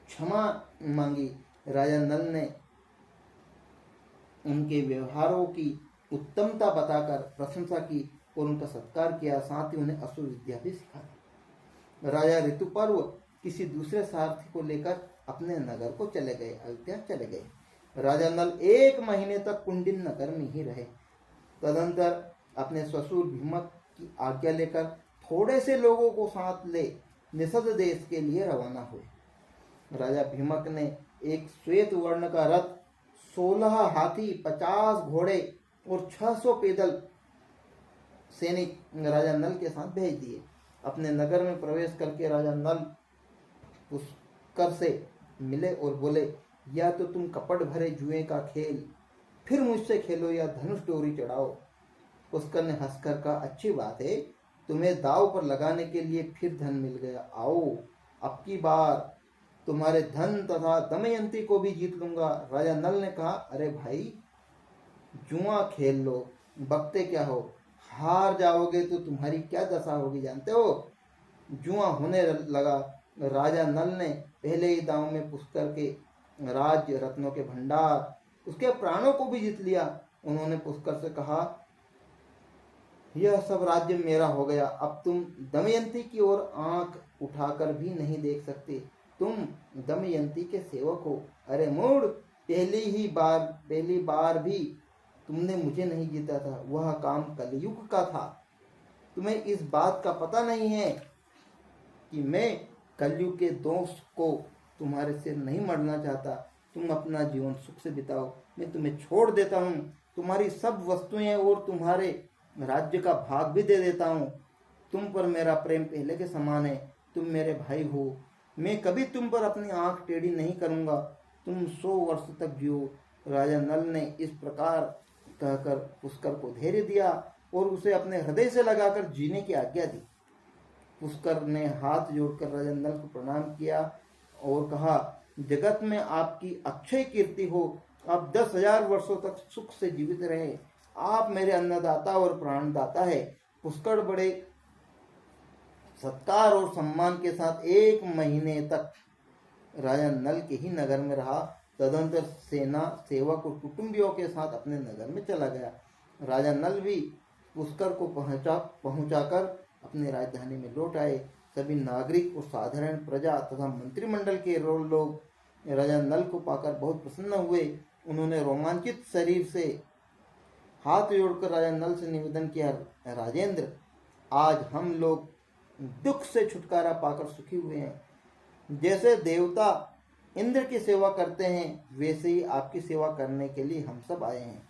क्षमा मांगी। राजा नल ने उनके व्यवहारों की उत्तमता बताकर प्रशंसा की और उनका सत्कार किया, साथ ही उन्हें असुर विद्या भी सिखाई। राजा ऋतुपर्व किसी दूसरे सारथी को लेकर अपने नगर को चले गए, अयोध्या चले गए। राजा नल 1 महीने तक कुंडिन नगर में ही रहे। तदंतर अपने ससुर भीमक की आज्ञा लेकर थोड़े से लोगों को साथ ले निषद देश के लिए रवाना हुए। राजा भीमक ने एक श्वेत वर्ण का रथ, 16 हाथी, 50 घोड़े और 600 पैदल सैनिक राजा नल के साथ भेज दिए। अपने नगर में प्रवेश करके राजा नल पुष्कर से मिले और बोले, या तो तुम कपट भरे जुए का खेल फिर मुझसे खेलो या धनुष डोरी चढ़ाओ। पुष्कर ने हंसकर कहा, अच्छी बात है, तुम्हें दाव पर लगाने के लिए फिर धन मिल गया। आओ, अब की बार तुम्हारे धन तथा दमयंती को भी जीत लूंगा। राजा नल ने कहा, अरे भाई, जुआ खेल लो, बकते क्या हो, हार जाओगे तो तुम्हारी क्या दशा होगी जानते हो। जुआ होने लगा। राजा नल ने पहले ही दांव में पुष्कर के राज्य, रत्नों के भंडार, उसके प्राणों को भी जीत लिया। उन्होंने पुष्कर से कहा, यह सब राज्य मेरा हो गया, अब तुम दमयंती की ओर आंख उठाकर भी नहीं देख सकते। तुम दमयंती के सेवक हो। अरे मूढ़, पहली बार भी तुमने मुझे नहीं जीता था, वह काम कलयुग का था। तुम्हें इस बात का पता नहीं है कि मैं कलयुग के दोष को तुम्हारे से नहीं मरना चाहता। तुम अपना जीवन सुख से बिताओ, मैं तुम्हें छोड़ देता हूँ, तुम्हारी सब वस्तुएं और तुम्हारे राज्य का भाग भी दे देता हूँ। तुम पर मेरा प्रेम पहले के समान है, तुम मेरे भाई हो, मैं कभी तुम पर अपनी आंख टेढ़ी नहीं करूँगा, तुम 100 वर्ष तक जियो। राजा नल ने इस प्रकार कहकर पुष्कर को धैर्य दिया और उसे अपने हृदय से लगाकर जीने की आज्ञा दी। पुष्कर ने हाथ जोड़कर राजा नल को प्रणाम किया और कहा, जगत में आपकी अक्षय कीर्ति हो, आप 10,000 वर्षों तक सुख से जीवित रहे। आप मेरे अन्नदाता और प्राणदाता है। पुष्कर बड़े सत्कार और सम्मान के साथ 1 महीने तक राजा नल के ही नगर में रहा। तदंतर सेना, सेवक और कुटुंबियों के साथ अपने नगर में चला गया। राजा नल भी पुष्कर को पहुंचाकर अपने राजधानी में लौट आए। सभी नागरिक और साधारण प्रजा तथा मंत्रिमंडल के लोग राजा नल को पाकर बहुत प्रसन्न हुए। उन्होंने रोमांचित शरीर से हाथ जोड़कर राजा नल से निवेदन किया, राजेंद्र, आज हम लोग दुख से छुटकारा पाकर सुखी हुए हैं। जैसे देवता इंद्र की सेवा करते हैं, वैसे ही आपकी सेवा करने के लिए हम सब आए हैं।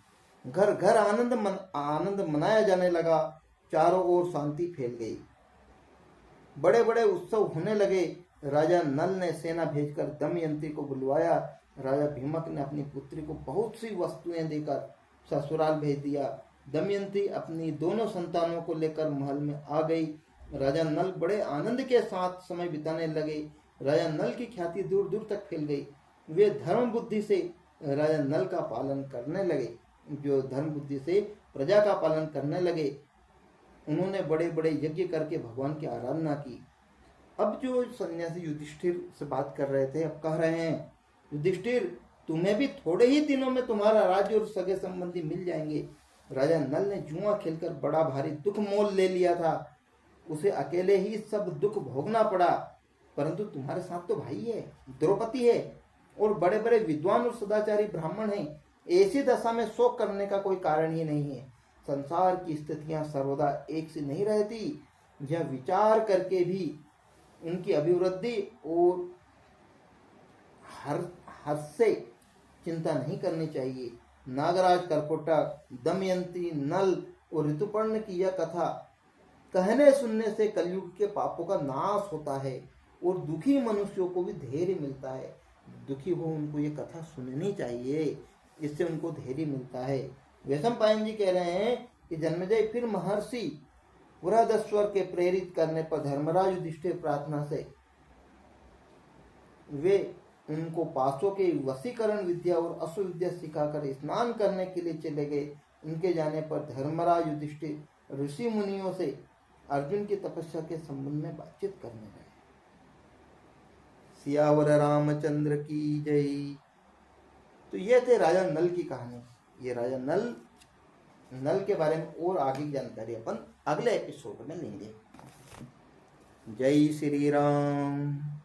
घर घर आनंद मनाया जाने लगा। चारों ओर शांति फैल गई। बड़े बड़े उत्सव होने लगे। राजा नल ने सेना भेजकर दमयंती को बुलवाया। राजा भीमक ने अपनी पुत्री को बहुत सी वस्तुएं देकर ससुराल भेज दिया। दमयंती अपनी दोनों संतानों को लेकर महल में आ गई। राजा नल बड़े आनंद के साथ समय बिताने लगे। राजा नल की ख्याति दूर दूर तक फैल गई। वे धर्म बुद्धि से राजा नल का पालन करने लगे, जो धर्म बुद्धि से प्रजा का पालन करने लगे। उन्होंने बड़े बड़े यज्ञ करके भगवान की आराधना की। अब जो सन्यासी युधिष्ठिर से बात कर रहे थे, अब कह रहे हैं, युधिष्ठिर, तुम्हें भी थोड़े ही दिनों में तुम्हारा राज्य और सगे संबंधी मिल जाएंगे। राजा नल ने जुआ खेलकर बड़ा भारी दुख मोल ले लिया था। उसे अकेले ही सब दुख भोगना पड़ा, परंतु तुम्हारे साथ तो भाई है, द्रौपदी है और बड़े बड़े विद्वान और सदाचारी ब्राह्मण हैं। ऐसी दशा में शोक करने का कोई कारण ही नहीं है। संसार की स्थितियां सर्वदा एक सी नहीं रहती। यह विचार करके भी उनकी अभिवृद्धि और हर्ष से चिंता नहीं करनी चाहिए। नागराज, कर्कोटक, दमयंती, नल और ऋतुपर्ण की यह कथा कहने सुनने से कलयुग के पापों का नाश होता है और दुखी मनुष्यों को भी धैर्य मिलता है। दुखी हो उनको ये कथा सुननी चाहिए, इससे उनको धैर्य मिलता है। वैशंपायन जी कह रहे हैं कि जन्मेजय फिर महर्षि बृहदस्वर के प्रेरित करने पर धर्मराज युधिष्ठिर प्रार्थना से वे उनको पासों के वशीकरण विद्या और अश्व विद्या सिखाकर स्नान करने के लिए चले गए। उनके जाने पर धर्मराज युधिष्ठिर ऋषि मुनियों से अर्जुन की तपस्या के संबंध में बातचीत करने लगे। सियावर रामचंद्र की जय। तो ये थे राजा नल की कहानी। ये राजा नल के बारे में और आगे की जानकारी अपन अगले एपिसोड में लेंगे। जय श्री राम।